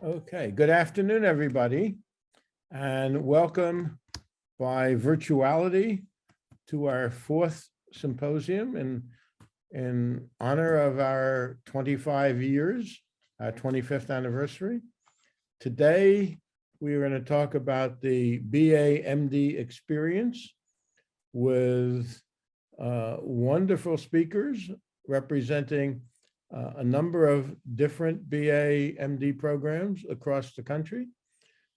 Okay, good afternoon, everybody, and welcome by virtuality to our fourth symposium in honor of our 25 years, our 25th anniversary. Today, we are going to talk about the BA MD experience with wonderful speakers representing a number of different BA MD programs across the country.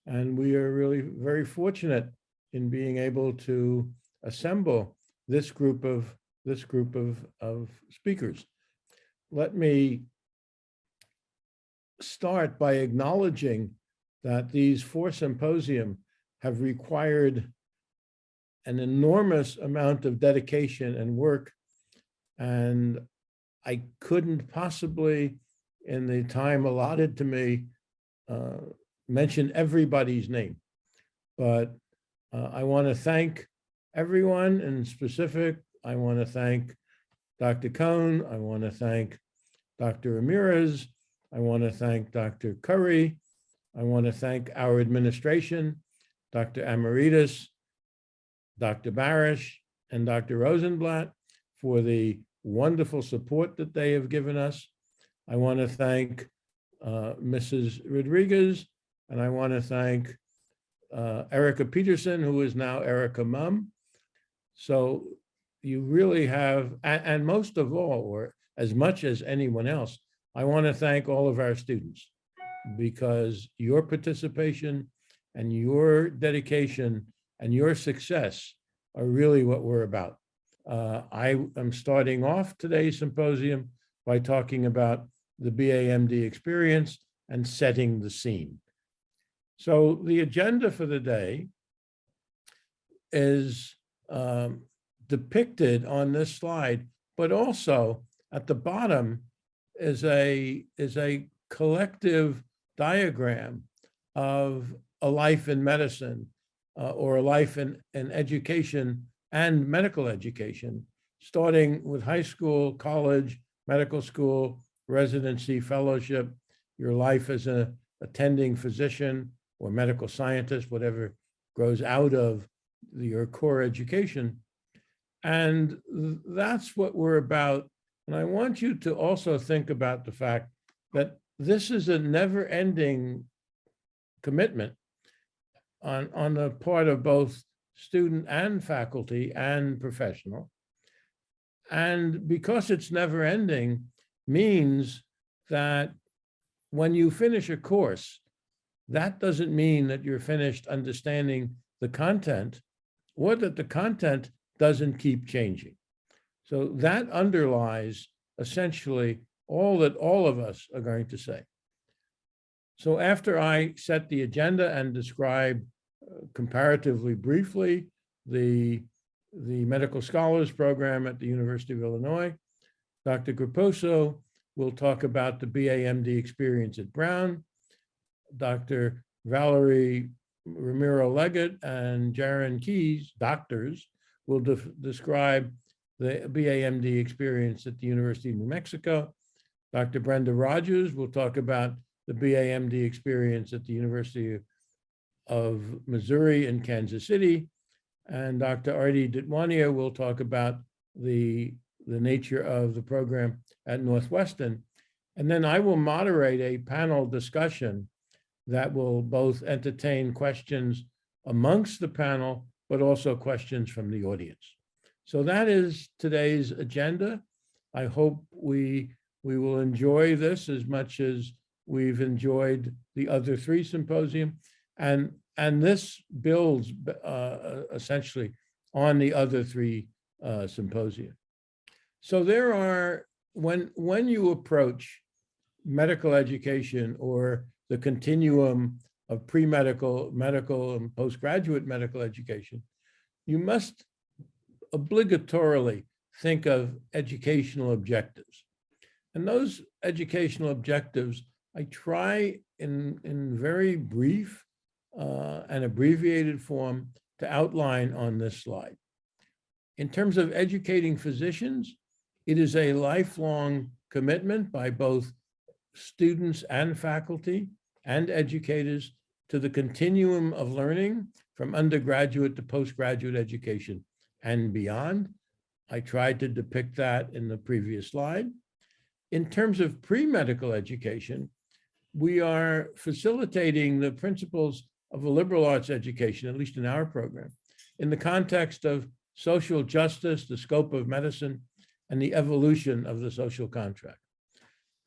And we are really very fortunate in being able to assemble this group of speakers. Let me start by acknowledging that these four symposium have required an enormous amount of dedication and work, and I couldn't possibly, in the time allotted to me, mention everybody's name. But I want to thank everyone in specific. I want to thank Dr. Cohn. I want to thank Dr. Ramirez. I want to thank Dr. Curry. I want to thank our administration, Dr. Amaritas, Dr. Barish, and Dr. Rosenblatt for the wonderful support that they have given us. I want to thank Mrs. Rodriguez, and I want to thank Erica Peterson, who is now Erica Mum. So you really have, and most of all, or as much as anyone else, I want to thank all of our students, because your participation and your dedication and your success are really what we're about. I am starting off today's symposium by talking about the BA-MD experience and setting the scene. So the agenda for the day is depicted on this slide, but also at the bottom is a collective diagram of a life in medicine or a life in education and medical education, starting with high school, college, medical school, residency, fellowship, your life as an attending physician or medical scientist, whatever grows out of your core education. And that's what we're about. And I want you to also think about the fact that this is a never-ending commitment on the part of both student and faculty and professional. And because it's never ending means that when you finish a course, that doesn't mean that you're finished understanding the content, or that the content doesn't keep changing. So that underlies essentially all that all of us are going to say. So after I set the agenda and describe comparatively briefly the Medical Scholars Program at the University of Illinois, Dr. Graposo will talk about the BA-MD experience at Brown. Dr. Valerie Ramiro-Leggett and Jaron Keys, doctors, will describe the BA-MD experience at the University of New Mexico. Dr. Brenda Rogers will talk about the BA-MD experience at the University of Missouri in Kansas City. And Dr. Artie Ditwania will talk about the nature of the program at Northwestern. And then I will moderate a panel discussion that will both entertain questions amongst the panel, but also questions from the audience. So that is today's agenda. I hope we will enjoy this as much as we've enjoyed the other three symposium. And this builds essentially on the other three symposia. So there are, when you approach medical education or the continuum of pre-medical, medical, and postgraduate medical education, you must obligatorily think of educational objectives. And those educational objectives, I try in very brief and abbreviated form to outline on this slide. In terms of educating physicians, it is a lifelong commitment by both students and faculty and educators to the continuum of learning from undergraduate to postgraduate education and beyond. I tried to depict that in the previous slide. In terms of pre-medical education, we are facilitating the principles of a liberal arts education, at least in our program, in the context of social justice, the scope of medicine, and the evolution of the social contract.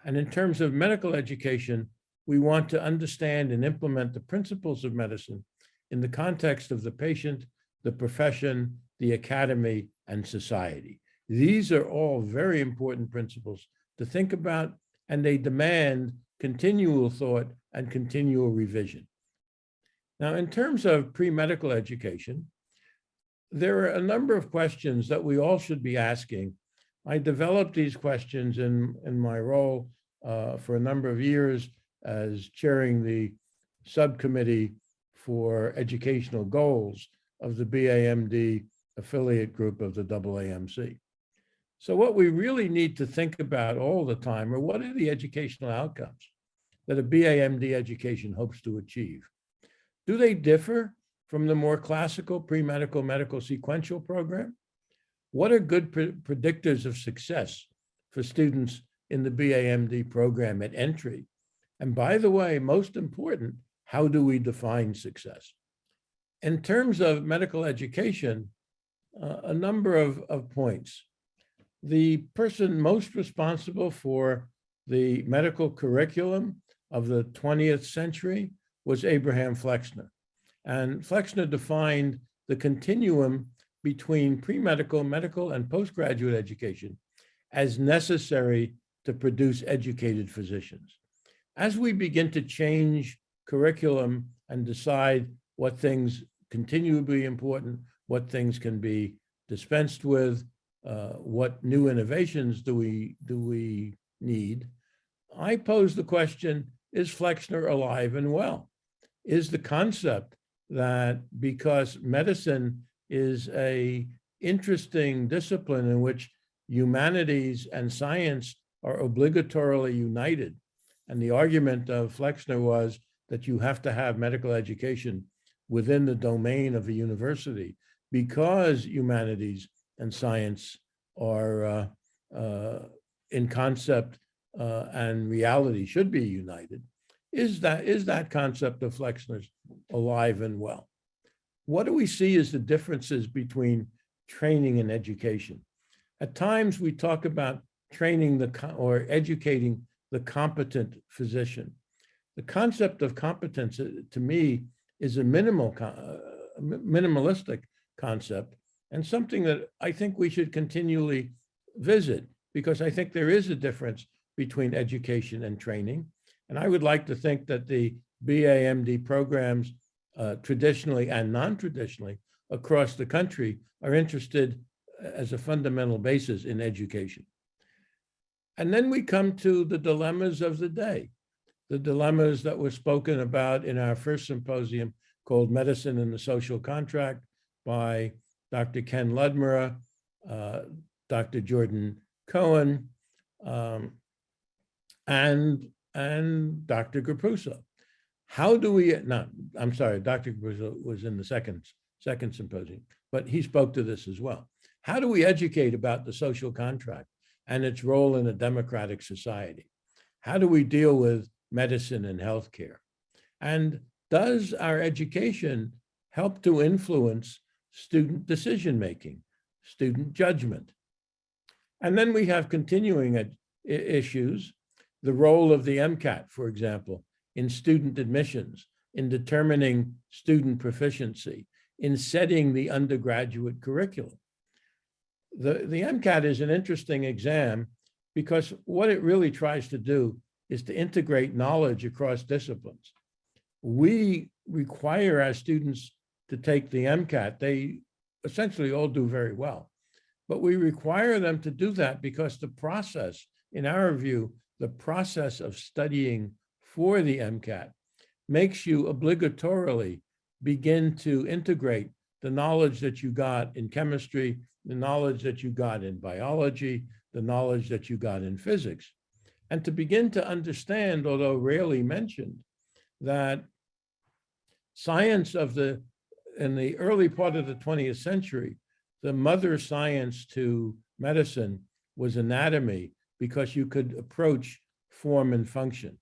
And in terms of medical education, we want to understand and implement the principles of medicine in the context of the patient, the profession, the academy, and society. These are all very important principles to think about, and they demand continual thought and continual revision. Now, in terms of pre-medical education, there are a number of questions that we all should be asking. I developed these questions in my role for a number of years as chairing the subcommittee for educational goals of the BAMD affiliate group of the AAMC. So what we really need to think about all the time are what are the educational outcomes that a BAMD education hopes to achieve? Do they differ from the more classical pre-medical medical sequential program? What are good predictors of success for students in the BAMD program at entry? And by the way, most important, how do we define success? In terms of medical education, a number of points. The person most responsible for the medical curriculum of the 20th century was Abraham Flexner. And Flexner defined the continuum between pre-medical, medical, and postgraduate education as necessary to produce educated physicians. As we begin to change curriculum and decide what things continue to be important, what things can be dispensed with, what new innovations do we need, I pose the question, is Flexner alive and well? Is the concept that because medicine is an interesting discipline in which humanities and science are obligatorily united, and the argument of Flexner was that you have to have medical education within the domain of a university because humanities and science are in concept and reality should be united. Is that concept of Flexner's alive and well? What do we see as the differences between training and education? At times we talk about training or educating the competent physician. The concept of competence, to me, is a minimalistic concept and something that I think we should continually visit, because I think there is a difference between education and training. And I would like to think that the BAMD programs, traditionally and non-traditionally across the country, are interested as a fundamental basis in education. And then we come to the dilemmas of the day, the dilemmas that were spoken about in our first symposium called Medicine and the Social Contract by Dr. Ken Ludmera, Dr. Jordan Cohen, and Dr. Grapuso. How do we, no, I'm sorry, Dr. Grapuso was in the second symposium, but he spoke to this as well. How do we educate about the social contract and its role in a democratic society? How do we deal with medicine and healthcare? And does our education help to influence student decision-making, student judgment? And then we have continuing issues, the role of the MCAT, for example, in student admissions, in determining student proficiency, in setting the undergraduate curriculum. The MCAT is an interesting exam because what it really tries to do is to integrate knowledge across disciplines. We require our students to take the MCAT. They essentially all do very well, but we require them to do that because the process, in our view, the process of studying for the MCAT makes you obligatorily begin to integrate the knowledge that you got in chemistry, the knowledge that you got in biology, the knowledge that you got in physics, and to begin to understand, although rarely mentioned, that science in the early part of the 20th century, the mother science to medicine was anatomy, because you could approach form and function.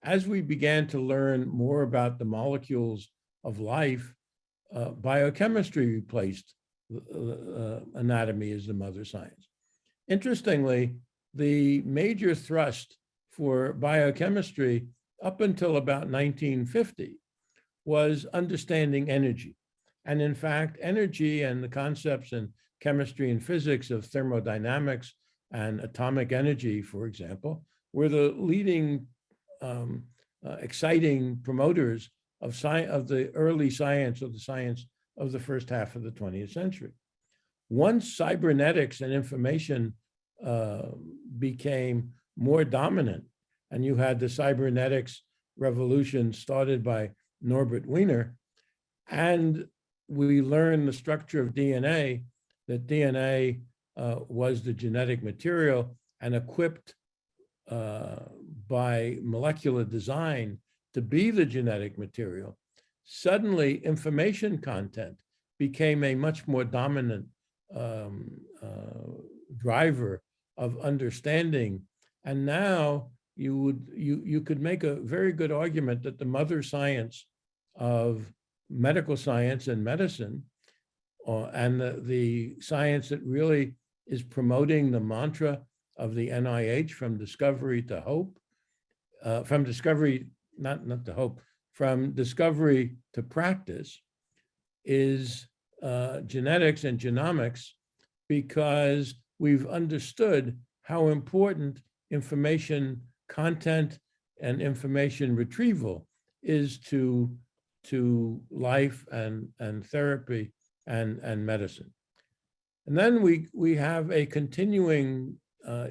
As we began to learn more about the molecules of life, biochemistry replaced anatomy as the mother science. Interestingly, the major thrust for biochemistry up until about 1950 was understanding energy. And in fact, energy and the concepts in chemistry and physics of thermodynamics and atomic energy, for example, were the leading exciting promoters of the early science, of the science of the first half of the 20th century. Once cybernetics and information became more dominant, and you had the cybernetics revolution started by Norbert Wiener, and we learned the structure of DNA, that DNA was the genetic material and equipped by molecular design to be the genetic material. Suddenly, information content became a much more dominant driver of understanding. And now you could make a very good argument that the mother science of medical science and medicine, and the science that really is promoting the mantra of the NIH, from discovery to hope, from discovery, not to hope, from discovery to practice, is genetics and genomics, because we've understood how important information content and information retrieval is to life and therapy and medicine. And then we have a continuing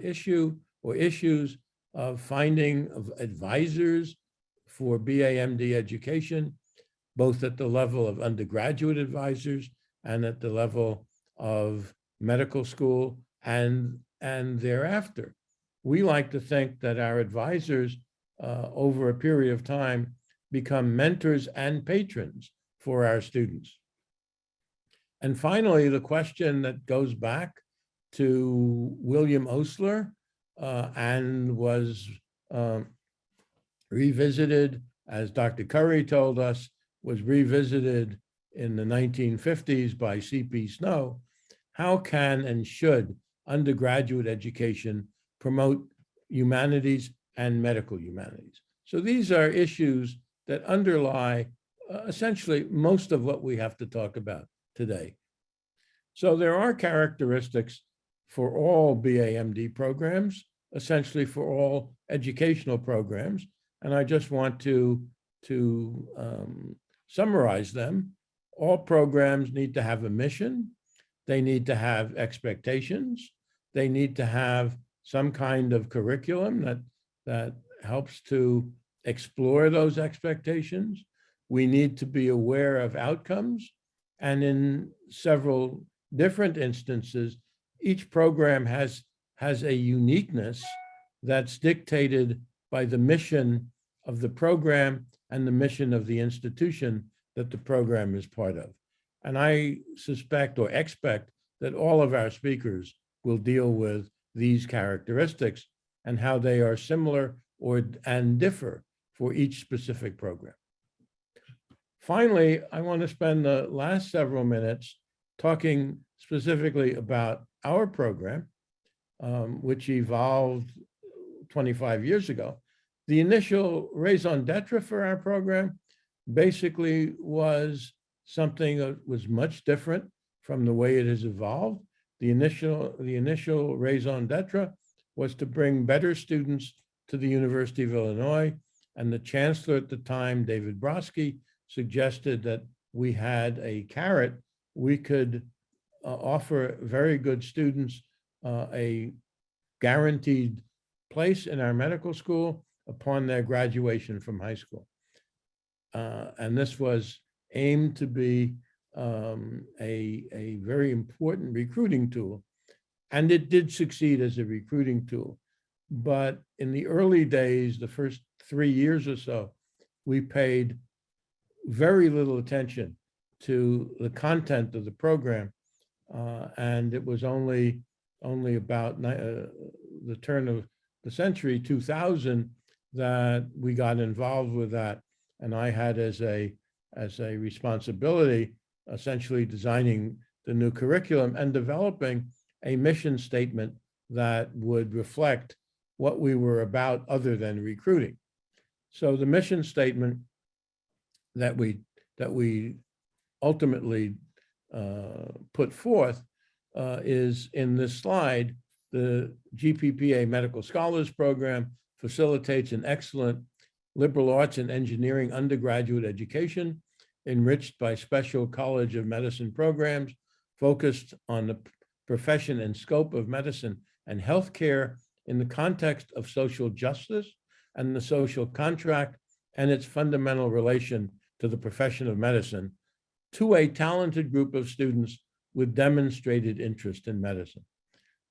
issue or issues of finding of advisors for BA/MD education, both at the level of undergraduate advisors and at the level of medical school and thereafter. We like to think that our advisors over a period of time become mentors and patrons for our students. And finally, the question that goes back to William Osler and was revisited, as Dr. Curry told us, was revisited in the 1950s by C.P. Snow. How can and should undergraduate education promote humanities and medical humanities? So these are issues that underlie essentially most of what we have to talk about today. So there are characteristics for all BA/MD programs, essentially for all educational programs, and I just want to summarize them. All programs need to have a mission. They need to have expectations. They need to have some kind of curriculum that helps to explore those expectations. We need to be aware of outcomes. And in several different instances, each program has a uniqueness that's dictated by the mission of the program and the mission of the institution that the program is part of. And I suspect or expect that all of our speakers will deal with these characteristics and how they are similar and differ for each specific program. Finally, I want to spend the last several minutes talking specifically about our program, which evolved 25 years ago. The initial raison d'etre for our program basically was something that was much different from the way it has evolved. The initial raison d'etre was to bring better students to the University of Illinois, and the chancellor at the time, David Brodsky, suggested that we had a carrot. We could offer very good students a guaranteed place in our medical school upon their graduation from high school. And this was aimed to be a very important recruiting tool. And it did succeed as a recruiting tool. But in the early days, the first 3 years or so, we paid very little attention to the content of the program. And it was only about the turn of the century, 2000, that we got involved with that. And I had as a responsibility, essentially designing the new curriculum and developing a mission statement that would reflect what we were about other than recruiting. So the mission statement that we ultimately put forth is in this slide. The GPPA Medical Scholars Program facilitates an excellent liberal arts and engineering undergraduate education enriched by special College of Medicine programs focused on the profession and scope of medicine and healthcare in the context of social justice and the social contract and its fundamental relation to the profession of medicine, to a talented group of students with demonstrated interest in medicine.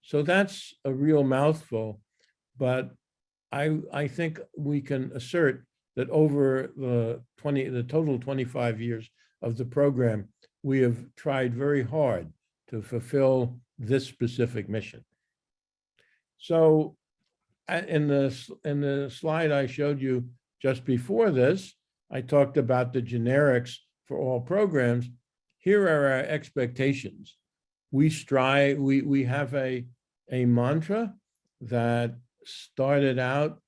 So that's a real mouthful, but I think we can assert that over the total 25 years of the program, we have tried very hard to fulfill this specific mission. So in the slide I showed you just before this, I talked about the generics for all programs. Here are our expectations. We strive, we have a mantra that started out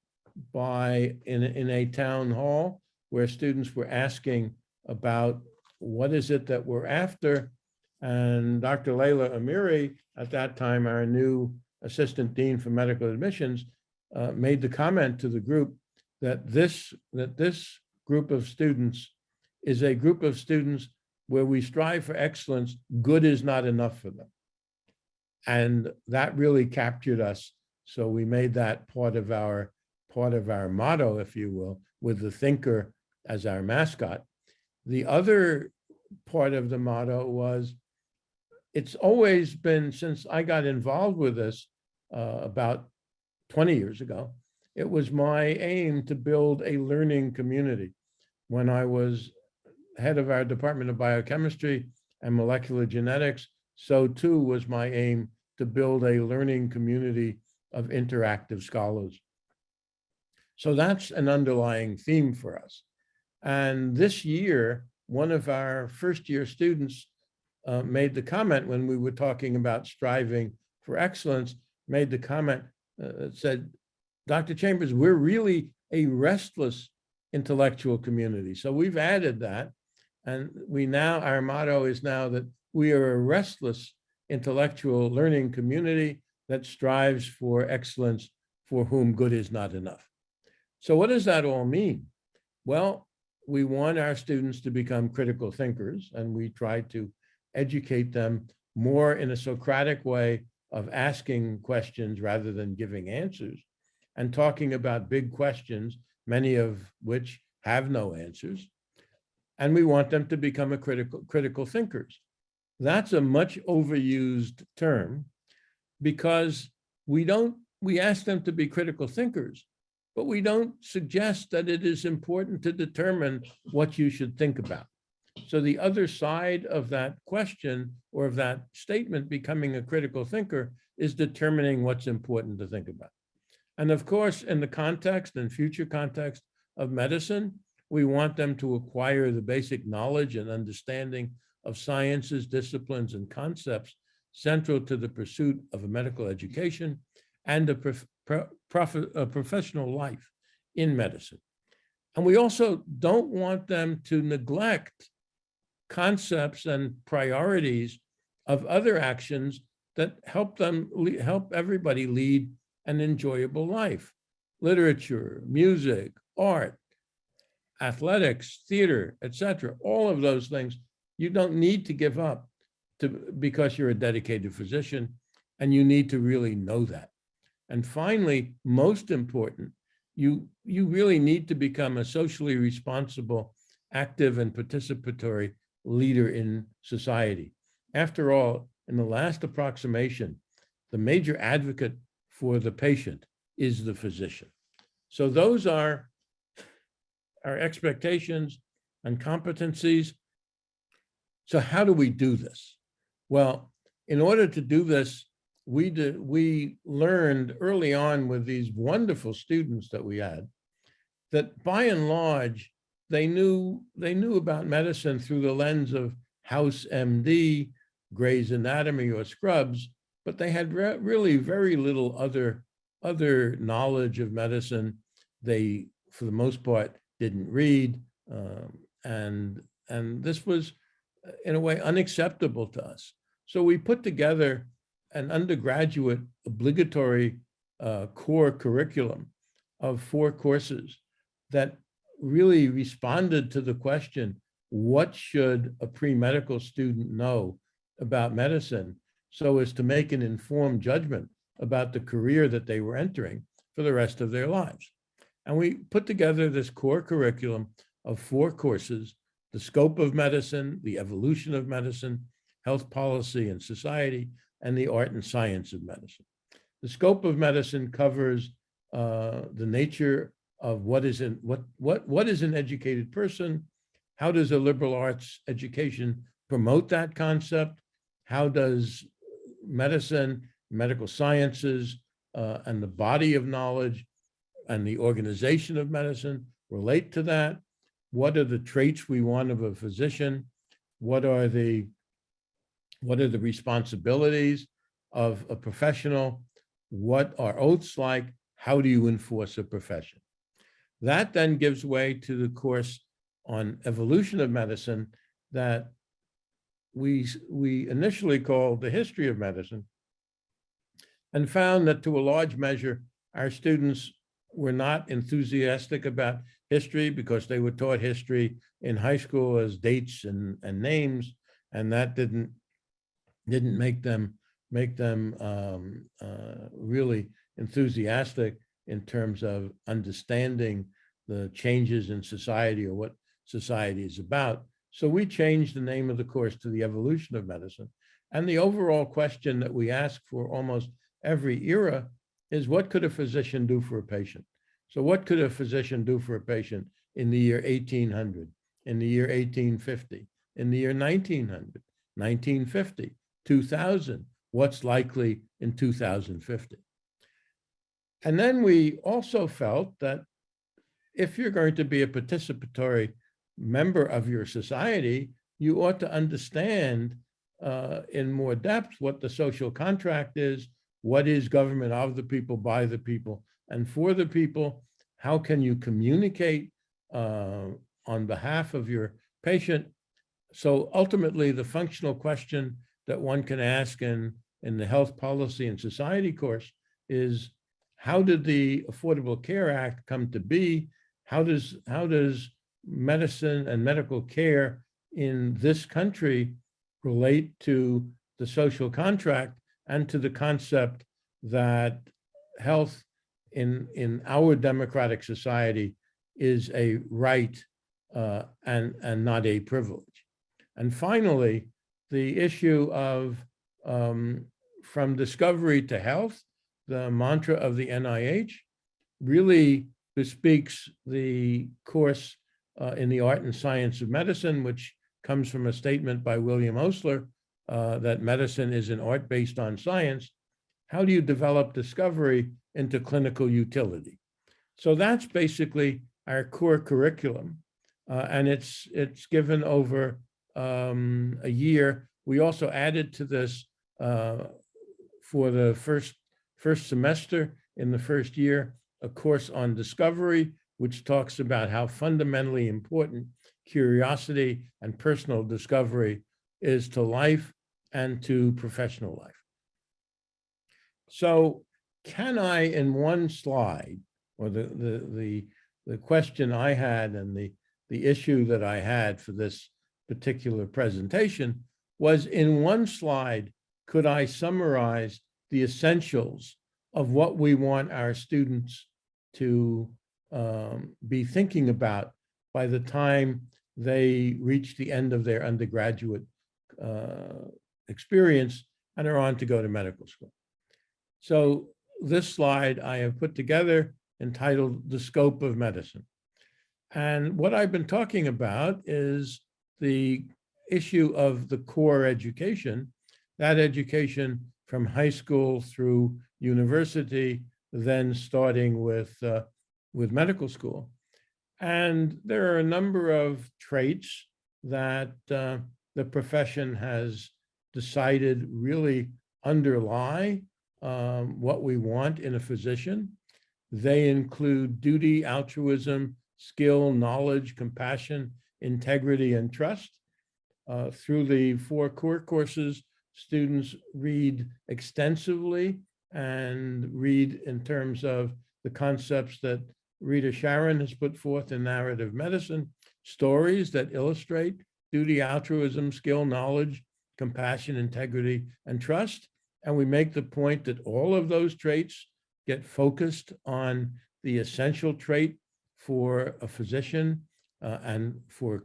in a town hall where students were asking about what is it that we're after. And Dr. Layla Amiri, at that time, our new Assistant Dean for Medical Admissions, made the comment to the group that this group of students is a group of students where we strive for excellence. Good is not enough for them. And that really captured us. So we made that part of our motto, if you will, with the thinker as our mascot. The other part of the motto was, it's always been, since I got involved with this about 20 years ago, it was my aim to build a learning community. When I was head of our Department of Biochemistry and Molecular Genetics, so too was my aim to build a learning community of interactive scholars. So that's an underlying theme for us. And this year, one of our first-year students made the comment when we were talking about striving for excellence, made the comment that said, Dr. Chambers, we're really a restless intellectual community. So we've added that. And our motto is now that we are a restless intellectual learning community that strives for excellence, for whom good is not enough. So what does that all mean? Well, we want our students to become critical thinkers, and we try to educate them more in a Socratic way of asking questions rather than giving answers, and talking about big questions, many of which have no answers. And we want them to become critical thinkers. That's a much overused term because we ask them to be critical thinkers, but we don't suggest that it is important to determine what you should think about. So the other side of that question or of that statement, becoming a critical thinker, is determining what's important to think about. And of course, in the context and future context of medicine, we want them to acquire the basic knowledge and understanding of sciences, disciplines, and concepts central to the pursuit of a medical education and a professional life in medicine. And we also don't want them to neglect concepts and priorities of other actions that help everybody lead an enjoyable life. Literature, music, art, athletics, theater, etc. All of those things you don't need to give up because you're a dedicated physician, and you need to really know that. And finally, most important, you really need to become a socially responsible, active, and participatory leader in society. After all, in the last approximation, the major advocate for the patient is the physician. So those are our expectations and competencies. So how do we do this? Well, in order to do this, we learned early on with these wonderful students that we had that by and large, they knew about medicine through the lens of House MD, Gray's Anatomy, or Scrubs, but they had really very little other knowledge of medicine. They, for the most part, didn't read, and this was, in a way, unacceptable to us. So we put together an undergraduate obligatory core curriculum of 4 courses that really responded to the question, what should a pre-medical student know about medicine so as to make an informed judgment about the career that they were entering for the rest of their lives? And we put together this core curriculum of 4 courses: the scope of medicine, the evolution of medicine, health policy and society, and the art and science of medicine. The scope of medicine covers the nature of what is an educated person, how does a liberal arts education promote that concept, how does medicine, medical sciences, and the body of knowledge and the organization of medicine relate to that, what are the traits we want of a physician, what are the responsibilities of a professional, what are oaths like, how do you enforce a profession? That then gives way to the course on evolution of medicine that we initially called the history of medicine, and found that to a large measure, our students were not enthusiastic about history because they were taught history in high school as dates and names, and that didn't make them really enthusiastic in terms of understanding the changes in society or what society is about. So we changed the name of the course to the evolution of medicine. And the overall question that we ask for almost every era is, what could a physician do for a patient? So what could a physician do for a patient in the year 1800, in the year 1850, in the year 1900, 1950, 2000? What's likely in 2050? And then we also felt that if you're going to be a participatory member of your society, you ought to understand in more depth what the social contract is, what is government of the people, by the people, and for the people. How can you communicate on behalf of your patient? So ultimately, the functional question that one can ask in the health policy and society course is, how did the Affordable Care Act come to be? How does medicine and medical care in this country relate to the social contract and to the concept that health in our democratic society is a right and not a privilege? And finally, the issue of from discovery to health, the mantra of the NIH, really bespeaks the course in the art and science of medicine, which comes from a statement by William Osler that medicine is an art based on science. How do you develop discovery into clinical utility? So that's basically our core curriculum, and it's given over a year. We also added to this for the first semester in the first year, a course on discovery, which talks about how fundamentally important curiosity and personal discovery is to life and to professional life. So can I, in one slide, or the question I had and the issue that I had for this particular presentation was, in one slide, could I summarize the essentials of what we want our students to be thinking about by the time they reach the end of their undergraduate experience and are on to go to medical school? So this slide I have put together entitled "The Scope of Medicine." And what I've been talking about is the issue of the core education, that education from high school through university, then starting with medical school. And there are a number of traits that the profession has decided really underlie what we want in a physician. They include duty, altruism, skill, knowledge, compassion, integrity, and trust. Through the 4 core courses, students read extensively and read in terms of the concepts that Rita Sharon has put forth in narrative medicine, stories that illustrate duty, altruism, skill, knowledge, compassion, integrity, and trust. And we make the point that all of those traits get focused on the essential trait for a physician and for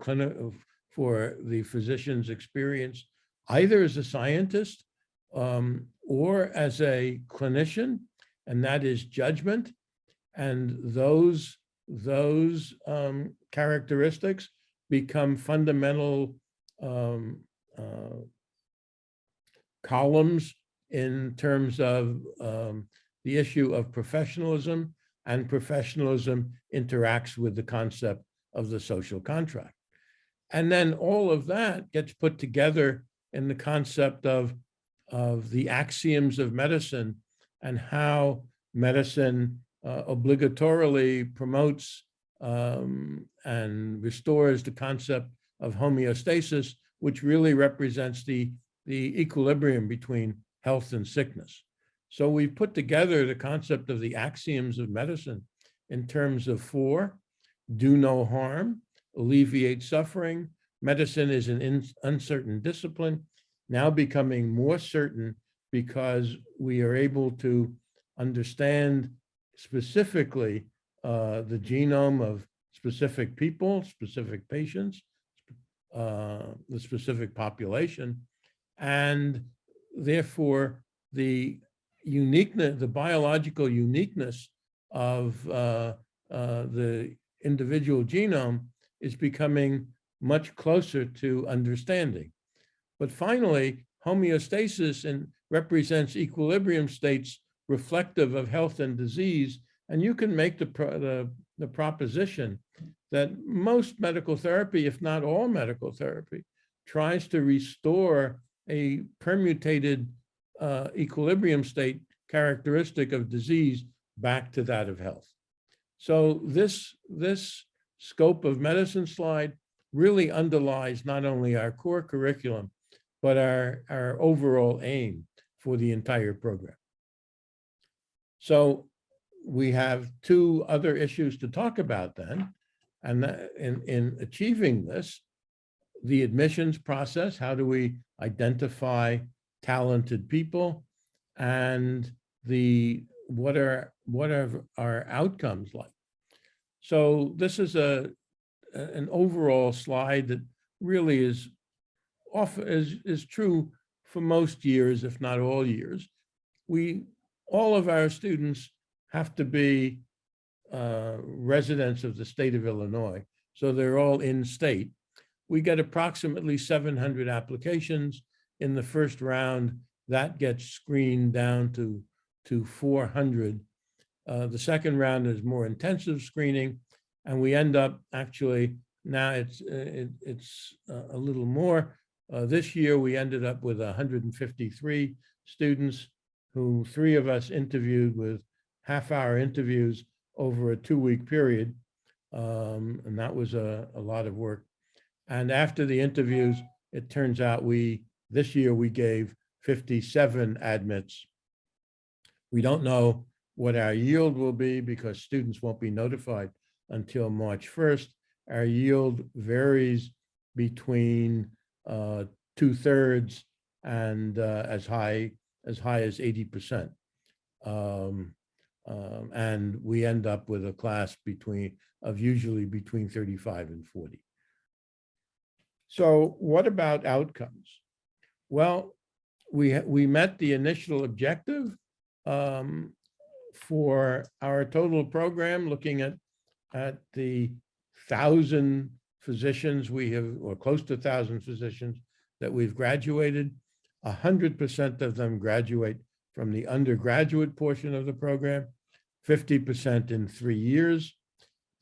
the physician's experience, either as a scientist or as a clinician, and that is judgment. And those characteristics become fundamental columns in terms of the issue of professionalism, and professionalism interacts with the concept of the social contract. And then all of that gets put together in the concept of the axioms of medicine and how medicine obligatorily promotes and restores the concept of homeostasis, which really represents the equilibrium between health and sickness. So we've put together the concept of the axioms of medicine in terms of 4: do no harm, alleviate suffering. Medicine is an uncertain discipline, now becoming more certain because we are able to understand specifically the genome of specific people, specific patients, the specific population, and therefore the uniqueness, the biological uniqueness of the individual genome is becoming much closer to understanding. But finally, homeostasis represents equilibrium states reflective of health and disease. And you can make the proposition that most medical therapy, if not all medical therapy, tries to restore a permutated equilibrium state characteristic of disease back to that of health. So this scope of medicine slide really underlies not only our core curriculum, but our overall aim for the entire program. So we have 2 other issues to talk about then. And in achieving this, the admissions process, how do we identify talented people, and what are our outcomes like? So this is an overall slide that really is true for most years, if not all years. All of our students have to be residents of the state of Illinois, so they're all in state. We get approximately 700 applications in the first round. That gets screened down to 400. The second round is more intensive screening, and we end up actually, now it's a little more. This year we ended up with 153 students who 3 of us interviewed with half-hour interviews over a 2-week period. And that was a lot of work. And after the interviews, it turns out this year we gave 57 admits. We don't know what our yield will be because students won't be notified until March 1st. Our yield varies between 2/3 and as high as 80%. And we end up with a class usually between 35 and 40. So what about outcomes? Well, we met the initial objective for our total program, looking at the 1,000 physicians we have, or close to 1,000 physicians that we've graduated. 100% of them graduate from the undergraduate portion of the program, 50% in 3 years.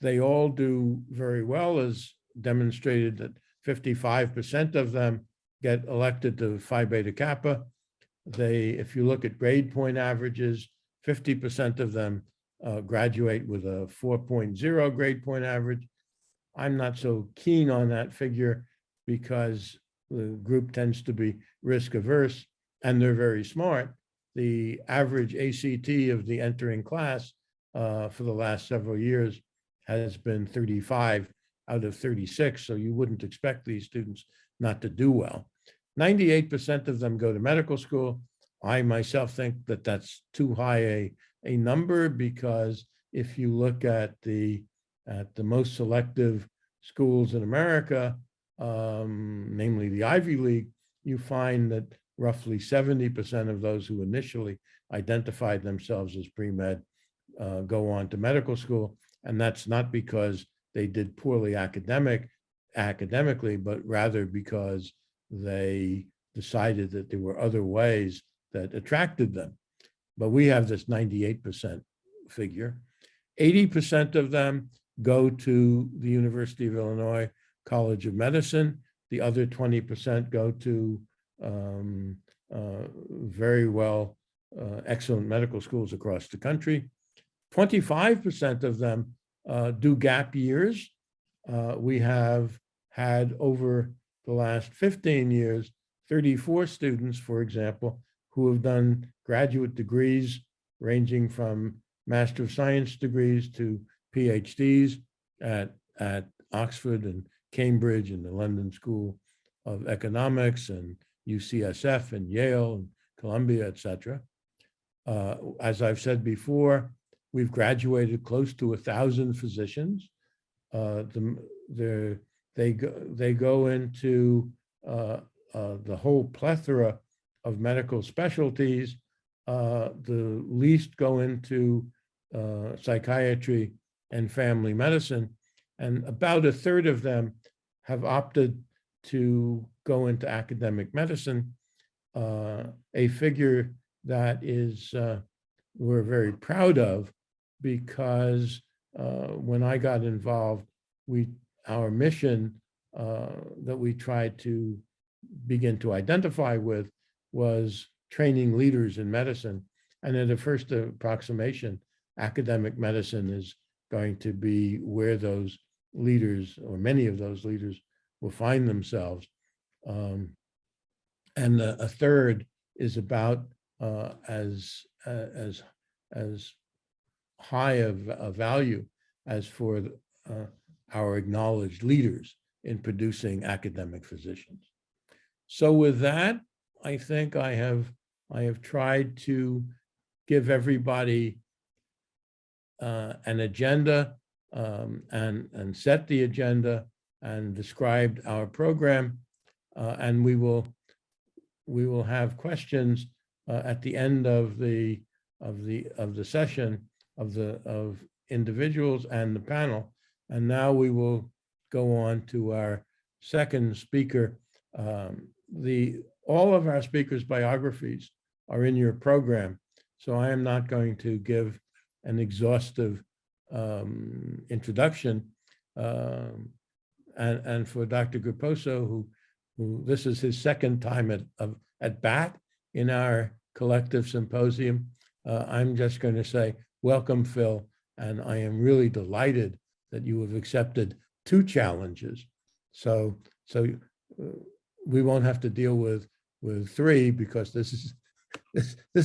They all do very well, as demonstrated that 55% of them get elected to Phi Beta Kappa. If you look at grade point averages, 50% of them graduate with a 4.0 grade point average. I'm not so keen on that figure because the group tends to be risk averse and they're very smart. The average ACT of the entering class for the last several years has been 35 out of 36, so you wouldn't expect these students not to do well. 98% of them go to medical school. I myself think that that's too high a number, because if you look at the most selective schools in America, namely the Ivy League, you find that roughly 70% of those who initially identified themselves as pre-med go on to medical school. And that's not because they did poorly academically, but rather because they decided that there were other ways that attracted them. But we have this 98% figure. 80% of them go to the University of Illinois College of Medicine. The other 20% go to very well, excellent medical schools across the country. 25% of them do gap years. We have had over the last 15 years, 34 students, for example, who have done graduate degrees ranging from Master of Science degrees to PhDs at Oxford and Cambridge and the London School of Economics and UCSF and Yale and Columbia, et cetera. As I've said before, we've graduated close to 1,000 physicians. They go into the whole plethora of medical specialties. The least go into psychiatry and family medicine, and about a third of them have opted to go into academic medicine, a figure that is we're very proud of, because when I got involved, our mission that we tried to begin to identify with was training leaders in medicine. And at a first approximation, academic medicine is going to be where those leaders, or many of those leaders, will find themselves. And a third is about as high a value as for our acknowledged leaders in producing academic physicians. So with that, I think I have tried to give everybody an agenda and set the agenda and described our program, and we will have questions at the end of the session of individuals and the panel. And now we will go on to our second speaker. All of our speakers' biographies are in your program, so I am not going to give an exhaustive introduction. And for Dr. Gruposo, who this is his second time at bat in our collective symposium, I'm just going to say, welcome, Phil, and I am really delighted that you have accepted 2 challenges. So we won't have to deal with 3, because this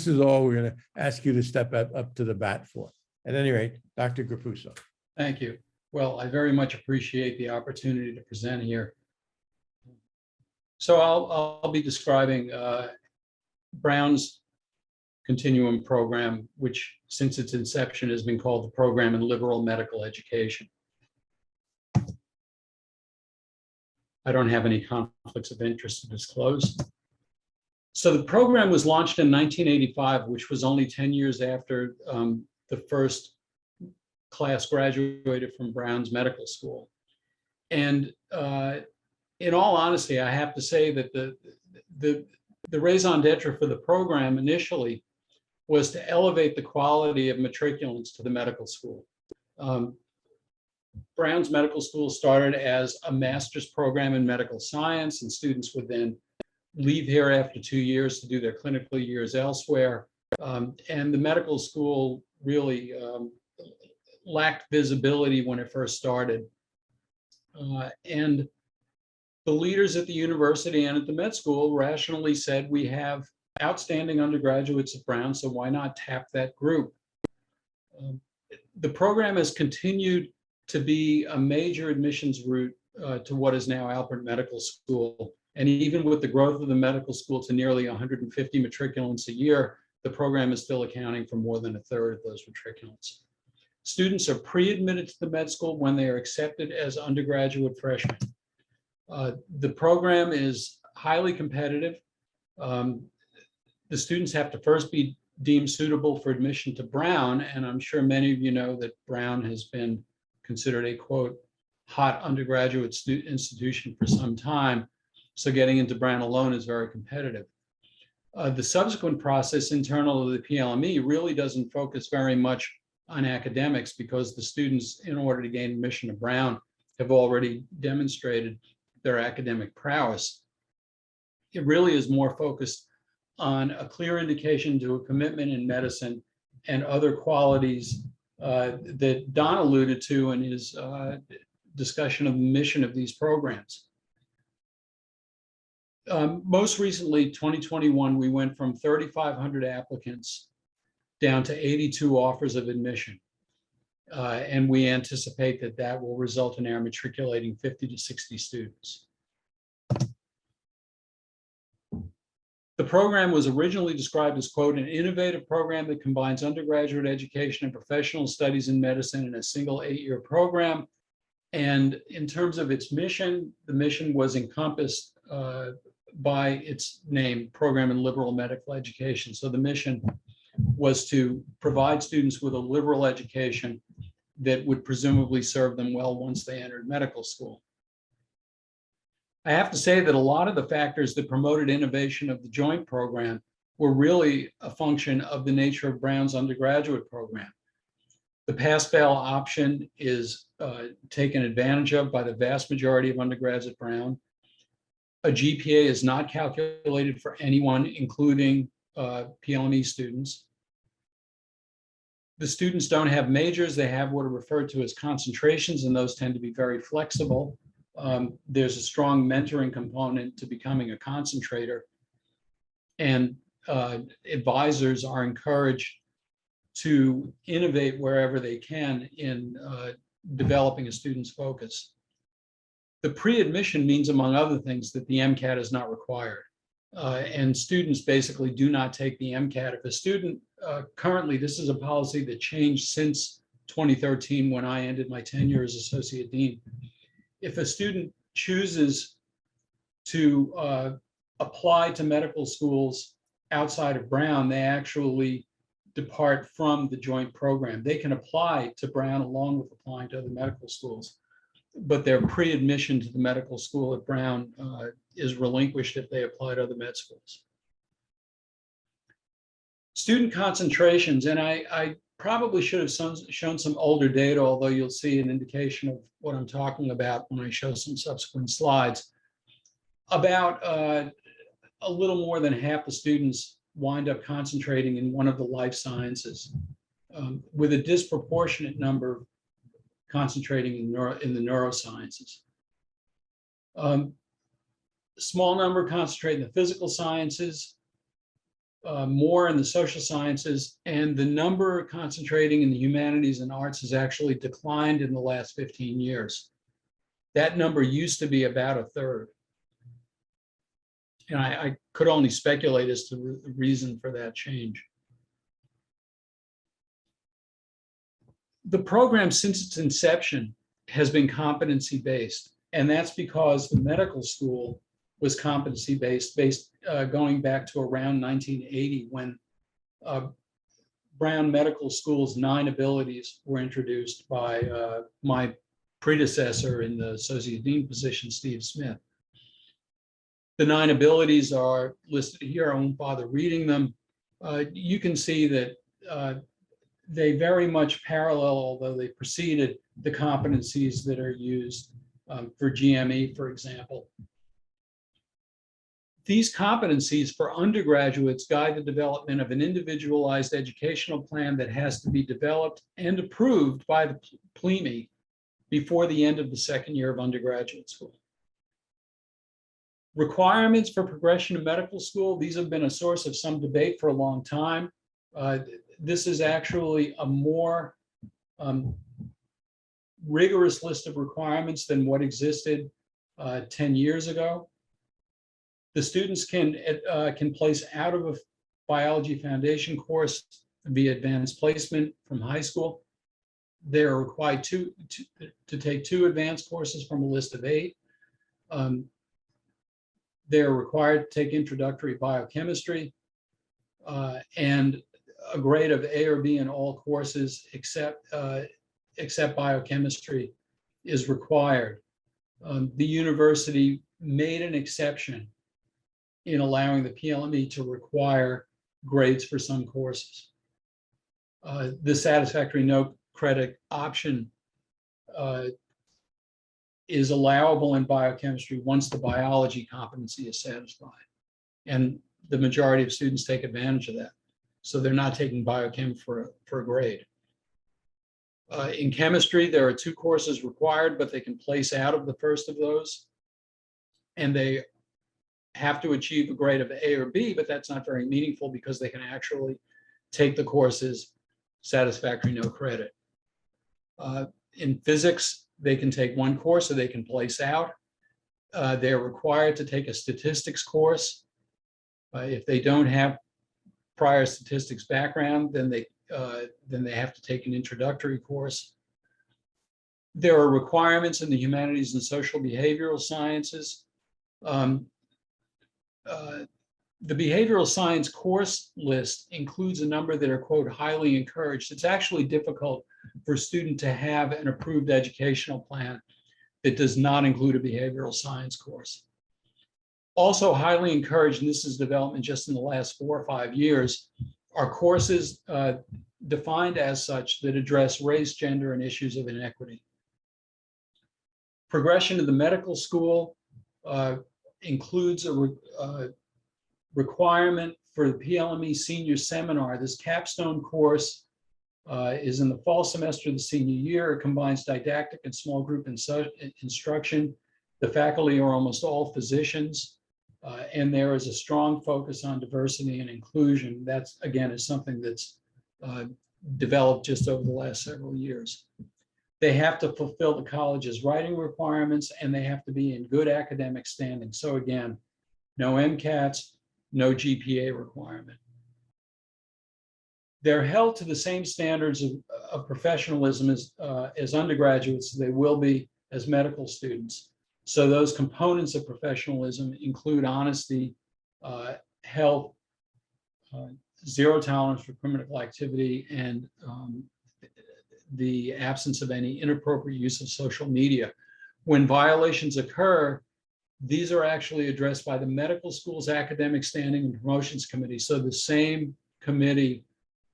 is all we're going to ask you to step up to the bat for. At any rate, Dr. Gruposo. Thank you. Well, I very much appreciate the opportunity to present here. So I'll be describing Brown's continuum program, which since its inception has been called the Program in Liberal Medical Education. I don't have any conflicts of interest to disclose. So the program was launched in 1985, which was only 10 years after the first class graduated from Brown's Medical School. And in all honesty, I have to say that the raison d'etre for the program initially was to elevate the quality of matriculants to the medical school. Brown's Medical School started as a master's program in medical science, and students would then leave here after 2 years to do their clinical years elsewhere. And the medical school really lacked visibility when it first started. And the leaders at the university and at the med school rationally said, we have outstanding undergraduates at Brown, so why not tap that group? The program has continued to be a major admissions route to what is now Alpert Medical School. And even with the growth of the medical school to nearly 150 matriculants a year, the program is still accounting for more than a third of those matriculants. Students are pre-admitted to the med school when they are accepted as undergraduate freshmen. The program is highly competitive. The students have to first be deemed suitable for admission to Brown, and I'm sure many of you know that Brown has been considered a, quote, hot undergraduate institution for some time. So getting into Brown alone is very competitive. The subsequent process internal to the PLME really doesn't focus very much on academics, because the students, in order to gain admission to Brown, have already demonstrated their academic prowess. It really is more focused on a clear indication to a commitment in medicine and other qualities that Don alluded to in his discussion of the mission of these programs. Most recently, 2021, we went from 3,500 applicants down to 82 offers of admission. And we anticipate that that will result in our matriculating 50 to 60 students. The program was originally described as, quote, an innovative program that combines undergraduate education and professional studies in medicine in a single 8-year program. And in terms of its mission, the mission was encompassed by its name, Program in Liberal Medical Education. So the mission was to provide students with a liberal education that would presumably serve them well once they entered medical school. I have to say that a lot of the factors that promoted innovation of the joint program were really a function of the nature of Brown's undergraduate program. The pass-fail option is taken advantage of by the vast majority of undergrads at Brown. A GPA is not calculated for anyone, including PLME students. The students don't have majors, they have what are referred to as concentrations, and those tend to be very flexible. There's a strong mentoring component to becoming a concentrator, and advisors are encouraged to innovate wherever they can in developing a student's focus. The pre-admission means, among other things, that the MCAT is not required. And students basically do not take the MCAT. If a student, currently, this is a policy that changed since 2013 when I ended my tenure as Associate Dean. If a student chooses to apply to medical schools outside of Brown, they actually depart from the joint program. They can apply to Brown along with applying to other medical schools, but their pre-admission to the medical school at Brown is relinquished if they apply to other med schools. Student concentrations, and I probably should have shown some older data, although you'll see an indication of what I'm talking about when I show some subsequent slides. About a little more than half the students wind up concentrating in one of the life sciences, with a disproportionate number concentrating in the neurosciences. Small number concentrate in the physical sciences, more in the social sciences, and the number concentrating in the humanities and arts has actually declined in the last 15 years. That number used to be about a third. And I could only speculate as to the reason for that change. The program, since its inception, has been competency-based, and that's because the medical school was competency-based, going back to around 1980 when Brown Medical School's 9 abilities were introduced by my predecessor in the associate dean position, Steve Smith. The 9 abilities are listed here. I won't bother reading them. You can see that they very much parallel, although they preceded the competencies that are used for GME, for example. These competencies for undergraduates guide the development of an individualized educational plan that has to be developed and approved by the PLME before the end of the second year of undergraduate school. Requirements for progression to medical school, these have been a source of some debate for a long time. This is actually a more rigorous list of requirements than what existed 10 years ago. The students can place out of a biology foundation course via advanced placement from high school. They're required to take 2 advanced courses from a list of 8. They're required to take introductory biochemistry and a grade of A or B in all courses except biochemistry is required. The university made an exception in allowing the PLME to require grades for some courses. The satisfactory no credit option is allowable in biochemistry once the biology competency is satisfied. And the majority of students take advantage of that. So they're not taking biochem for a grade. In chemistry, there are 2 courses required, but they can place out of the first of those. And they have to achieve a grade of A or B, but that's not very meaningful because they can actually take the courses satisfactory no credit. In physics, they can take 1 course or they can place out. They're required to take a statistics course. If they don't have prior statistics background, then they have to take an introductory course. There are requirements in the humanities and social behavioral sciences. The behavioral science course list includes a number that are, quote, highly encouraged. It's actually difficult for a student to have an approved educational plan that does not include a behavioral science course. Also highly encouraged, and this is development just in the last 4 or 5 years, are courses defined as such that address race, gender, and issues of inequity. Progression to the medical school includes a requirement for the PLME senior seminar. This capstone course is in the fall semester of the senior year. It combines didactic and small group instruction. The faculty are almost all physicians, and there is a strong focus on diversity and inclusion. That's, again, is something that's developed just over the last several years. They have to fulfill the college's writing requirements, and they have to be in good academic standing. So again, no MCATs, no GPA requirement. They're held to the same standards of professionalism as undergraduates as they will be as medical students. So those components of professionalism include honesty, health, zero tolerance for criminal activity, and the absence of any inappropriate use of social media. When violations occur, these are actually addressed by the medical school's academic standing and promotions committee. So the same committee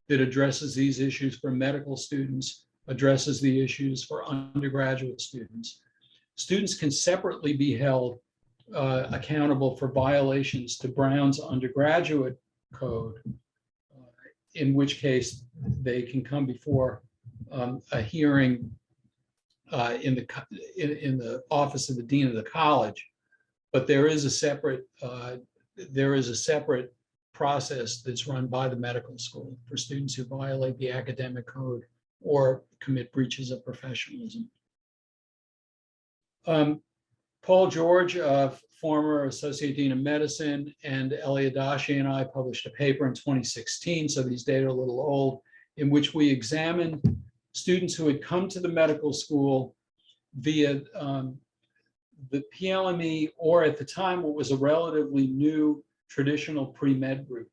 that addresses these issues for medical students addresses the issues for undergraduate students. Students can separately be held accountable for violations to Brown's undergraduate code, in which case they can come before a hearing in the office of the dean of the college. But there is a separate process that's run by the medical school for students who violate the academic code or commit breaches of professionalism. Paul George, former Associate Dean of Medicine, and Ellie Adachi and I published a paper in 2016, so these data are a little old, in which we examined students who had come to the medical school via the PLME, or at the time what was a relatively new traditional pre-med group.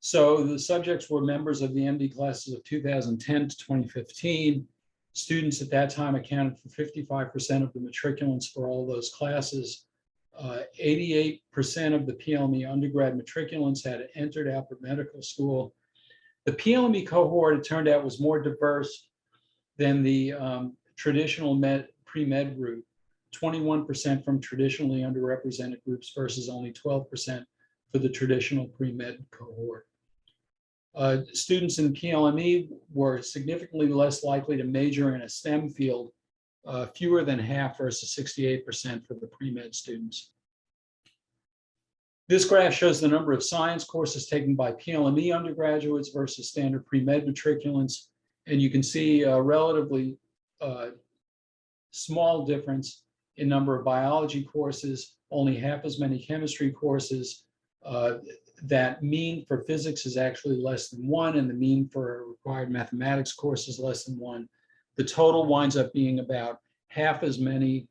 So the subjects were members of the MD classes of 2010 to 2015, Students at that time accounted for 55% of the matriculants for all those classes. 88% of the PLME undergrad matriculants had entered after medical school. The PLME cohort, it turned out, was more diverse than the traditional pre-med group, 21% from traditionally underrepresented groups versus only 12% for the traditional pre-med cohort. Students in PLME were significantly less likely to major in a STEM field, fewer than half versus 68% for the pre-med students. This graph shows the number of science courses taken by PLME undergraduates versus standard pre-med matriculants. And you can see a relatively small difference in number of biology courses, only half as many chemistry courses. That mean for physics is actually less than 1, and the mean for a required mathematics course is less than 1. The total winds up being about half as many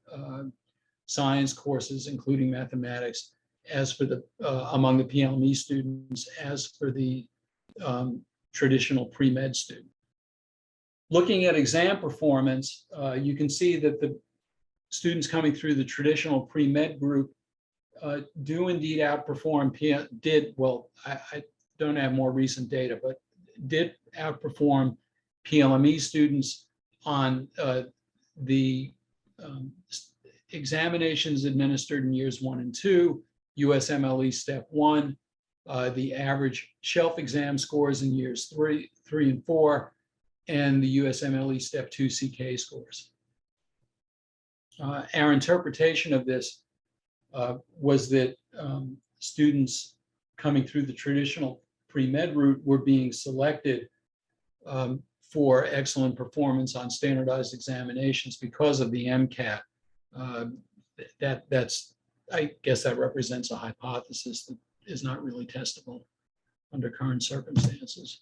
science courses, including mathematics, as for the among the PLME students as for the traditional pre-med student. Looking at exam performance, you can see that the students coming through the traditional pre-med group do indeed outperform, I don't have more recent data, but did outperform PLME students on the examinations administered in years 1 and 2, USMLE step 1, the average shelf exam scores in years 3 and 4, and the USMLE step 2 CK scores. Our interpretation of this was that students coming through the traditional pre-med route were being selected for excellent performance on standardized examinations because of the MCAT. I guess that represents a hypothesis that is not really testable under current circumstances.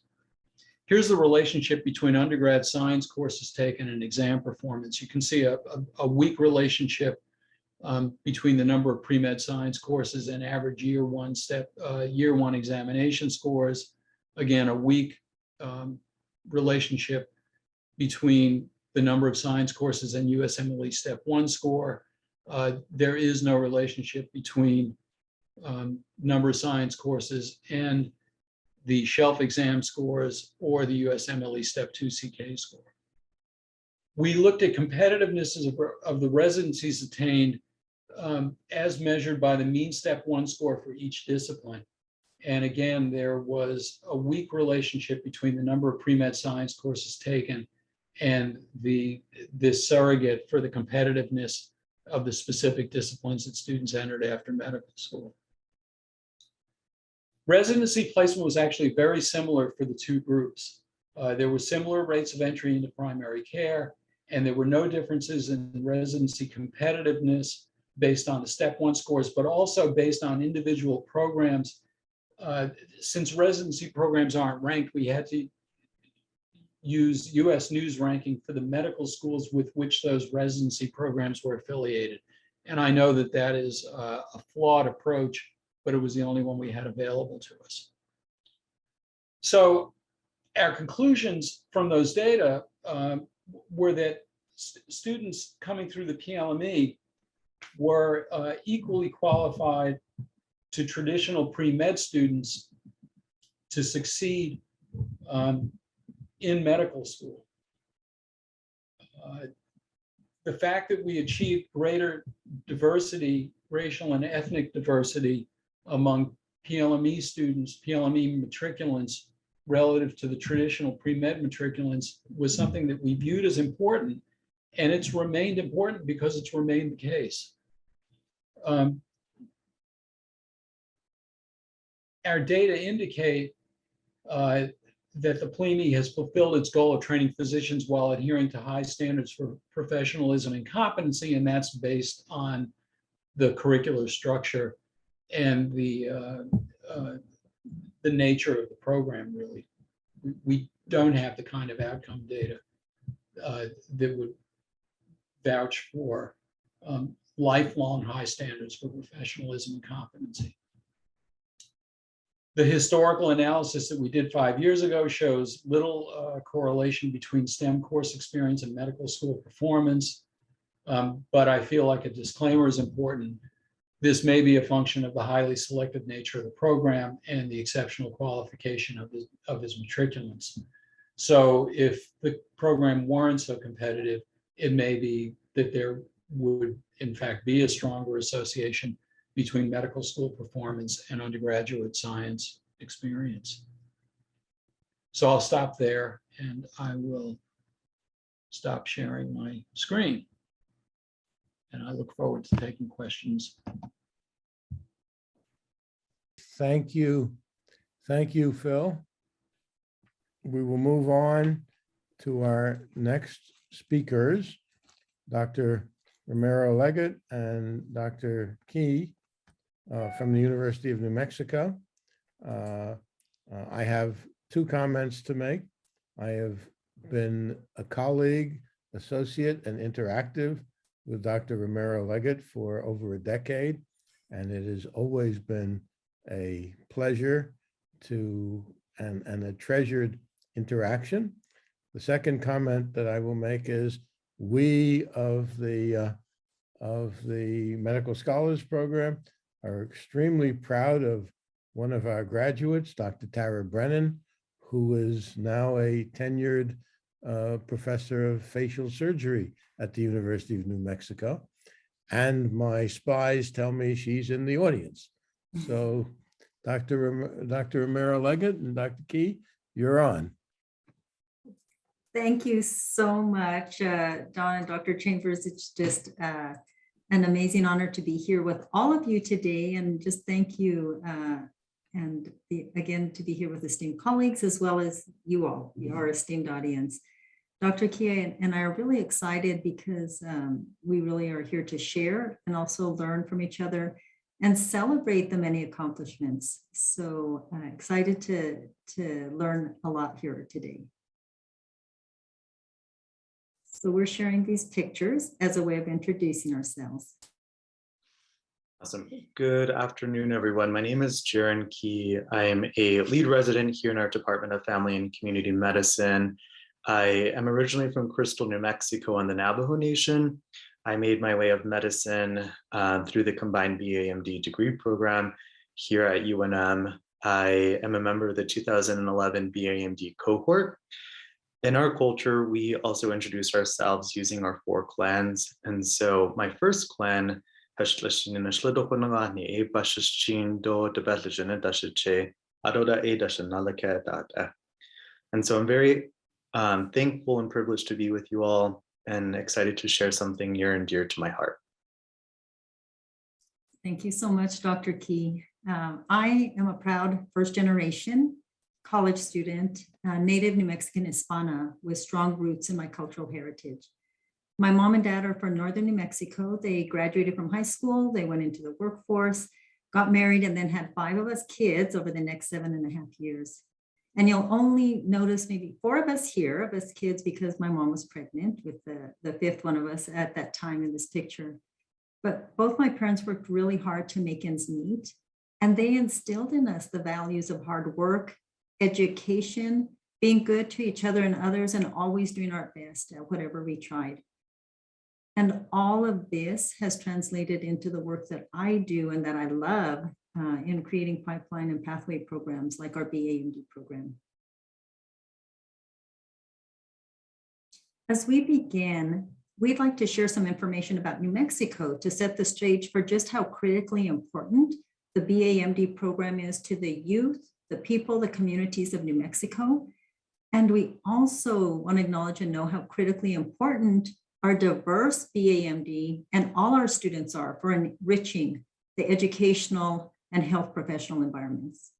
Here's the relationship between undergrad science courses taken and exam performance. You can see a weak relationship between the number of pre-med science courses and average year one examination scores. Again, a weak relationship between the number of science courses and USMLE step 1 score. There is no relationship between number of science courses and the shelf exam scores or the USMLE step 2 CK score. We looked at competitiveness of the residencies attained as measured by the mean step 1 score for each discipline. And again, there was a weak relationship between the number of pre-med science courses taken and this surrogate for the competitiveness of the specific disciplines that students entered after medical school. Residency placement was actually very similar for the two groups. There were similar rates of entry into primary care, and there were no differences in residency competitiveness based on the step 1 scores, but also based on individual programs. Since residency programs aren't ranked, we had to use US News ranking for the medical schools with which those residency programs were affiliated. And I know that that is a flawed approach, but it was the only one we had available to us. So our conclusions from those data were that students coming through the PLME were equally qualified to traditional pre-med students to succeed in medical school. The fact that we achieved greater diversity, racial and ethnic diversity among PLME students, PLME matriculants, relative to the traditional pre-med matriculants was something that we viewed as important, and it's remained important because it's remained the case. Our data indicate that the PLME has fulfilled its goal of training physicians while adhering to high standards for professionalism and competency, and that's based on the curricular structure and the nature of the program, really. We don't have the kind of outcome data that would vouch for lifelong high standards for professionalism and competency. The historical analysis that we did 5 years ago shows little correlation between STEM course experience and medical school performance. But I feel like a disclaimer is important. This may be a function of the highly selective nature of the program and the exceptional qualification of his matriculants. So if the program weren't so competitive, it may be that there would in fact be a stronger association between medical school performance and undergraduate science experience. So I'll stop there and I will stop sharing my screen. And I look forward to taking questions. Thank you. Thank you, Phil. We will move on to our next speakers, Dr. Romero-Leggett and Dr. Key from the University of New Mexico. I have two comments to make. I have been a colleague, associate, and interactive with Dr. Romero-Leggett for over a decade, and it has always been a pleasure and a treasured interaction. The second comment that I will make is we of the Medical Scholars Program are extremely proud of one of our graduates, Dr. Tara Brennan, who is now a tenured professor of facial surgery at the University of New Mexico. And my spies tell me she's in the audience. So Dr. Romero-Leggett and Dr. Key, you're on. Thank you so much, Don and Dr. Chambers. It's just an amazing honor to be here with all of you today, and just thank you again to be here with esteemed colleagues as well as you all, our esteemed audience. Dr. Key and I are really excited because we really are here to share and also learn from each other and celebrate the many accomplishments. So excited to learn a lot here today. So we're sharing these pictures as a way of introducing ourselves. Awesome. Good afternoon, everyone. My name is Jaron Key. I am a lead resident here in our Department of Family and Community Medicine. I am originally from Crystal, New Mexico on the Navajo Nation. I made my way of medicine through the combined BA/MD degree program here at UNM. I am a member of the 2011 BA/MD cohort. In our culture, we also introduce ourselves using our 4 clans. And so my first clan, and so I'm very thankful and privileged to be with you all and excited to share something near and dear to my heart. Thank you so much, Dr. Key. I am a proud first-generation college student, native New Mexican Hispana with strong roots in my cultural heritage. My mom and dad are from northern New Mexico. They graduated from high school, they went into the workforce, got married, and then had 5 of us kids over the next 7.5 years. And you'll only notice maybe 4 of us here, of us kids, because my mom was pregnant with the 5th one of us at that time in this picture. But both my parents worked really hard to make ends meet, and they instilled in us the values of hard work, education, being good to each other and others, and always doing our best at whatever we tried. And all of this has translated into the work that I do and that I love in creating pipeline and pathway programs like our BA/MD program. As we begin, we'd like to share some information about New Mexico to set the stage for just how critically important the BA/MD program is to the youth, the people, the communities of New Mexico. And we also want to acknowledge and know how critically important our diverse BA/MD and all our students are for enriching the educational and health professional environments.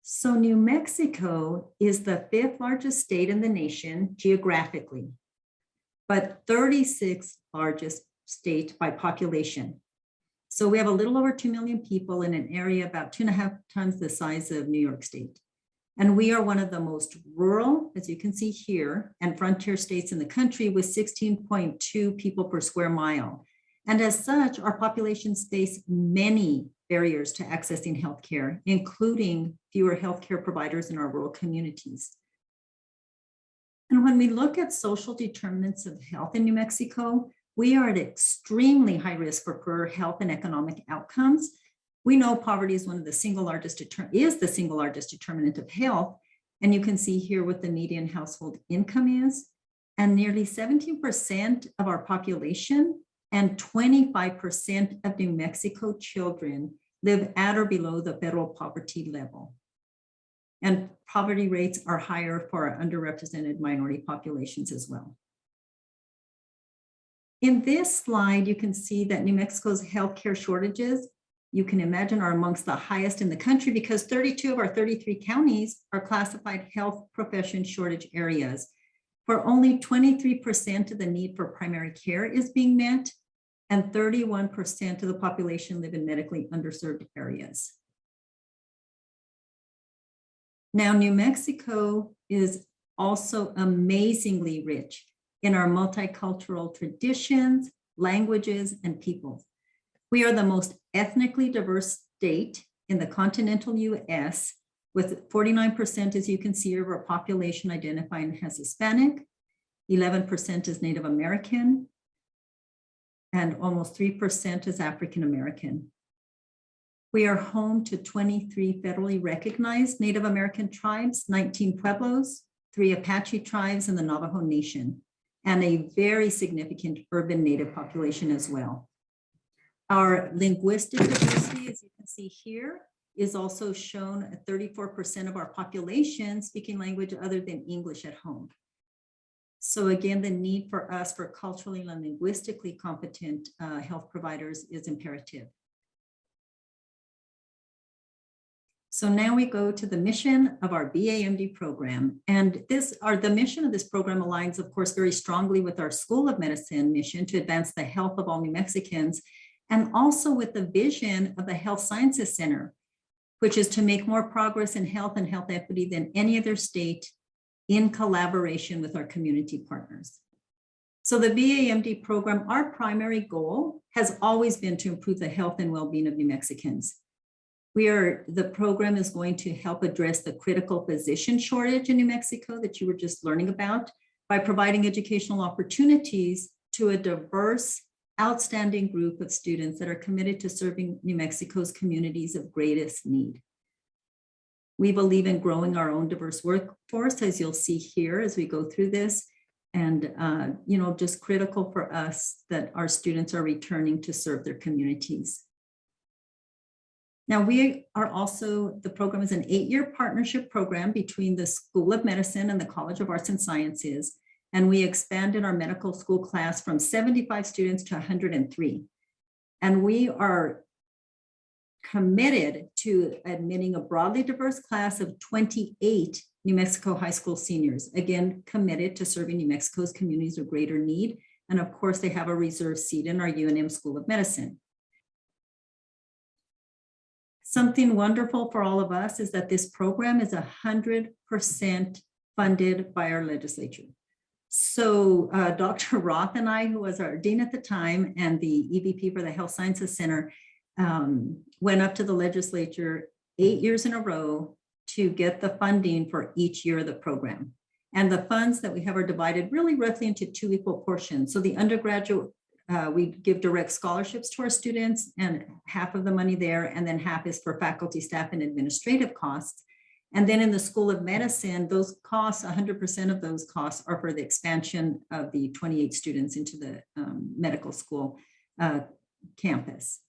So New Mexico is the 5th largest state in the nation geographically, but 36th largest state by population. So we have a little over 2 million people in an area about 2.5 times the size of New York State. And we are one of the most rural, as you can see here, and frontier states in the country with 16.2 people per square mile. And as such, our populations face many barriers to accessing healthcare, including fewer healthcare providers in our rural communities. And when we look at social determinants of health in New Mexico, we are at extremely high risk for poor health and economic outcomes. We know poverty is the single largest determinant of health. And you can see here what the median household income is. And nearly 17% of our population and 25% of New Mexico children live at or below the federal poverty level. And poverty rates are higher for our underrepresented minority populations as well. In this slide, you can see that New Mexico's healthcare shortages, you can imagine, are amongst the highest in the country because 32 of our 33 counties are classified health profession shortage areas, where only 23% of the need for primary care is being met, and 31% of the population live in medically underserved areas. Now, New Mexico is also amazingly rich in our multicultural traditions, languages, and peoples. We are the most ethnically diverse state in the continental US, with 49%, as you can see, of our population identifying as Hispanic, 11% as Native American, and almost 3% as African American. We are home to 23 federally recognized Native American tribes, 19 Pueblos, 3 Apache tribes, and the Navajo Nation, and a very significant urban Native population as well. Our linguistic diversity, as you can see here, is also shown at 34% of our population speaking language other than English at home. So again, the need for us for culturally and linguistically competent health providers is imperative. So now we go to the mission of our BAMD program. And the mission of this program aligns, of course, very strongly with our School of Medicine mission to advance the health of all New Mexicans, and also with the vision of the Health Sciences Center, which is to make more progress in health and health equity than any other state in collaboration with our community partners. So the BAMD program, our primary goal has always been to improve the health and well-being of New Mexicans. The program is going to help address the critical physician shortage in New Mexico that you were just learning about by providing educational opportunities to a diverse, outstanding group of students that are committed to serving New Mexico's communities of greatest need. We believe in growing our own diverse workforce, as you'll see here as we go through this, and just critical for us that our students are returning to serve their communities. Now, the program is an 8-year partnership program between the School of Medicine and the College of Arts and Sciences. And we expanded our medical school class from 75 students to 103. And we are committed to admitting a broadly diverse class of 28 New Mexico high school seniors, again, committed to serving New Mexico's communities of greater need. And of course, they have a reserved seat in our UNM School of Medicine. Something wonderful for all of us is that this program is 100% funded by our legislature. So Dr. Roth and I, who was our dean at the time and the EVP for the Health Sciences Center, went up to the legislature 8 years in a row to get the funding for each year of the program. And the funds that we have are divided really roughly into 2 equal portions. So the undergraduate, we give direct scholarships to our students, and half of the money there, and then half is for faculty, staff, and administrative costs. And then in the School of Medicine, those costs, 100% of those costs are for the expansion of the 28 students into the medical school campus.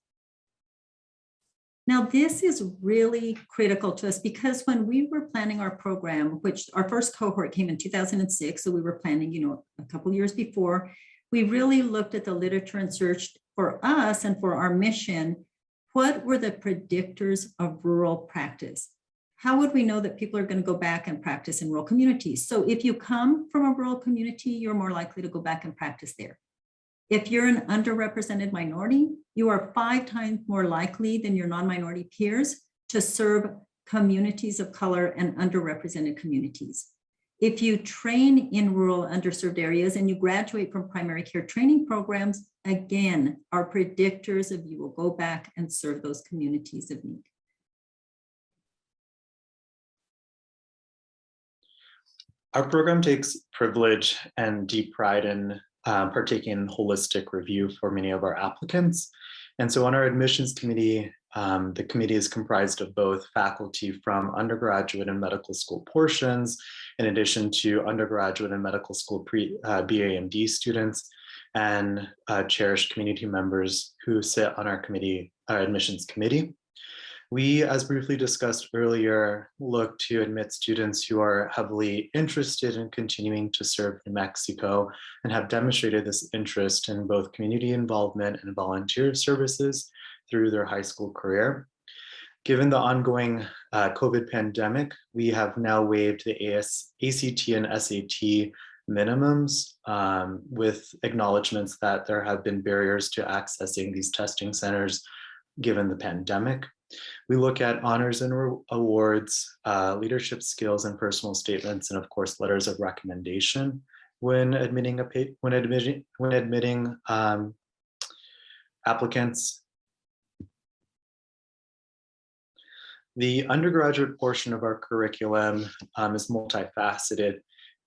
Now, this is really critical to us because when we were planning our program, which our first cohort came in 2006, so we were planning, a couple years before, we really looked at the literature and searched for us and for our mission, what were the predictors of rural practice? How would we know that people are going to go back and practice in rural communities? So if you come from a rural community, you're more likely to go back and practice there. If you're an underrepresented minority, you are 5 times more likely than your non-minority peers to serve communities of color and underrepresented communities. If you train in rural underserved areas and you graduate from primary care training programs, again, are predictors of you will go back and serve those communities of need. Our program takes privilege and deep pride in partaking in holistic review for many of our applicants. And so on our admissions committee, the committee is comprised of both faculty from undergraduate and medical school portions, in addition to undergraduate and medical school BA and D students, and cherished community members who sit on our admissions committee. We, as briefly discussed earlier, look to admit students who are heavily interested in continuing to serve New Mexico and have demonstrated this interest in both community involvement and volunteer services through their high school career. Given the ongoing COVID pandemic, we have now waived the ACT and SAT minimums with acknowledgements that there have been barriers to accessing these testing centers given the pandemic. We look at honors and awards, leadership skills and personal statements, and of course, letters of recommendation when admitting applicants. The undergraduate portion of our curriculum is multifaceted,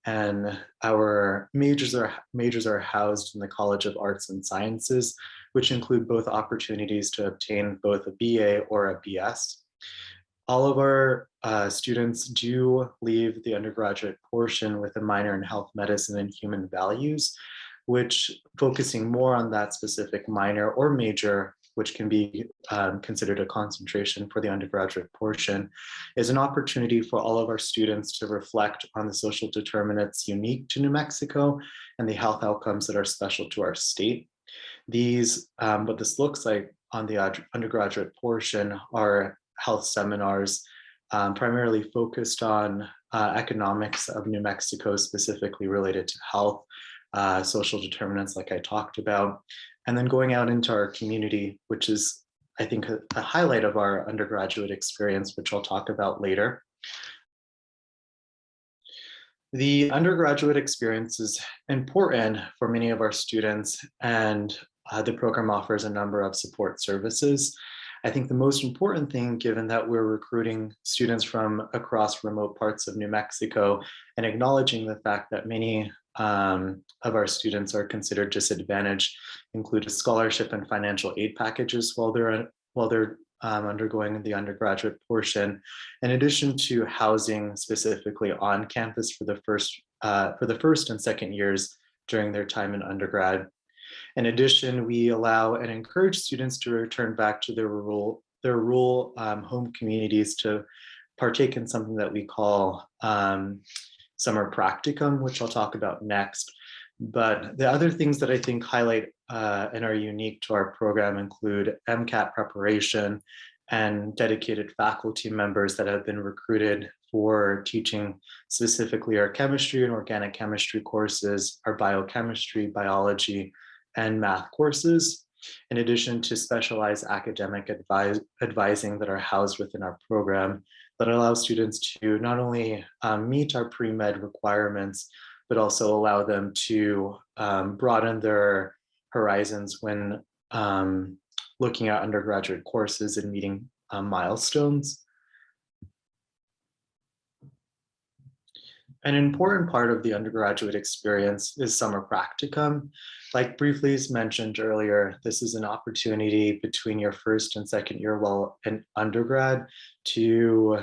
and our majors are housed in the College of Arts and Sciences, which include both opportunities to obtain both a BA or a BS. All of our students do leave the undergraduate portion with a minor in health medicine and human values, which focusing more on that specific minor or major, which can be considered a concentration for the undergraduate portion, is an opportunity for all of our students to reflect on the social determinants unique to New Mexico and the health outcomes that are special to our state. These, what this looks like on the undergraduate portion are health seminars, primarily focused on economics of New Mexico, specifically related to health, social determinants like I talked about, and then going out into our community, which is, I think, a highlight of our undergraduate experience, which I'll talk about later. The undergraduate experience is important for many of our students, and the program offers a number of support services. I think the most important thing, given that we're recruiting students from across remote parts of New Mexico and acknowledging the fact that many of our students are considered disadvantaged, include scholarship and financial aid packages while they're undergoing the undergraduate portion, in addition to housing specifically on campus for the first and second years during their time in undergrad. In addition, we allow and encourage students to return back to their rural home communities to partake in something that we call summer practicum, which I'll talk about next. But the other things that I think highlight and are unique to our program include MCAT preparation and dedicated faculty members that have been recruited for teaching specifically our chemistry and organic chemistry courses, our biochemistry, biology, and math courses, in addition to specialized academic advising that are housed within our program that allows students to not only meet our pre-med requirements, but also allow them to broaden their horizons when looking at undergraduate courses and meeting milestones. An important part of the undergraduate experience is summer practicum. Like briefly mentioned earlier, this is an opportunity between your first and second year while in undergrad to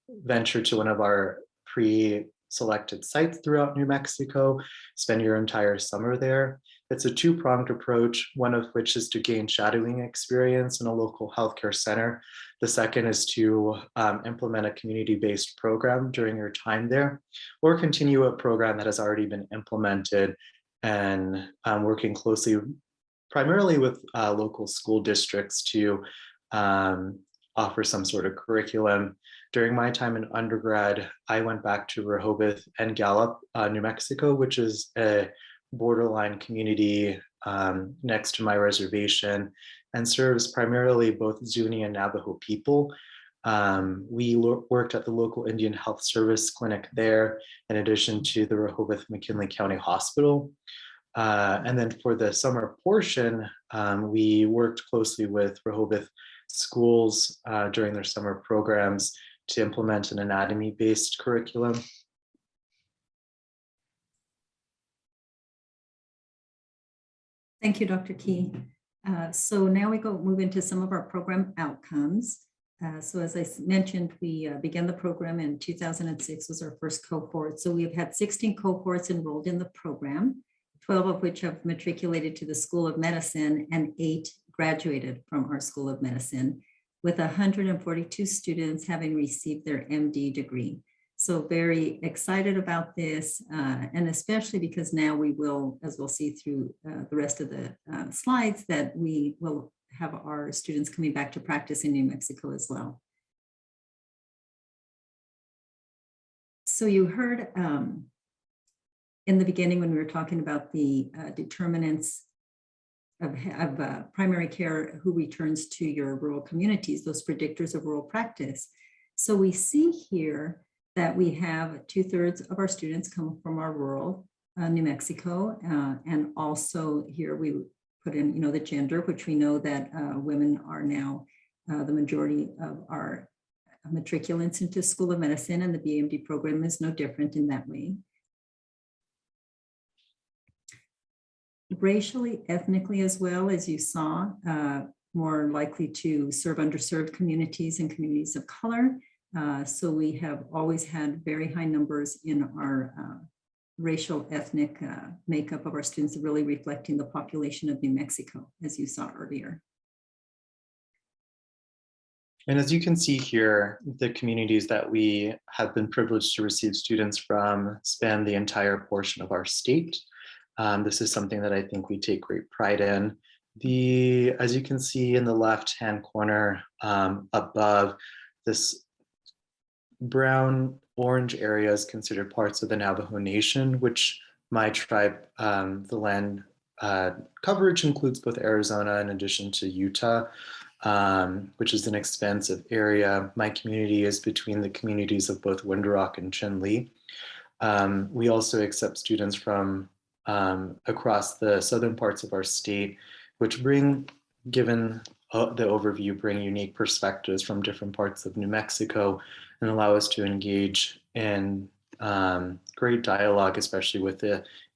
venture to one of our pre-selected sites throughout New Mexico, spend your entire summer there. It's a two-pronged approach, one of which is to gain shadowing experience in a local healthcare center. The second is to implement a community-based program during your time there, or continue a program that has already been implemented and working closely primarily with local school districts to offer some sort of curriculum. During my time in undergrad, I went back to Rehoboth and Gallup, New Mexico, which is a borderline community next to my reservation and serves primarily both Zuni and Navajo people. We worked at the local Indian Health Service clinic there, in addition to the Rehoboth McKinley County Hospital. And then for the summer portion, we worked closely with Rehoboth schools during their summer programs to implement an anatomy-based curriculum. Thank you, Dr. Key. So now we move into some of our program outcomes. So as I mentioned, we began the program in 2006 was our first cohort. So we've had 16 cohorts enrolled in the program, 12 of which have matriculated to the School of Medicine and 8 graduated from our School of Medicine, with 142 students having received their MD degree. So very excited about this, and especially because now we will, as we'll see through the rest of the slides, that we will have our students coming back to practice in New Mexico as well. So you heard in the beginning when we were talking about the determinants of primary care, who returns to your rural communities, those predictors of rural practice. So we see here that we have 2/3 of our students come from our rural New Mexico. And also here we put in, the gender, which we know that women are now the majority of our matriculants into School of Medicine, and the BMD program is no different in that way. Racially, ethnically as well, as you saw, more likely to serve underserved communities and communities of color. So we have always had very high numbers in our racial ethnic makeup of our students, really reflecting the population of New Mexico, as you saw earlier. And as you can see here, the communities that we have been privileged to receive students from span the entire portion of our state. This is something that I think we take great pride in. As you can see in the left-hand corner above, this brown orange area is considered parts of the Navajo Nation, which my tribe, the land coverage includes both Arizona in addition to Utah, which is an expansive area. My community is between the communities of both Wind Rock and Chinle. We also accept students from across the southern parts of our state, which given the overview, bring unique perspectives from different parts of New Mexico and allow us to engage in great dialogue, especially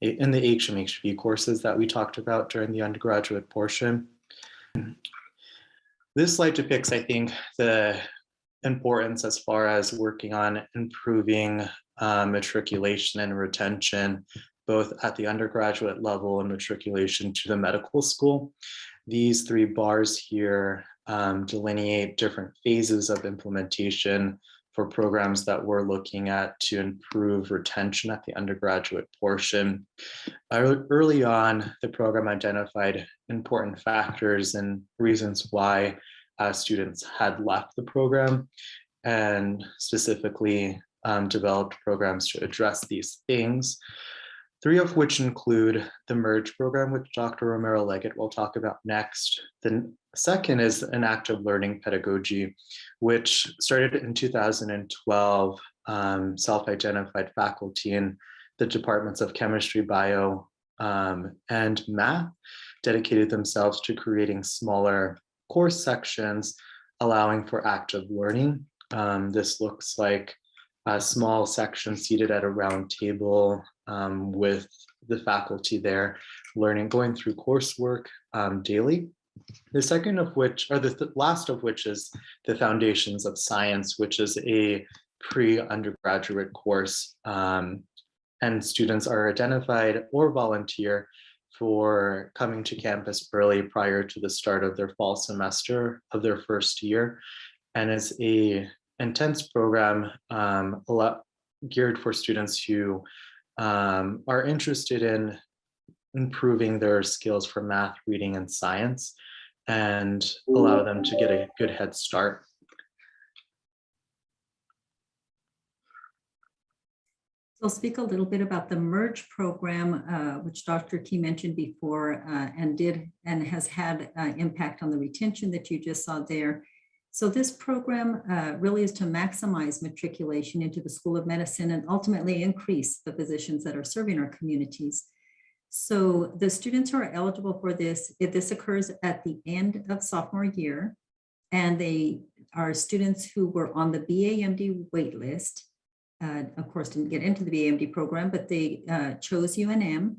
in the HMHV courses that we talked about during the undergraduate portion. This slide depicts, I think, the importance as far as working on improving matriculation and retention, both at the undergraduate level and matriculation to the medical school. These 3 bars here delineate different phases of implementation for programs that we're looking at to improve retention at the undergraduate portion. Early on, the program identified important factors and reasons why students had left the program, and specifically developed programs to address these things. 3 of which include the MERGE program, which Dr. Romero-Leggett will talk about next. The second is an active learning pedagogy, which started in 2012, self-identified faculty in the departments of chemistry, bio, and math dedicated themselves to creating smaller course sections, allowing for active learning. This looks like a small section seated at a round table with the faculty there going through coursework daily. The second of which, or the last of which, is the Foundations of Science, which is a pre-undergraduate course, and students are identified or volunteer for coming to campus early prior to the start of their fall semester of their first year. And it's an intense program geared for students who are interested in improving their skills for math, reading, and science, and allow them to get a good head start. So I'll speak a little bit about the MERGE program, which Dr. Key mentioned before, and has had impact on the retention that you just saw there. So this program really is to maximize matriculation into the School of Medicine and ultimately increase the physicians that are serving our communities. So the students who are eligible for this, if this occurs at the end of sophomore year, and they are students who were on the BAMD waitlist, of course, didn't get into the BAMD program, but they chose UNM.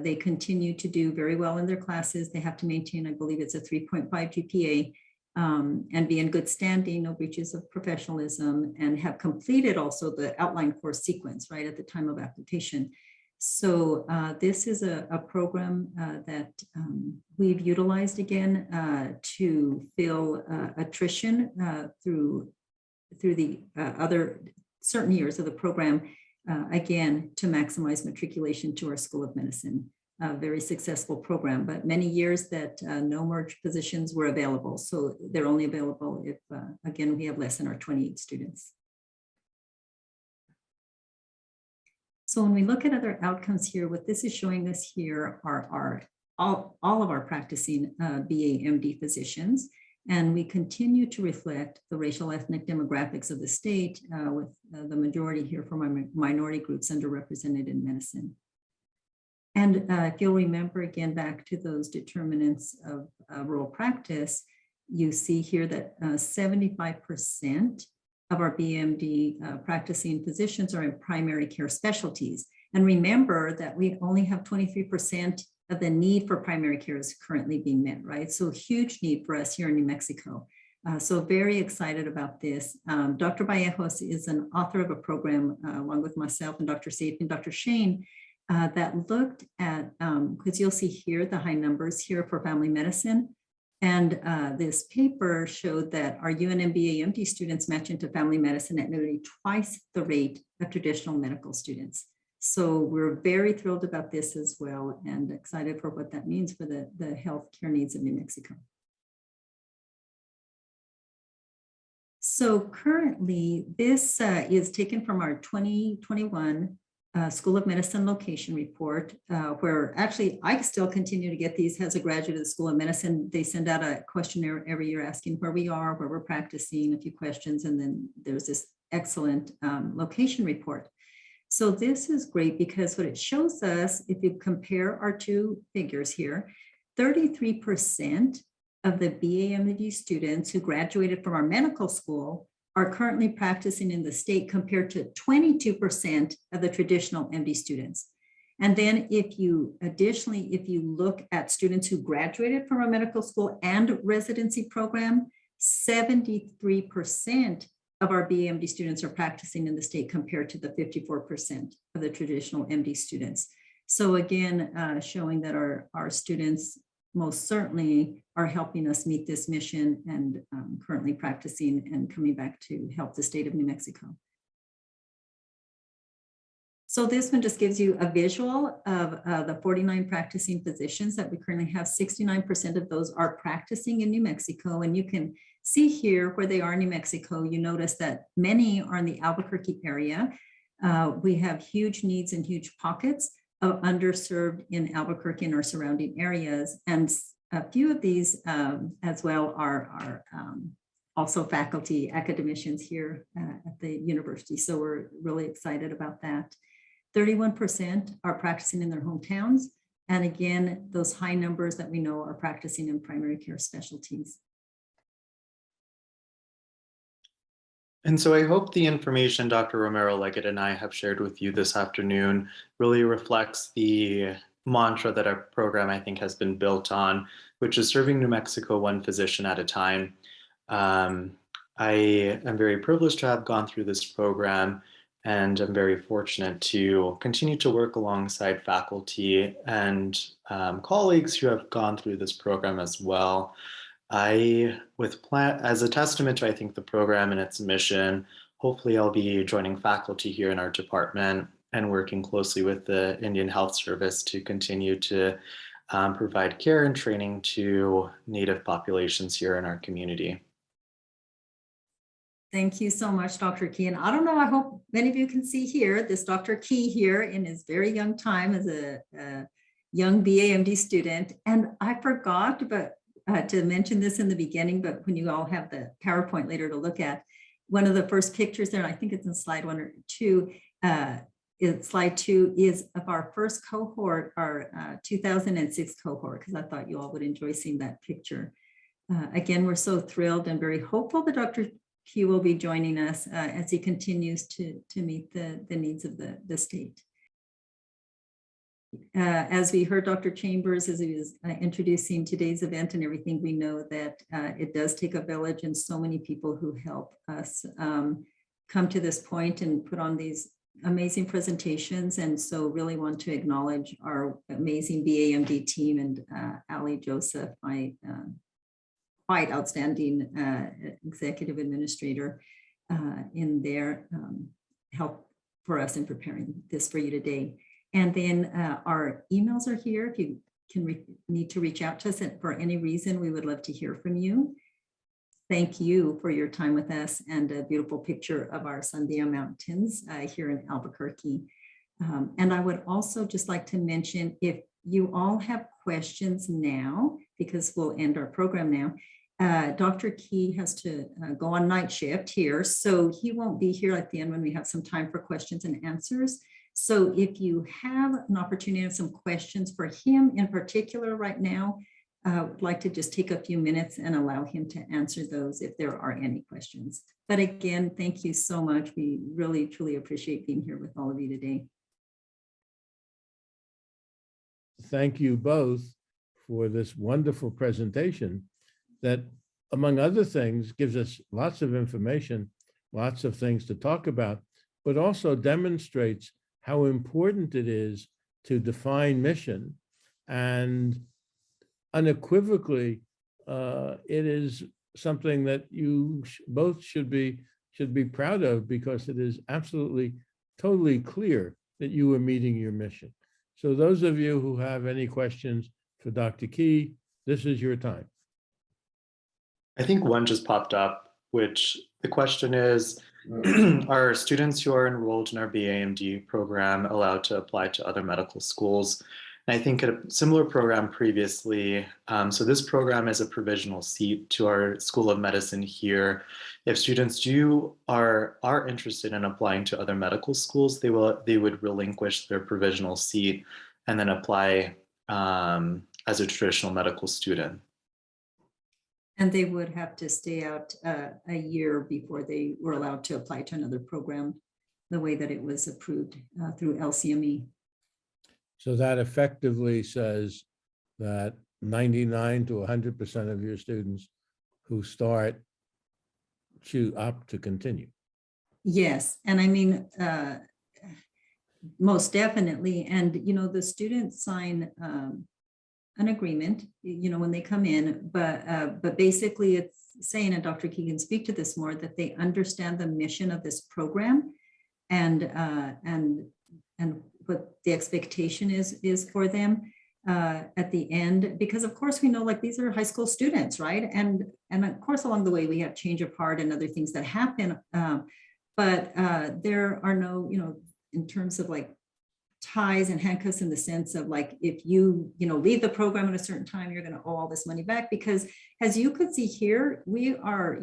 They continue to do very well in their classes. They have to maintain, I believe it's a 3.5 GPA, and be in good standing, no breaches of professionalism, and have completed also the outline course sequence right at the time of application. So this is a program that we've utilized again to fill attrition through the other certain years of the program, again, to maximize matriculation to our School of Medicine. A very successful program, but many years that no merge positions were available. So they're only available if, again, we have less than our 28 students. So when we look at other outcomes here, what this is showing us here are all of our practicing BA/MD physicians, and we continue to reflect the racial ethnic demographics of the state with the majority here from our minority groups underrepresented in medicine. And if you'll remember again back to those determinants of rural practice, you see here that 75% of our BMD practicing physicians are in primary care specialties. And remember that we only have 23% of the need for primary care is currently being met, right? So huge need for us here in New Mexico. So very excited about this. Dr. Vallejos is an author of a program along with myself and Dr. Saif and Dr. Shane that looked at, because you'll see here the high numbers here for family medicine. And this paper showed that our UNM BA/MD students match into family medicine at nearly twice the rate of traditional medical students. So we're very thrilled about this as well and excited for what that means for the healthcare needs of New Mexico. So currently, this is taken from our 2021 School of Medicine location report, where actually I still continue to get these as a graduate of the School of Medicine. They send out a questionnaire every year asking where we are, where we're practicing, a few questions, and then there's this excellent location report. So this is great because what it shows us, if you compare our two figures here, 33% of the BA/MD students who graduated from our medical school are currently practicing in the state compared to 22% of the traditional MD students. And then if you look at students who graduated from our medical school and residency program, 73% of our BA/MD students are practicing in the state compared to the 54% of the traditional MD students. So again, showing that our students most certainly are helping us meet this mission and currently practicing and coming back to help the state of New Mexico. So this one just gives you a visual of the 49 practicing physicians that we currently have. 69% of those are practicing in New Mexico. And you can see here where they are in New Mexico. You notice that many are in the Albuquerque area. We have huge needs and huge pockets of underserved in Albuquerque and our surrounding areas. And a few of these as well are also faculty academicians here at the university. So we're really excited about that. 31% are practicing in their hometowns. And again, those high numbers that we know are practicing in primary care specialties. And so I hope the information Dr. Romero-Leggett and I have shared with you this afternoon really reflects the mantra that our program, I think, has been built on, which is serving New Mexico one physician at a time. I am very privileged to have gone through this program, and I'm very fortunate to continue to work alongside faculty and colleagues who have gone through this program as well. As a testament to, I think, the program and its mission, hopefully I'll be joining faculty here in our department and working closely with the Indian Health Service to continue to provide care and training to Native populations here in our community. Thank you so much, Dr. Key. And I don't know, I hope many of you can see here, this Dr. Key here in his very young time as a young BA/MD student. And I forgot, but to mention this in the beginning, but when you all have the PowerPoint later to look at, one of the first pictures there, and I think it's in slide 1 or 2, slide 2 is of our first cohort, our 2006 cohort, because I thought you all would enjoy seeing that picture. Again, we're so thrilled and very hopeful that Dr. Key will be joining us as he continues to meet the needs of the state. As we heard Dr. Chambers as he was introducing today's event and everything, we know that it does take a village and so many people who help us come to this point and put on these amazing presentations. And so really want to acknowledge our amazing BAMD team and Ali Joseph, my quite outstanding executive administrator in their help for us in preparing this for you today. And then our emails are here. If you need to reach out to us for any reason, we would love to hear from you. Thank you for your time with us and a beautiful picture of our Sandia Mountains here in Albuquerque. And I would also just like to mention, if you all have questions now, because we'll end our program now, Dr. Key has to go on night shift here, so he won't be here at the end when we have some time for questions and answers. So if you have an opportunity of some questions for him in particular right now, I would like to just take a few minutes and allow him to answer those if there are any questions. But again, thank you so much. We really, truly appreciate being here with all of you today. Thank you both for this wonderful presentation that, among other things, gives us lots of information, lots of things to talk about, but also demonstrates how important it is to define mission. And unequivocally, it is something that you both should be proud of, because it is absolutely, totally clear that you are meeting your mission. So those of you who have any questions for Dr. Key, this is your time. I think one just popped up, which the question is, are students who are enrolled in our BAMD program allowed to apply to other medical schools? And I think a similar program previously, so this program is a provisional seat to our School of Medicine here. If students are interested in applying to other medical schools, they would relinquish their provisional seat and then apply as a traditional medical student. And they would have to stay out a year before they were allowed to apply to another program, the way that it was approved through LCME. So that effectively says that 99 to 100% of your students who start opt to continue. Yes, and I mean, most definitely. And, you know, the students sign an agreement, you know, when they come in, but basically it's saying, and Dr. Key can speak to this more, that they understand the mission of this program and what the expectation is for them at the end, because of course we know, like, these are high school students, right? And of course along the way we have change of heart and other things that happen, but there are no, you know, in terms of like ties and handcuffs, in the sense of like, if you leave the program at a certain time, you're going to owe all this money back. Because as you could see here, we are,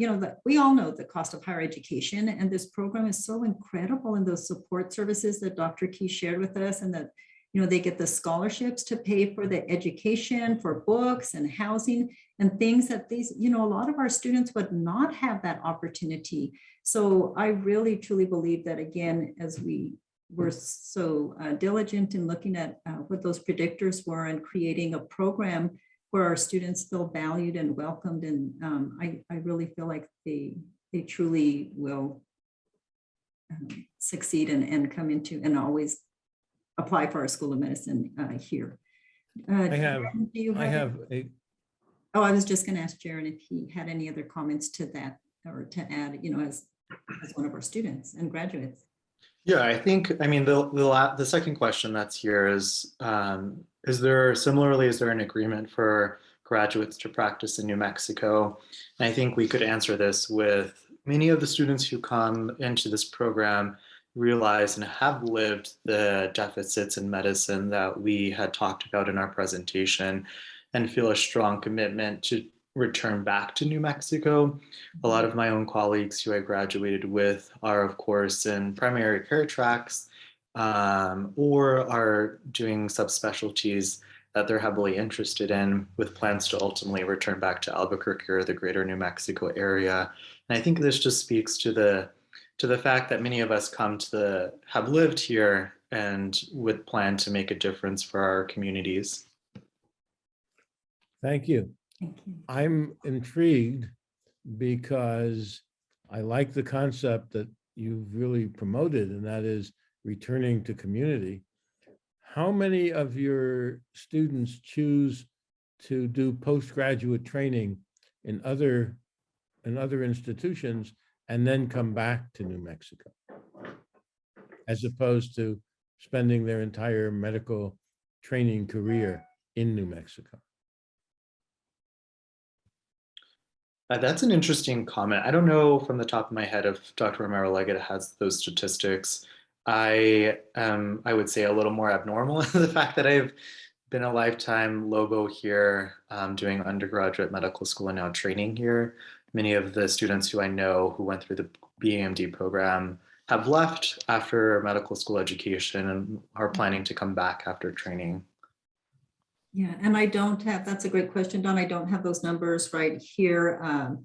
we all know the cost of higher education, and this program is so incredible, and those support services that Dr. Key shared with us, and that, they get the scholarships to pay for the education, for books and housing and things that these, a lot of our students would not have that opportunity. So I really truly believe that, again, as we're so diligent in looking at what those predictors were and creating a program where our students feel valued and welcomed. And I really feel like they truly will succeed and come into and always apply for our School of Medicine here. I was just going to ask Jaron if he had any other comments to that, or to add, as one of our students and graduates. Yeah, I think, the second question that's here is there an agreement for graduates to practice in New Mexico? And I think we could answer this with many of the students who come into this program realize and have lived the deficits in medicine that we had talked about in our presentation, and feel a strong commitment return back to New Mexico. A lot of my own colleagues who I graduated with are, of course, in primary care tracks or are doing subspecialties that they're heavily interested in, with plans to ultimately return back to Albuquerque or the greater New Mexico area. And I think this just speaks to the fact that many of us have lived here and would plan to make a difference for our communities. Thank you. Thank you. I'm intrigued because I like the concept that you've really promoted, and that is returning to community. How many of your students choose to do postgraduate training in other institutions and then come back to New Mexico, as opposed to spending their entire medical training career in New Mexico? That's an interesting comment. I don't know from the top of my head if Dr. Romero-Leggett has those statistics. I would say a little more abnormal the fact that I've been a lifetime Lobo here, doing undergraduate medical school and now training here. Many of the students who I know who went through the BAMD program have left after medical school education and are planning to come back after training. Yeah, and I don't have, that's a great question, Don. I don't have those numbers right here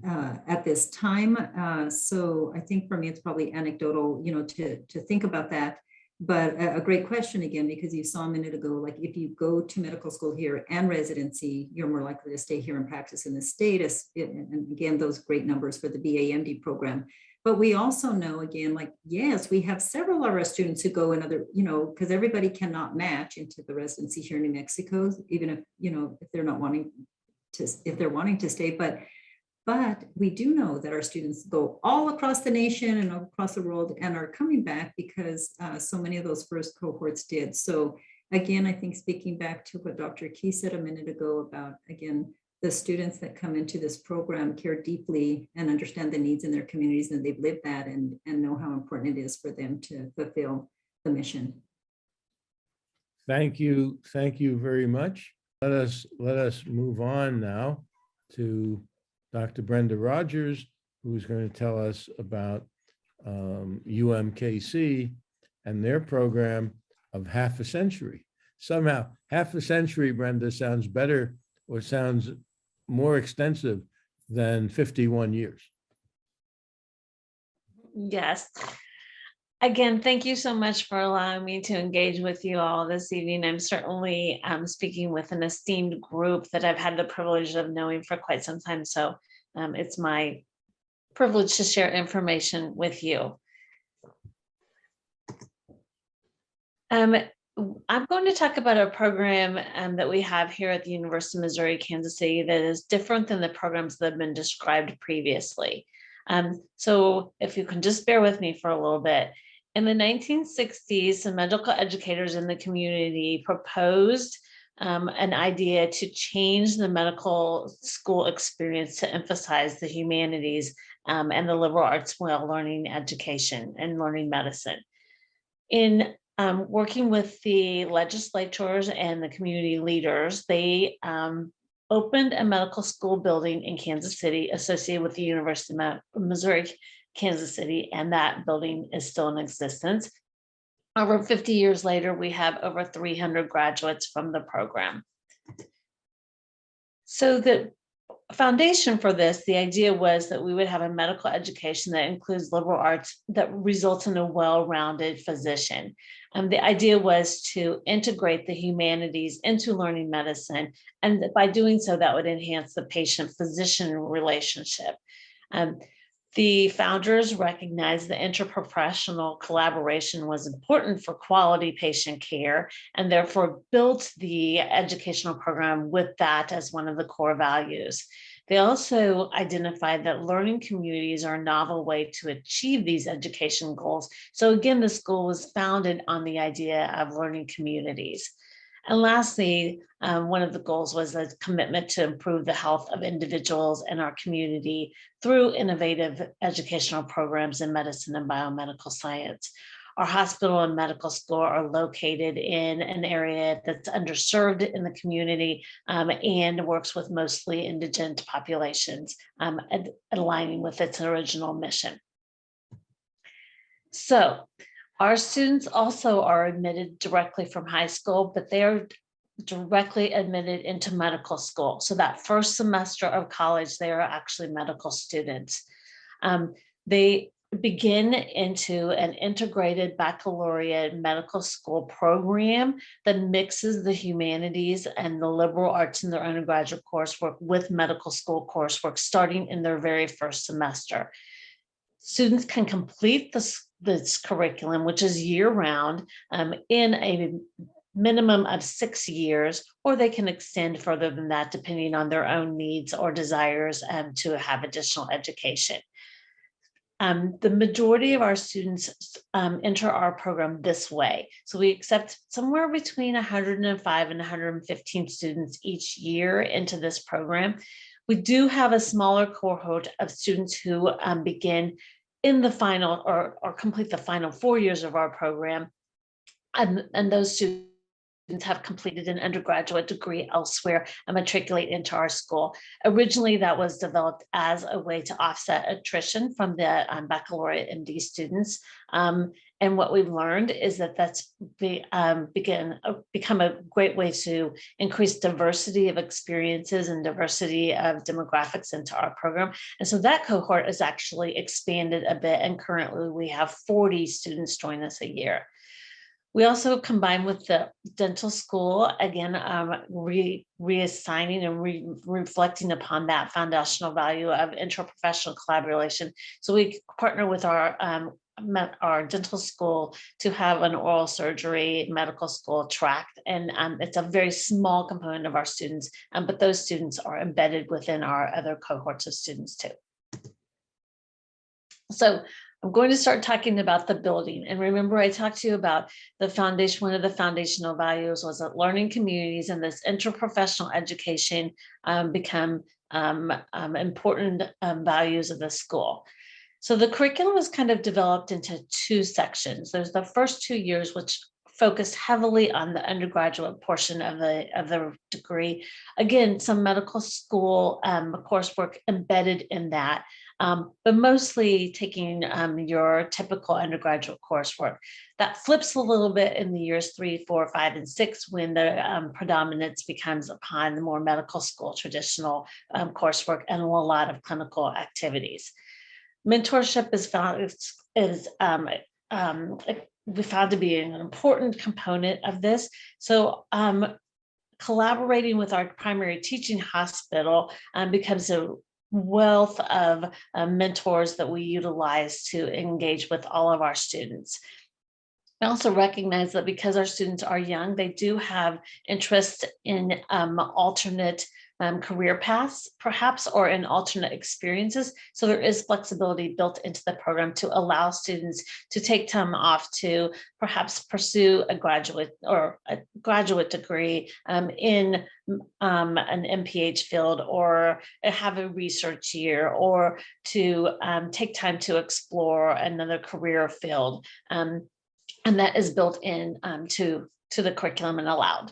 at this time. So I think for me, it's probably anecdotal, to think about that. But a great question again, because you saw a minute ago, like if you go to medical school here and residency, you're more likely to stay here and practice in the state. And again, those great numbers for the BAMD program. But we also know, again, like, yes, we have several of our students who go in other, because everybody cannot match into the residency here in New Mexico, even if, if they're not wanting to, if they're wanting to stay. But we do know that our students go all across the nation and across the world and are coming back because so many of those first cohorts did. So again, I think speaking back to what Dr. Key said a minute ago about, again, the students that come into this program care deeply and understand the needs in their communities, and they've lived that and know how important it is for them to fulfill the mission. Thank you. Thank you very much. Let us move on now to Dr. Brenda Rogers, who's going to tell us about UMKC and their program of half a century. Somehow, half a century, Brenda, sounds better or sounds more extensive than 51 years. Yes. Again, thank you so much for allowing me to engage with you all this evening. I'm certainly speaking with an esteemed group that I've had the privilege of knowing for quite some time. So it's my privilege to share information with you. I'm going to talk about a program that we have here at the University of Missouri, Kansas City that is different than the programs that have been described previously. So if you can just bear with me for a little bit. In the 1960s, some medical educators in the community proposed an idea to change the medical school experience to emphasize the humanities and the liberal arts while learning education and learning medicine. In working with the legislators and the community leaders, they opened a medical school building in Kansas City associated with the University of Missouri, Kansas City, and that building is still in existence. Over 50 years later, we have over 300 graduates from the program. So the foundation for this, the idea was that we would have a medical education that includes liberal arts that results in a well-rounded physician. The idea was to integrate the humanities into learning medicine, and by doing so, that would enhance the patient-physician relationship. The founders recognized the interprofessional collaboration was important for quality patient care, and therefore built the educational program with that as one of the core values. They also identified that learning communities are a novel way to achieve these education goals. So again, the school was founded on the idea of learning communities. And lastly, one of the goals was a commitment to improve the health of individuals in our community through innovative educational programs in medicine and biomedical science. Our hospital and medical school are located in an area that's underserved in the community and works with mostly indigent populations, aligning with its original mission. So our students also are admitted directly from high school, but they are directly admitted into medical school. So that first semester of college, they are actually medical students. They begin into an integrated baccalaureate medical school program that mixes the humanities and the liberal arts in their undergraduate coursework with medical school coursework starting in their very first semester. Students can complete this curriculum, which is year-round, in a minimum of 6 years, or they can extend further than that depending on their own needs or desires to have additional education. The majority of our students enter our program this way. So we accept somewhere between 105 and 115 students each year into this program. We do have a smaller cohort of students who begin in the final or complete the final 4 years of our program. And those students have completed an undergraduate degree elsewhere and matriculate into our school. Originally, that was developed as a way to offset attrition from the baccalaureate MD students. And what we've learned is that that's become a great way to increase diversity of experiences and diversity of demographics into our program. And so that cohort is actually expanded a bit. And currently we have 40 students join us a year. We also combine with the dental school, again, reassigning and reflecting upon that foundational value of interprofessional collaboration. So we partner with our dental school to have an oral surgery medical school track. And it's a very small component of our students, but those students are embedded within our other cohorts of students too. So I'm going to start talking about the building. And remember, I talked to you about the foundation. One of the foundational values was that learning communities and this interprofessional education become important values of the school. So the curriculum was kind of developed into 2 sections. There's the first 2 years, which focused heavily on the undergraduate portion of the degree. Again, some medical school coursework embedded in that. But mostly taking your typical undergraduate coursework. That flips a little bit in the years 3, 4, 5, and 6 when the predominance becomes upon the more medical school traditional coursework and a lot of clinical activities. Mentorship is we found to be an important component of this. So collaborating with our primary teaching hospital becomes a wealth of mentors that we utilize to engage with all of our students. I also recognize that because our students are young, they do have interest in alternate career paths, perhaps, or in alternate experiences. So there is flexibility built into the program to allow students to take time off to perhaps pursue a graduate degree in an MPH field, or have a research year, or to take time to explore another career field. And that is built in to the curriculum and allowed.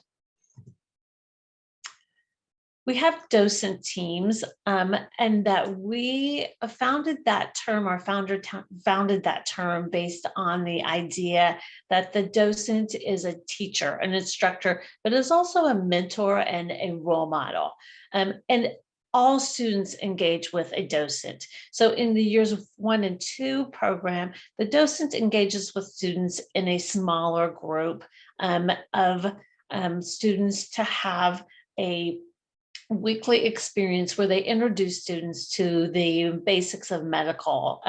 We have docent teams, and that we founded that term, our founder founded that term based on the idea that the docent is a teacher, an instructor, but is also a mentor and a role model. And all students engage with a docent. So in the years 1 and 2 program, the docent engages with students in a smaller group of students to have a weekly experience where they introduce students to the basics of medical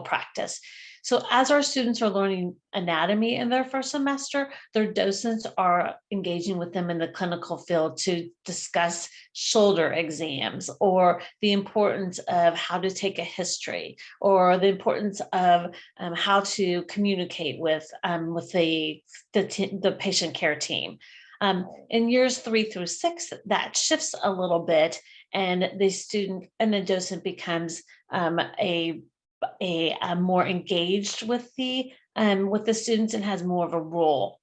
practice. So as our students are learning anatomy in their first semester, their docents are engaging with them in the clinical field to discuss shoulder exams, or the importance of how to take a history, or the importance of how to communicate with the patient care team. In years 3 through 6, that shifts a little bit, and the student and the docent becomes more engaged with the with the students and has more of a role.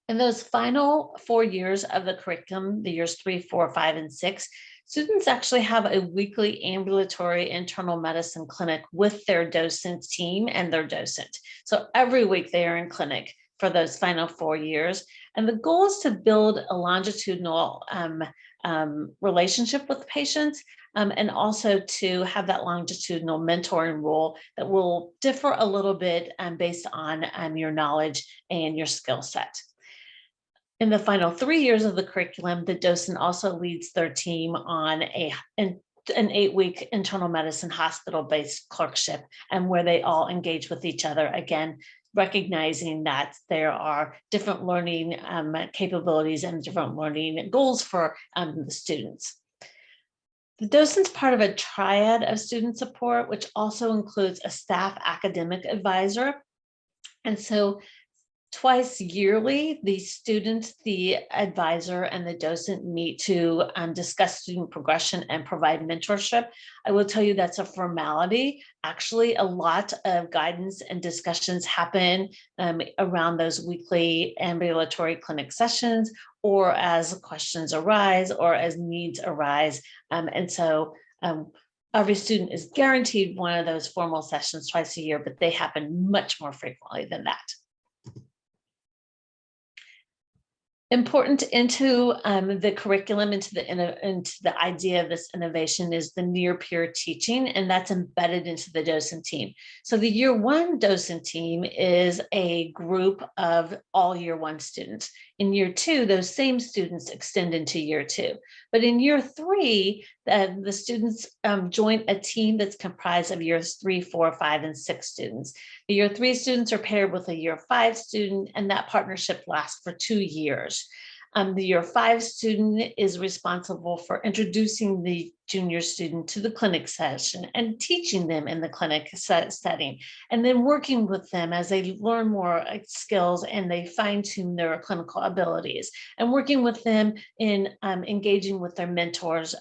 In those final 4 years of the curriculum, the years 3, 4, 5, and 6, students actually have a weekly ambulatory internal medicine clinic with their docent team and their docent. So every week they are in clinic for those final 4 years. And the goal is to build a longitudinal relationship with patients, and also to have that longitudinal mentoring role that will differ a little bit based on your knowledge and your skill set. In the final 3 years of the curriculum, the docent also leads their team on an 8-week internal medicine hospital-based clerkship, and where they all engage with each other, again, recognizing that there are different learning capabilities and different learning goals for the students. The docent's part of a triad of student support, which also includes a staff academic advisor. And so twice yearly, the student, the advisor, and the docent meet to discuss student progression and provide mentorship. I will tell you that's a formality. Actually, a lot of guidance and discussions happen around those weekly ambulatory clinic sessions, or as questions arise, or as needs arise. And so every student is guaranteed one of those formal sessions twice a year, but they happen much more frequently than that. Important into the curriculum, into the idea of this innovation is the near peer teaching, and that's embedded into the docent team. So the year 1 docent team is a group of all year 1 students. In year 2, those same students extend into year 2. But in year 3, the students join a team that's comprised of years 3, 4, 5, and 6 students. The year 3 students are paired with a year 5 student, and that partnership lasts for 2 years. The year 5 student is responsible for introducing the junior student to the clinic session and teaching them in the clinic setting, and then working with them as they learn more skills and they fine-tune their clinical abilities, and working with them in engaging with their mentors,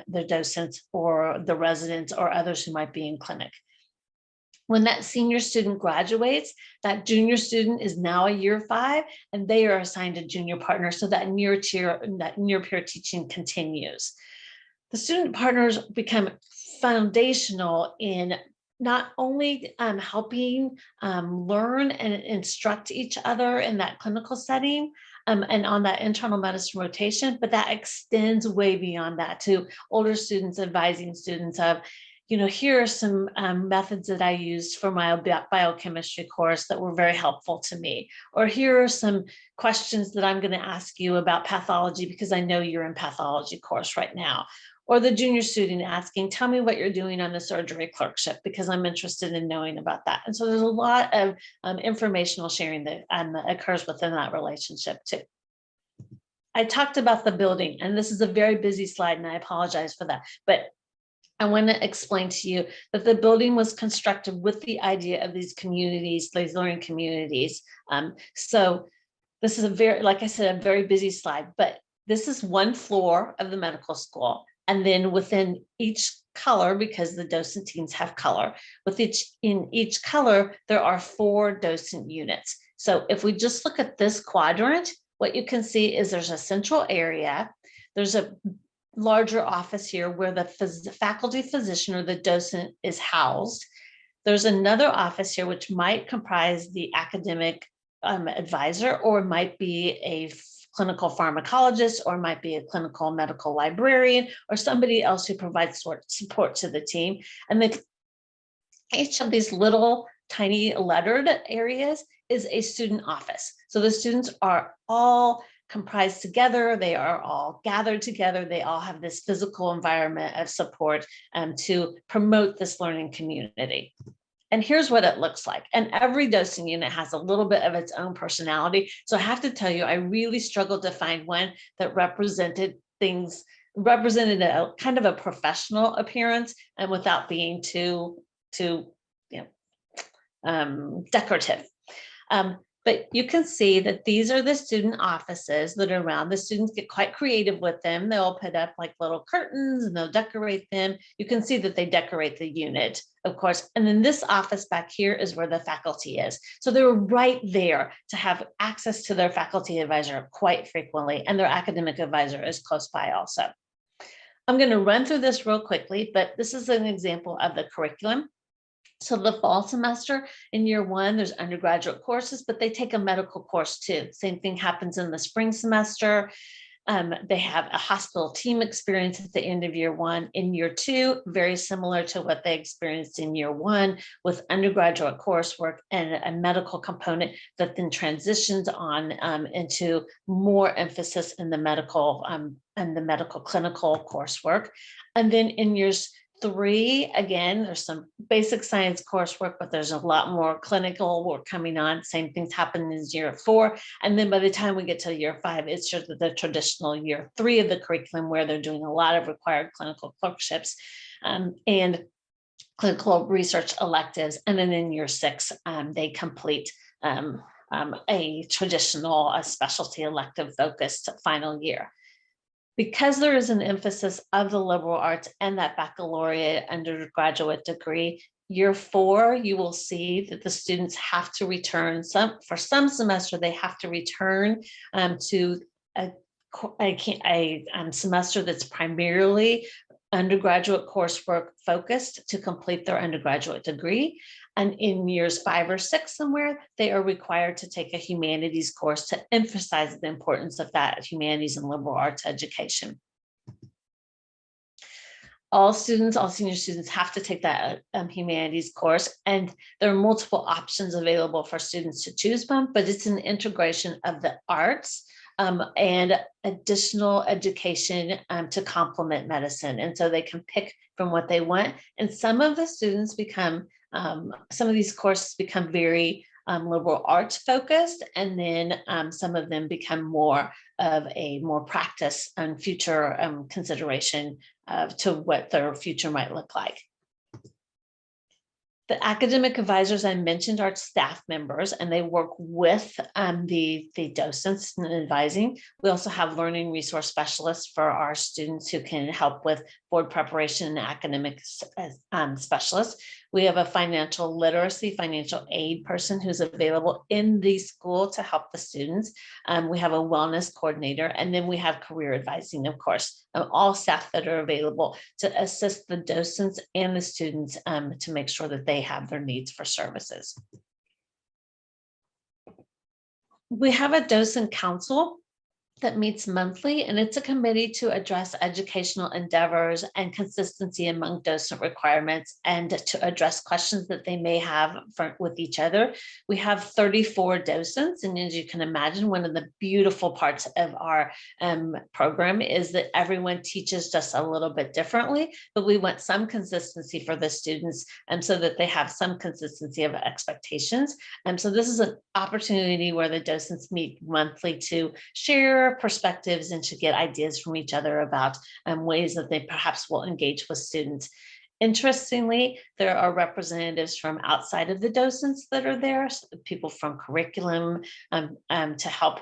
their docents, or the residents, or others who might be in clinic. When that senior student graduates, that junior student is now a year 5, and they are assigned a junior partner, so that near peer teaching continues. The student partners become foundational in not only helping learn and instruct each other in that clinical setting and on that internal medicine rotation, but that extends way beyond that to older students advising students of, here are some methods that I used for my biochemistry course that were very helpful to me. Or here are some questions that I'm going to ask you about pathology because I know you're in pathology course right now. Or the junior student asking, tell me what you're doing on the surgery clerkship because I'm interested in knowing about that. And so there's a lot of informational sharing that occurs within that relationship too. I talked about the building, and this is a very busy slide, and I apologize for that. But I want to explain to you that the building was constructed with the idea of these communities, these learning communities. So this is like I said, a very busy slide, but this is one floor of the medical school. And then within each color, because the docent teams have color, in each color, there are 4 docent units. So if we just look at this quadrant, what you can see is there's a central area. There's a larger office here where the faculty physician or the docent is housed. There's another office here which might comprise the academic advisor, or might be a clinical pharmacologist, or might be a clinical medical librarian, or somebody else who provides support to the team. And each of these little tiny lettered areas is a student office. So the students are all comprised together, they are all gathered together, they all have this physical environment of support to promote this learning community. And here's what it looks like. And every docent unit has a little bit of its own personality. So I have to tell you, I really struggled to find one that represented a kind of a professional appearance and without being too decorative. But you can see that these are the student offices that are around. The students get quite creative with them. They'll put up like little curtains and they'll decorate them. You can see that they decorate the unit, of course. And then this office back here is where the faculty is. So they're right there to have access to their faculty advisor quite frequently, and their academic advisor is close by also. I'm going to run through this real quickly, but this is an example of the curriculum. So the fall semester in year one, there's undergraduate courses, but they take a medical course too. Same thing happens in the spring semester. They have a hospital team experience at the end of year one. In year two, very similar to what they experienced in year one, with undergraduate coursework and a medical component that then transitions on into more emphasis in the medical clinical coursework. And then in years 3, again, there's some basic science coursework, but there's a lot more clinical work coming on. Same things happen in year 4. And then by the time we get to year 5, it's just the traditional year 3 of the curriculum, where they're doing a lot of required clinical clerkships and clinical research electives. And then in year 6, they complete a traditional, specialty elective focused final year. Because there is an emphasis of the liberal arts and that baccalaureate undergraduate degree, year 4, you will see that the students have to return for some semester, they have to return to a semester that's primarily undergraduate coursework focused to complete their undergraduate degree. And in years 5 or 6 somewhere, they are required to take a humanities course to emphasize the importance of that humanities and liberal arts education. All senior students have to take that humanities course, and there are multiple options available for students to choose from, but it's an integration of the arts and additional education to complement medicine. And so they can pick from what they want. And some of the students become, some of these courses become very liberal arts focused, and then some of them become more of a more practice and future consideration to what their future might look like. The academic advisors I mentioned are staff members, and they work with the docents in advising. We also have learning resource specialists for our students who can help with board preparation and academic specialists. We have a financial literacy, financial aid person who's available in the school to help the students. We have a wellness coordinator, and then we have career advising, of course, all staff that are available to assist the docents and the students to make sure that they have their needs for services. We have a docent council that meets monthly, and it's a committee to address educational endeavors and consistency among docent requirements and to address questions that they may have with each other. We have 34 docents, and as you can imagine, one of the beautiful parts of our program is that everyone teaches just a little bit differently, but we want some consistency for the students so that they have some consistency of expectations. So this is an opportunity where the docents meet monthly to share perspectives and to get ideas from each other about ways that they perhaps will engage with students. Interestingly, there are representatives from outside of the docents that are there, so people from curriculum to help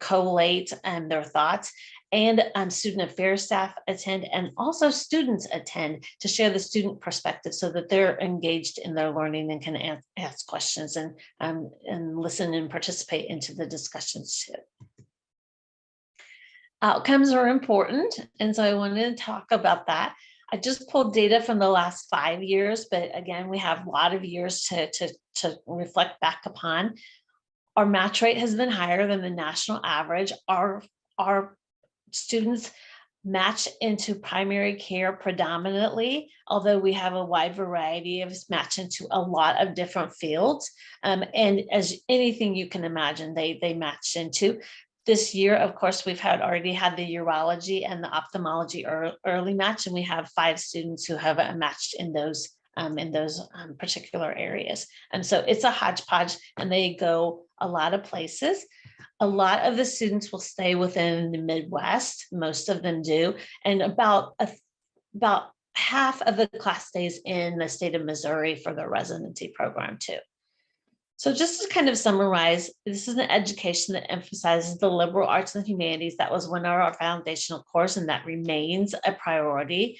collate their thoughts, and student affairs staff attend, and also students attend to share the student perspective so that they're engaged in their learning and can ask questions and listen and participate into the discussions too. Outcomes are important, and so I wanted to talk about that. I just pulled data from the last 5 years, but again, we have a lot of years to reflect back upon. Our match rate has been higher than the national average. Our students match into primary care predominantly, although we have a wide variety of match into a lot of different fields. And as anything you can imagine, they match into. This year, of course, we've already had the urology and the ophthalmology early match, and we have 5 students who have matched in those particular areas. And so it's a hodgepodge, and they go a lot of places. A lot of the students will stay within the Midwest. Most of them do. And about half of the class stays in the state of Missouri for the residency program too. So just to kind of summarize, this is an education that emphasizes the liberal arts and humanities. That was one of our foundational course, and that remains a priority.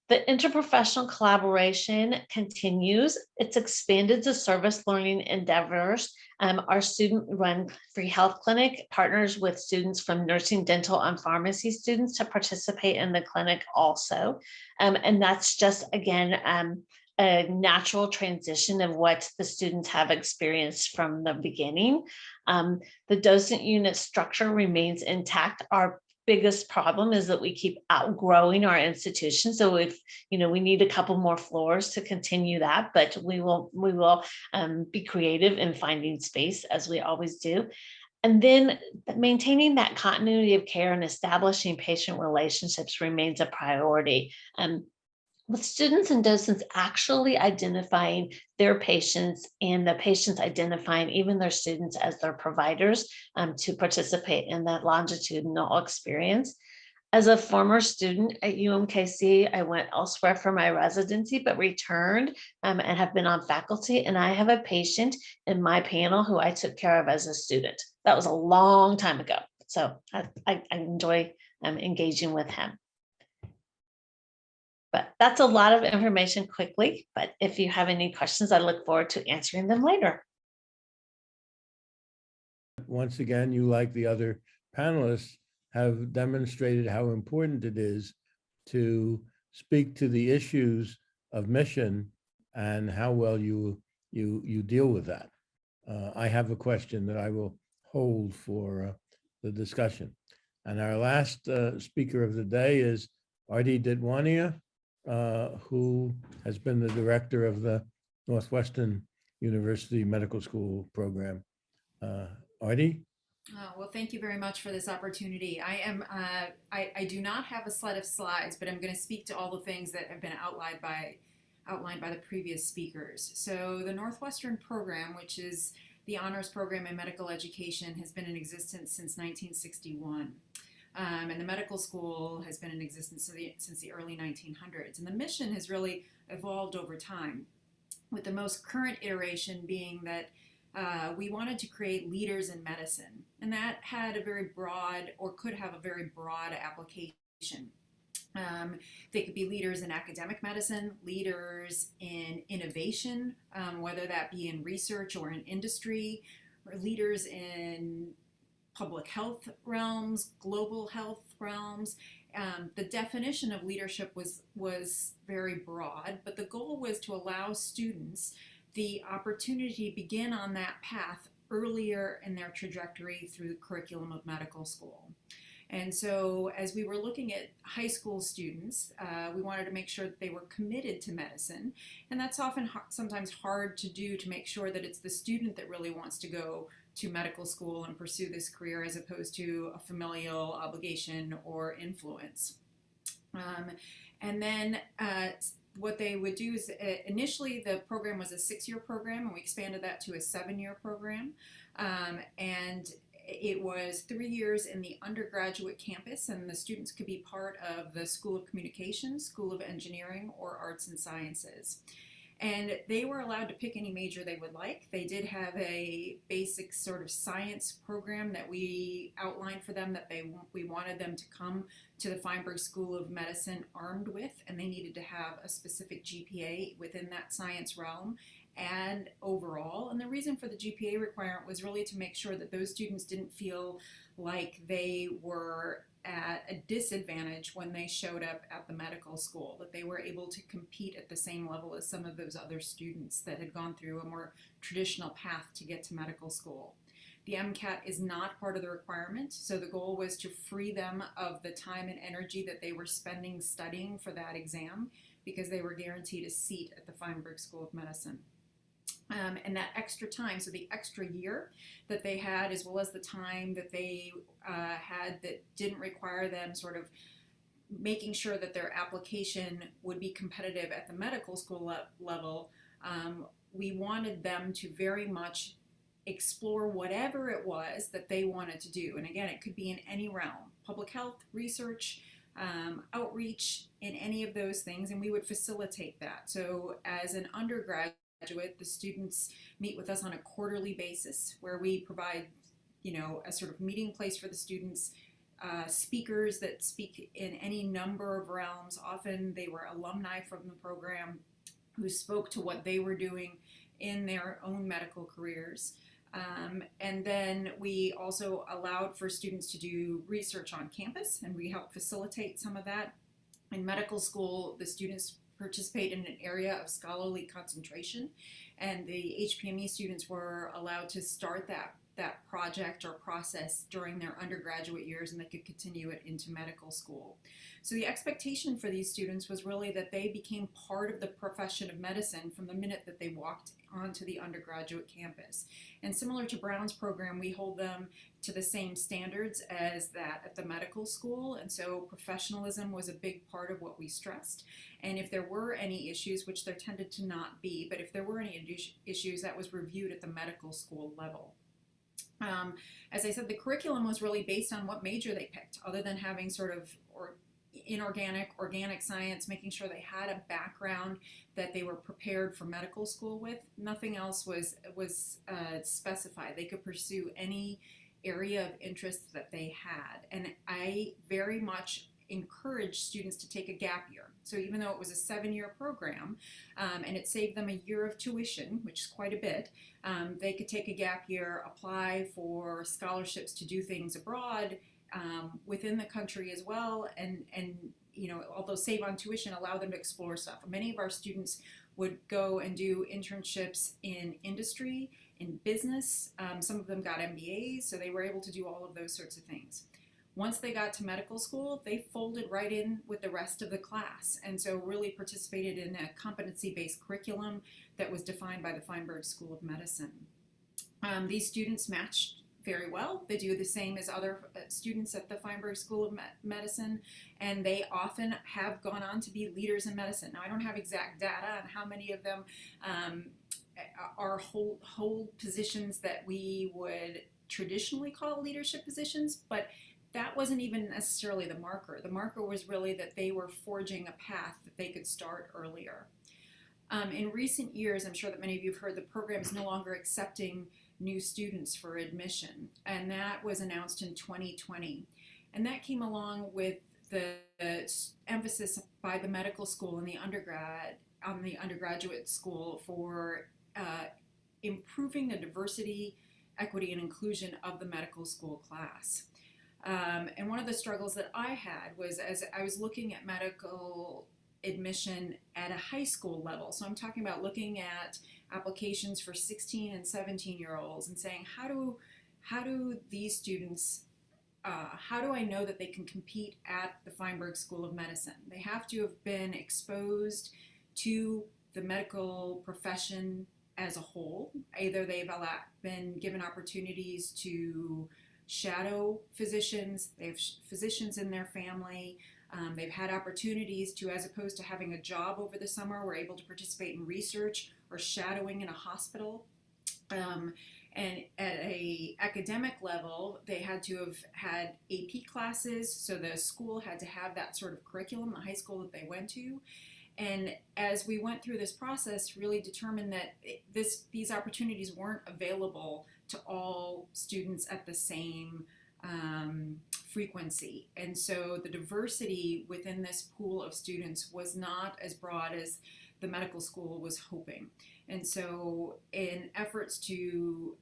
The interprofessional collaboration continues. It's expanded to service learning endeavors. Our student-run free health clinic partners with students from nursing, dental, and pharmacy students to participate in the clinic also. And that's just, again, a natural transition of what the students have experienced from the beginning. The docent unit structure remains intact. Our biggest problem is that we keep outgrowing our institution. So if, we need a couple more floors to continue that, but we will be creative in finding space, as we always do. And then maintaining that continuity of care and establishing patient relationships remains a priority. With students and docents actually identifying their patients and the patients identifying even their students as their providers to participate in that longitudinal experience. As a former student at UMKC, I went elsewhere for my residency, but returned and have been on faculty. And I have a patient in my panel who I took care of as a student. That was a long time ago. So I enjoy engaging with him. But that's a lot of information quickly, but if you have any questions, I look forward to answering them later. Once again, you, like the other panelists, have demonstrated how important it is to speak to the issues of mission and how well you deal with that. I have a question that I will hold for the discussion. And our last speaker of the day is Arti Ditwania, who has been the director of the Northwestern University Medical School program. Arti? Well, thank you very much for this opportunity. I do not have a slide of slides, but I'm going to speak to all the things that have been outlined by the previous speakers. So the Northwestern program, which is the honors program in medical education, has been in existence since 1961. And the medical school has been in existence since the early 1900s. And the mission has really evolved over time, with the most current iteration being that we wanted to create leaders in medicine. And that had a very broad, or could have a very broad application. They could be leaders in academic medicine, leaders in innovation, whether that be in research or in industry, or leaders in public health realms, global health realms. The definition of leadership was very broad, but the goal was to allow students the opportunity to begin on that path earlier in their trajectory through the curriculum of medical school. And so as we were looking at high school students, we wanted to make sure that they were committed to medicine. And that's often sometimes hard to do, to make sure that it's the student that really wants to go to medical school and pursue this career, as opposed to a familial obligation or influence. And then what they would do is, initially the program was a 6-year program, and we expanded that to a 7-year program. And it was 3 years in the undergraduate campus, and the students could be part of the School of Communications, School of Engineering, or Arts and Sciences. And they were allowed to pick any major they would like. They did have a basic sort of science program that we outlined for them, that we wanted them to come to the Feinberg School of Medicine armed with, and they needed to have a specific GPA within that science realm and overall. And the reason for the GPA requirement was really to make sure that those students didn't feel like they were at a disadvantage when they showed up at the medical school, that they were able to compete at the same level as some of those other students that had gone through a more traditional path to get to medical school. The MCAT is not part of the requirement, so the goal was to free them of the time and energy that they were spending studying for that exam, because they were guaranteed a seat at the Feinberg School of Medicine. And that extra time, so the extra year that they had, as well as the time that they had that didn't require them sort of making sure that their application would be competitive at the medical school level, we wanted them to very much explore whatever it was that they wanted to do. And again, it could be in any realm: public health, research, outreach, in any of those things, and we would facilitate that. So as an undergraduate, the students meet with us on a quarterly basis where we provide, a sort of meeting place for the students, speakers that speak in any number of realms. Often they were alumni from the program who spoke to what they were doing in their own medical careers. And then we also allowed for students to do research on campus, and we helped facilitate some of that. In medical school, the students participate in an area of scholarly concentration, and the HPME students were allowed to start that project or process during their undergraduate years, and they could continue it into medical school. So the expectation for these students was really that they became part of the profession of medicine from the minute that they walked onto the undergraduate campus. And similar to Brown's program, we hold them to the same standards as that at the medical school, and so professionalism was a big part of what we stressed. And if there were any issues, which there tended to not be, but if there were any issues, that was reviewed at the medical school level. As I said, the curriculum was really based on what major they picked, other than having sort of inorganic, organic science, making sure they had a background that they were prepared for medical school with. Nothing else was specified. They could pursue any area of interest that they had. And I very much encourage students to take a gap year. So even though it was a 7-year program, and it saved them a year of tuition, which is quite a bit, they could take a gap year, apply for scholarships to do things abroad, within the country as well, and although save on tuition, allow them to explore stuff. Many of our students would go and do internships in industry, in business. Some of them got MBAs, so they were able to do all of those sorts of things. Once they got to medical school, they folded right in with the rest of the class, and so really participated in a competency-based curriculum that was defined by the Feinberg School of Medicine. These students matched very well. They do the same as other students at the Feinberg School of Medicine, and they often have gone on to be leaders in medicine. Now, I don't have exact data on how many of them are hold positions that we would traditionally call leadership positions, but that wasn't even necessarily the marker. The marker was really that they were forging a path that they could start earlier. In recent years, I'm sure that many of you have heard, the program is no longer accepting new students for admission, and that was announced in 2020. And that came along with the emphasis by the medical school and the undergraduate school for improving the diversity, equity, and inclusion of the medical school class. And one of the struggles that I had was as I was looking at medical admission at a high school level. So I'm talking about looking at applications for 16 and 17-year-olds and saying, how do these students, how do I know that they can compete at the Feinberg School of Medicine? They have to have been exposed to the medical profession as a whole. Either they've been given opportunities to shadow physicians, they have physicians in their family, they've had opportunities to, as opposed to having a job over the summer, were able to participate in research or shadowing in a hospital. And at a academic level, they had to have had AP classes, so the school had to have that sort of curriculum, the high school that they went to. And as we went through this process, really determined that these opportunities weren't available to all students at the same frequency. And so the diversity within this pool of students was not as broad as the medical school was hoping. And so in efforts to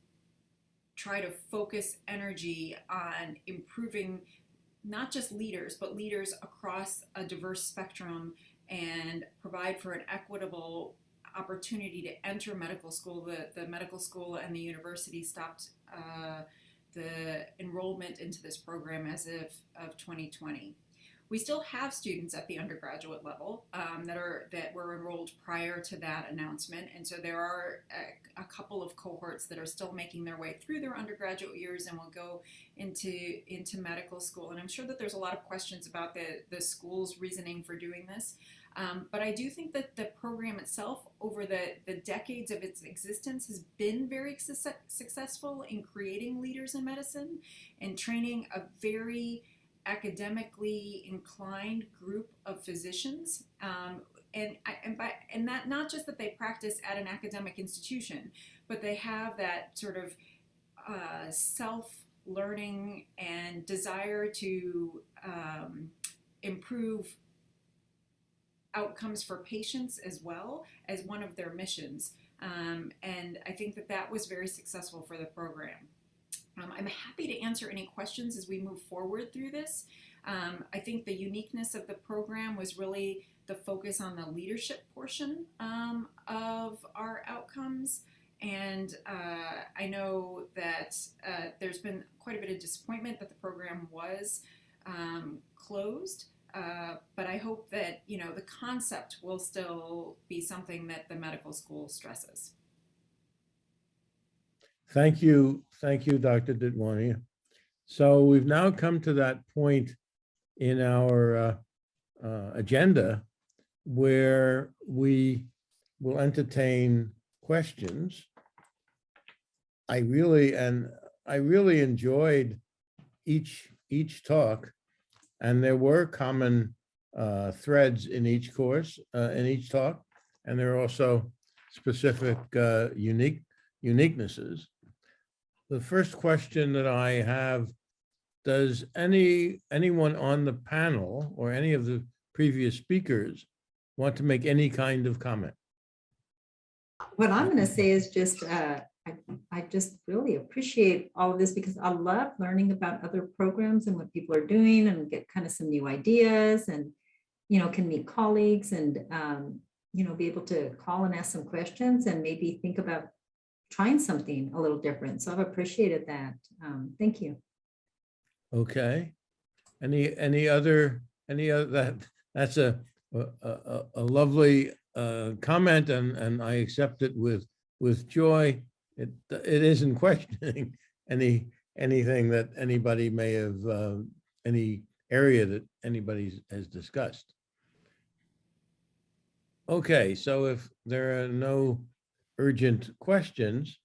try to focus energy on improving not just leaders, but leaders across a diverse spectrum and provide for an equitable opportunity to enter medical school, the medical school and the university stopped the enrollment into this program as of 2020. We still have students at the undergraduate level that were enrolled prior to that announcement, and so there are a couple of cohorts that are still making their way through their undergraduate years and will go into medical school. And I'm sure that there's a lot of questions about the school's reasoning for doing this, but I do think that the program itself, over the decades of its existence, has been very successful in creating leaders in medicine and training a very academically inclined group of physicians, and that not just that they practice at an academic institution, but they have that sort of self-learning and desire to improve outcomes for patients as well as one of their missions. And I think that that was very successful for the program. I'm happy to answer any questions as we move forward through this. I think the uniqueness of the program was really the focus on the leadership portion of our outcomes. And I know that there's been quite a bit of disappointment that the program was closed. But I hope that, you know, the concept will still be something that the medical school stresses. Thank you, Dr. Ditwania. So we've now come to that point in our agenda where we will entertain questions. I really enjoyed each talk, and there were common threads in each course, in each talk, and there are also specific uniquenesses. The first question that I have: does anyone on the panel or any of the previous speakers want to make any kind of comment? What I'm going to say is just, I just really appreciate all of this because I love learning about other programs and what people are doing and get kind of some new ideas and, you know, can meet colleagues and, you know, be able to call and ask some questions and maybe think about trying something a little different. So I've appreciated that. Thank you. Okay. Any other that's a lovely comment, and I accept it with joy. It isn't questioning anything that anybody may have, any area that anybody has discussed. Okay, so if there are no urgent questions,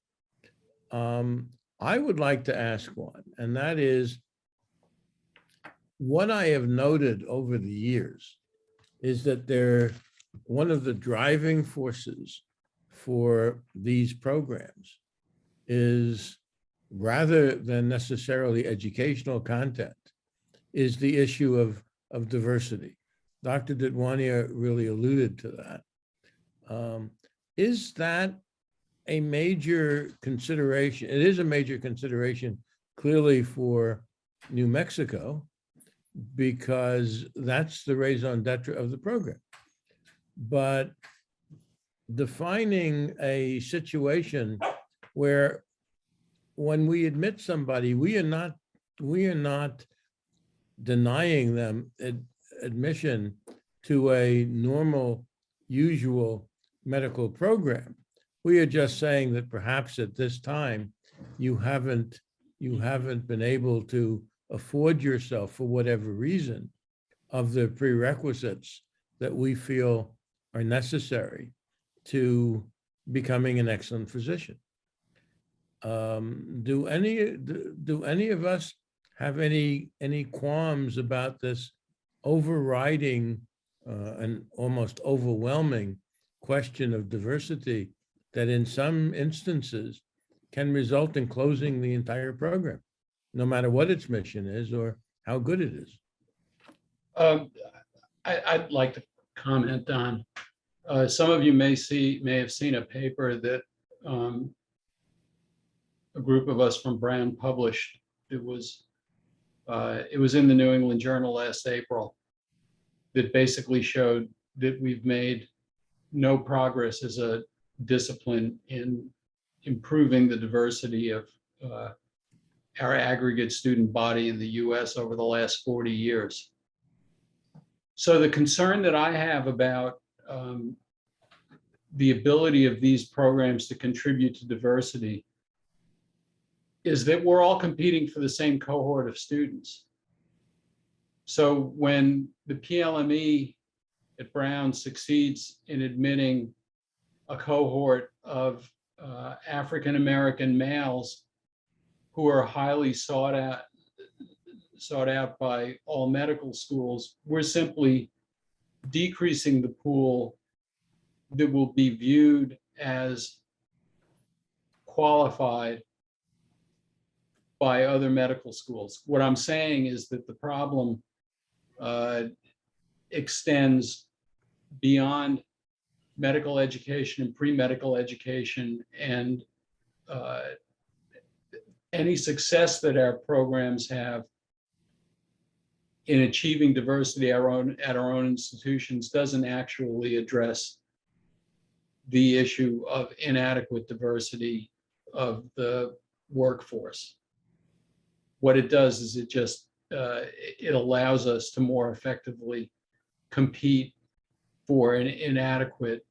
I would like to ask one, and that is, what I have noted over the years is that one of the driving forces for these programs is, rather than necessarily educational content, is the issue of diversity. Dr. Ditwania really alluded to that. Is that a major consideration? It is a major consideration, clearly, for New Mexico, because that's the raison d'etre of the program. But defining a situation where, when we admit somebody, we are not denying them admission to a normal, usual medical program. We are just saying that perhaps at this time you haven't been able to afford yourself, for whatever reason, of the prerequisites that we feel are necessary to becoming an excellent physician. Do any of us have any qualms about this overriding and almost overwhelming question of diversity that in some instances can result in closing the entire program, no matter what its mission is or how good it is? I'd like to comment on, some of you may have seen a paper that a group of us from Brown published. It was in the New England Journal last April, that basically showed that we've made no progress as a discipline in improving the diversity of our aggregate student body in the US over the last 40 years. So the concern that I have about the ability of these programs to contribute to diversity is that we're all competing for the same cohort of students. So when the PLME at Brown succeeds in admitting a cohort of African-American males who are highly sought out by all medical schools, we're simply decreasing the pool that will be viewed as qualified by other medical schools. What I'm saying is that the problem extends beyond medical education and pre-medical education, and any success that our programs have in achieving diversity at our own institutions doesn't actually address the issue of inadequate diversity of the workforce. What it does is it allows us to more effectively compete for an inadequate,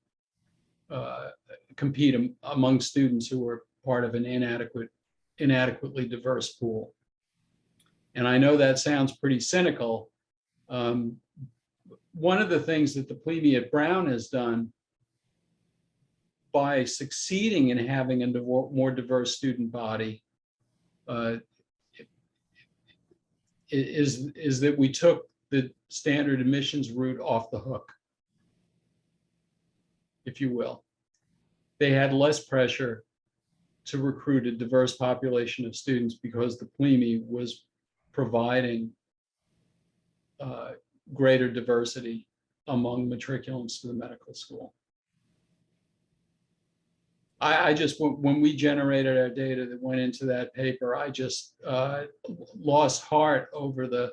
compete among students who are part of an inadequately diverse pool. And I know that sounds pretty cynical. One of the things that the plebe at Brown has done by succeeding in having a more diverse student body is that we took the standard admissions route off the hook, if you will. They had less pressure to recruit a diverse population of students because the plebe was providing greater diversity among matriculants to the medical school. I just, when we generated our data that went into that paper, I just lost heart over the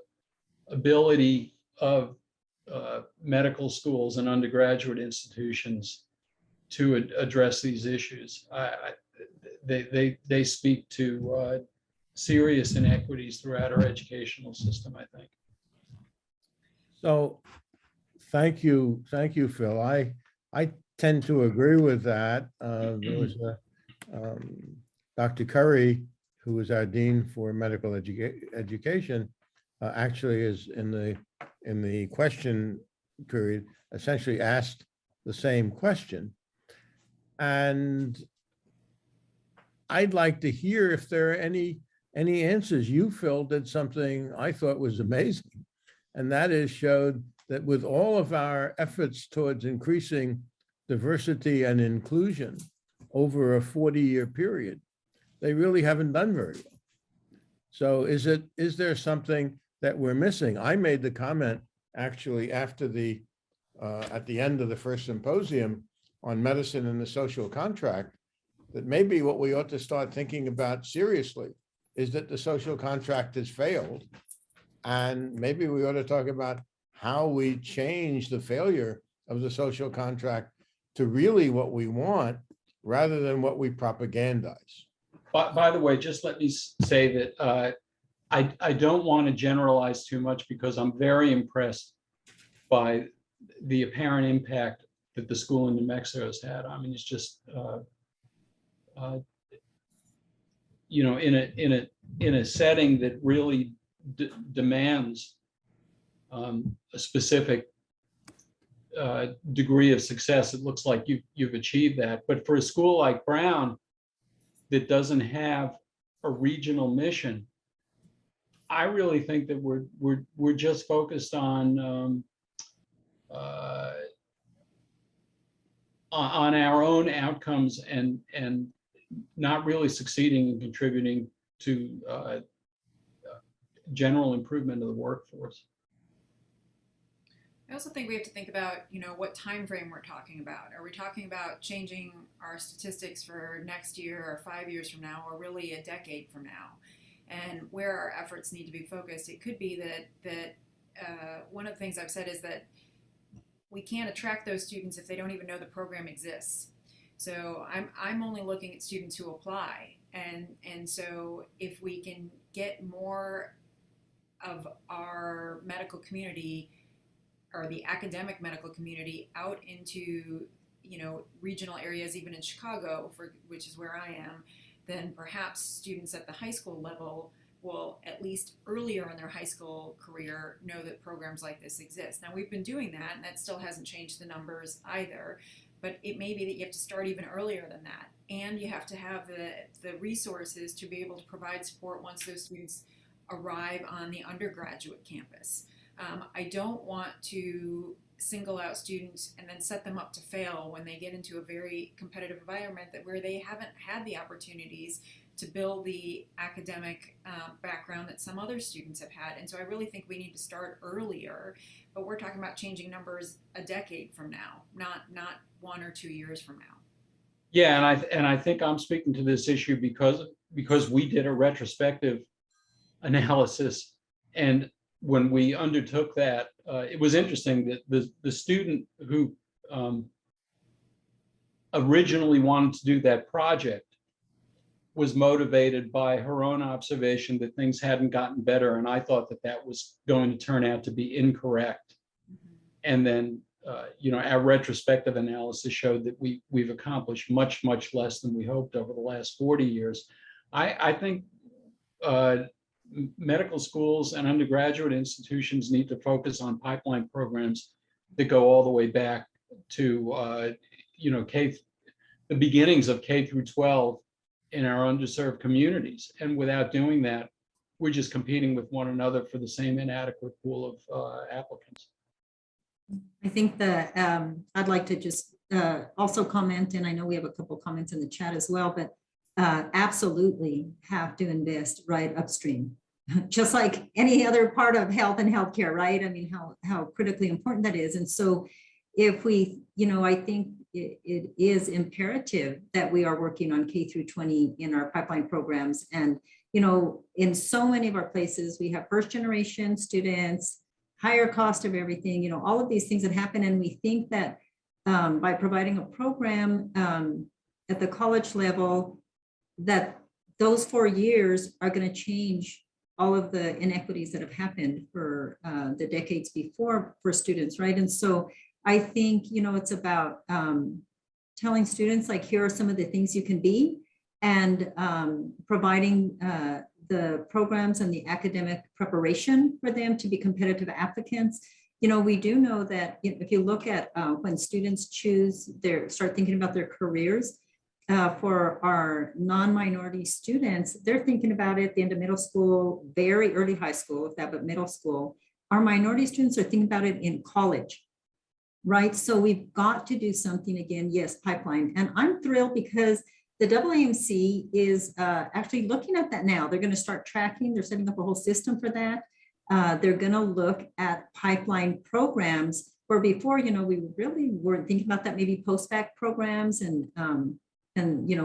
ability of medical schools and undergraduate institutions to address these issues. They speak to serious inequities throughout our educational system, I think. So thank you, Phil. I tend to agree with that. There was Dr. Curry, who was our dean for medical education, actually is in the question period, essentially asked the same question. And I'd like to hear if there are any answers. You, Phil, did something I thought was amazing, and that is showed that with all of our efforts towards increasing diversity and inclusion over a 40-year period, they really haven't done very well. So is there something that we're missing? I made the comment actually after at the end of the first symposium on medicine and the social contract, that maybe what we ought to start thinking about seriously is that the social contract has failed. And maybe we ought to talk about how we change the failure of the social contract to really what we want rather than what we propagandize. By the way, just let me say that I don't want to generalize too much, because I'm very impressed by the apparent impact that the school in New Mexico has had. I mean, it's just, you know, in a setting that really demands a specific degree of success, it looks like you've achieved that. But for a school like Brown that doesn't have a regional mission, I really think that we're just focused on our own outcomes and not really succeeding in contributing to general improvement of the workforce. I also think we have to think about, you know, what time frame we're talking about. Are we talking about changing our statistics for next year or 5 years from now, or really a decade from now? And where our efforts need to be focused. It could be that one of the things I've said is that we can't attract those students if they don't even know the program exists. So I'm only looking at students who apply, and so if we can get more of our medical community, or the academic medical community, out into, you know, regional areas, even in Chicago, which is where I am, then perhaps students at the high school level will, at least earlier in their high school career, know that programs like this exist. Now, we've been doing that, and that still hasn't changed the numbers either, but it may be that you have to start even earlier than that, and you have to have the resources to be able to provide support once those students arrive on the undergraduate campus. I don't want to single out students and then set them up to fail when they get into a very competitive environment that where they haven't had the opportunities to build the academic background that some other students have had. And so I really think we need to start earlier, but we're talking about changing numbers a decade from now, not 1 or 2 years from now. Yeah, and I think I'm speaking to this issue because we did a retrospective analysis, and when we undertook that, it was interesting that the student who originally wanted to do that project was motivated by her own observation that things hadn't gotten better, and I thought that that was going to turn out to be incorrect. And then our retrospective analysis showed that we've accomplished much less than we hoped over the last 40 years. I think medical schools and undergraduate institutions need to focus on pipeline programs that go all the way back to the beginnings of K through 12 in our underserved communities. And without doing that, we're just competing with one another for the same inadequate pool of applicants. I think that I'd like to just also comment, and I know we have a couple comments in the chat as well, but absolutely have to invest right upstream, just like any other part of health and healthcare, right? I mean, how critically important that is. And so if we, I think it is imperative that we are working on K through 20 in our pipeline programs. And, in so many of our places, we have first generation students, higher cost of everything, all of these things that happen. And we think that by providing a program at the college level, that those 4 years are going to change all of the inequities that have happened for the decades before for students, right? And so I think, it's about telling students, like, here are some of the things you can be, and providing the programs and the academic preparation for them to be competitive applicants. We do know that if you look at when students start thinking about their careers, for our non-minority students, they're thinking about it at the end of middle school, very early high school, if that, but middle school. Our minority students are thinking about it in college, right? So we've got to do something again, yes, pipeline. And I'm thrilled because the AAMC is actually looking at that now. They're going to start tracking, they're setting up a whole system for that. They're going to look at pipeline programs where before, we really weren't thinking about that, maybe post-bac programs and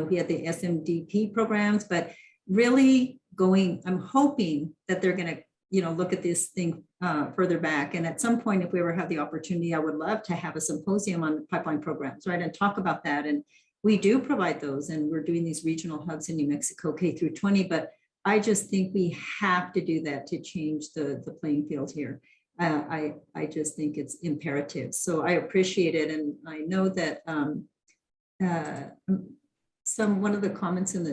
we had the SMDP programs, but really I'm hoping that they're going to, look at this thing further back. And at some point, if we ever have the opportunity, I would love to have a symposium on pipeline programs, right? And talk about that. And we do provide those, and we're doing these regional hubs in New Mexico, K through 20, but I just think we have to do that to change the playing field here. I just think it's imperative. So I appreciate it. And I know that one of the comments in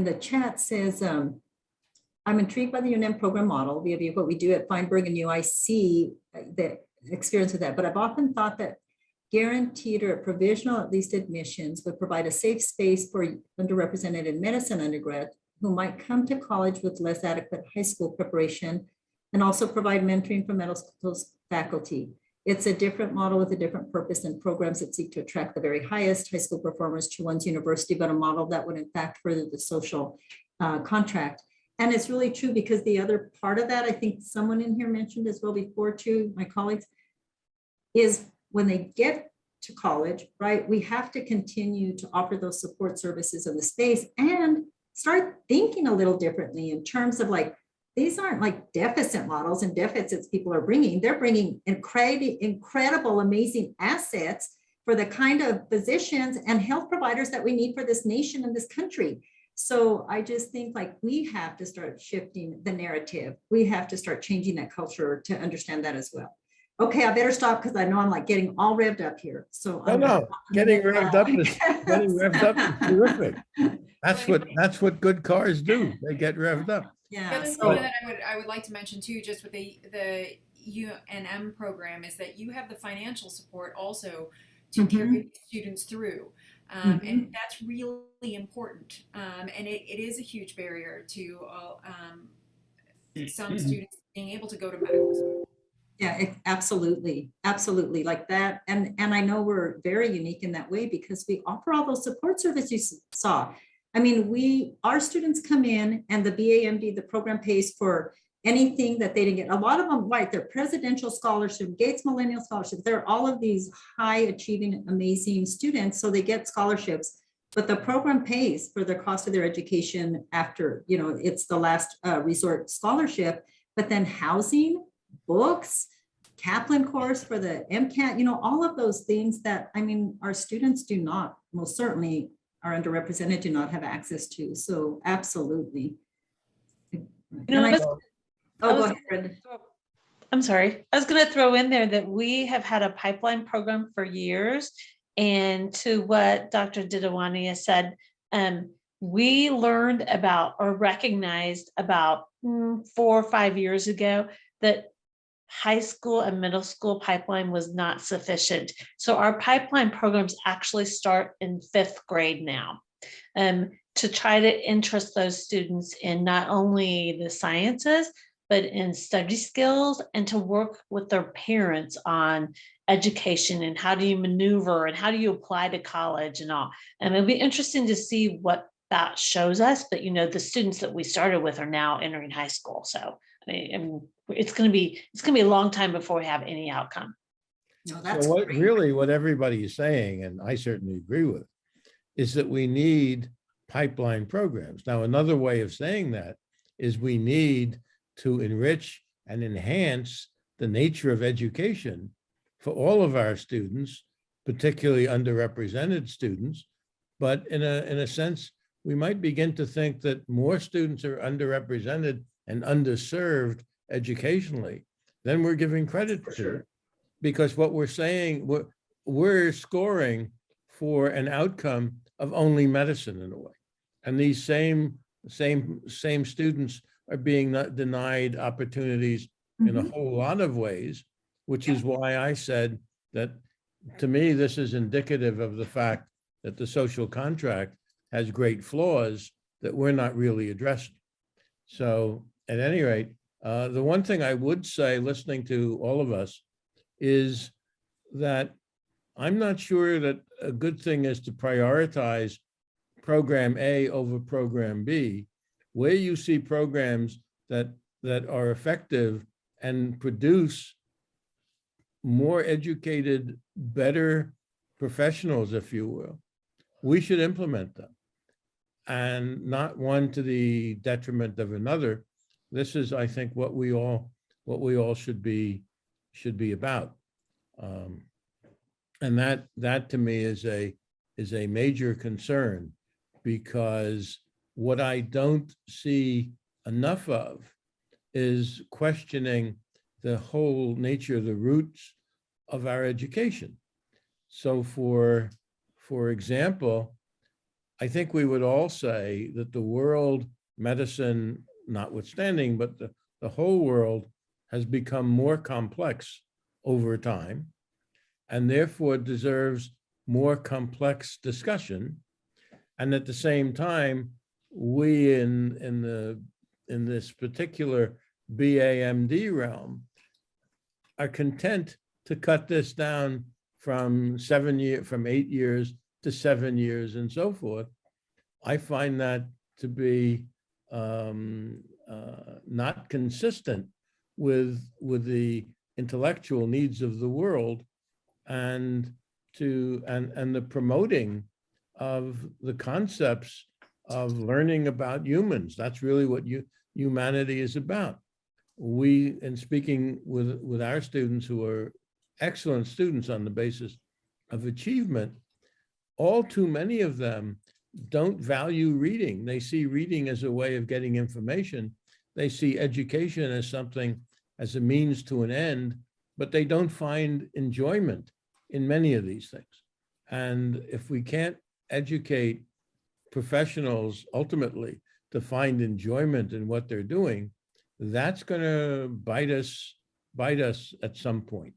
the chat says, I'm intrigued by the UNM program model via what we do at Feinberg and UIC, the experience with that. But I've often thought that guaranteed or provisional, at least admissions, would provide a safe space for underrepresented in medicine undergrad who might come to college with less adequate high school preparation, and also provide mentoring for medical school faculty. It's a different model with a different purpose and programs that seek to attract the very highest high school performers to one's university, but a model that would in fact further the social contract. And it's really true, because the other part of that, I think someone in here mentioned as well before too, my colleagues, is when they get to college, right, we have to continue to offer those support services in the space and start thinking a little differently in terms of, like, these aren't like deficit models and deficits people are bringing. They're bringing incredible, amazing assets for the kind of physicians and health providers that we need for this nation and this country. So I just think, like, we have to start shifting the narrative. We have to start changing that culture to understand that as well. Okay, I better stop because I know I'm like getting all revved up here. So getting revved up is terrific. That's what good cars do. They get revved up. Yeah. The other thing that I would like to mention too, just with the UNM program, is that you have the financial support also to carry students through. And that's really important. And it is a huge barrier to some students being able to go to medical school. Yeah, absolutely, absolutely, like that. And I know we're very unique in that way because we offer all those support services you saw. I mean, our students come in and the BAMD, the program pays for anything that they didn't get. A lot of them, right, they're presidential scholarship, Gates Millennial Scholarship. They're all of these high achieving, amazing students. So they get scholarships, but the program pays for the cost of their education after, it's the last resort scholarship, but then housing, books, Kaplan course for the MCAT, all of those things that, I mean, our students do not, most certainly are underrepresented, do not have access to. So absolutely. know, And I go was- ahead, Brenda. I'm sorry. I was going to throw in there that we have had a pipeline program for years. And to what Dr. Didawani has said, we learned about or recognized about 4 or 5 years ago that high school and middle school pipeline was not sufficient. So our pipeline programs actually start in 5th grade now, to try to interest those students in not only the sciences, but in study skills, and to work with their parents on education and how do you maneuver and how do you apply to college and all. And it'll be interesting to see what that shows us. But the students that we started with are now entering high school. So I mean, it's going to be a long time before we have any outcome. No, that's So great. what everybody is saying, and I certainly agree with, is that we need pipeline programs. Now, another way of saying that is we need to enrich and enhance the nature of education for all of our students, particularly underrepresented students. But in a sense, we might begin to think that more students are underrepresented and underserved educationally than we're giving credit to. Sure. Because what we're saying, we're scoring for an outcome of only medicine in a way. And these same students are being denied opportunities in a whole lot of ways, which is why I said that, to me, this is indicative of the fact that the social contract has great flaws that we're not really addressing. So at any rate, the one thing I would say, listening to all of us, is that I'm not sure that a good thing is to prioritize program A over program B. Where you see programs that are effective and produce more educated, better professionals, if you will, we should implement them, and not one to the detriment of another. This is, I think, what we all should be about. And that to me is a major concern, because what I don't see enough of is questioning the whole nature, the roots of our education. So for example, I think we would all say that the world, medicine notwithstanding, but the whole world has become more complex over time, and therefore deserves more complex discussion. And at the same time, we in this particular BAMD realm are content to cut this down from 8 years to 7 years and so forth. I find that to be not consistent with the intellectual needs of the world, and the promoting of the concepts of learning about humans. That's really what humanity is about. We, in speaking with our students, who are excellent students on the basis of achievement, all too many of them don't value reading. They see reading as a way of getting information. They see education as something, as a means to an end, but they don't find enjoyment in many of these things. And if we can't educate professionals ultimately to find enjoyment in what they're doing, that's going to bite us at some point.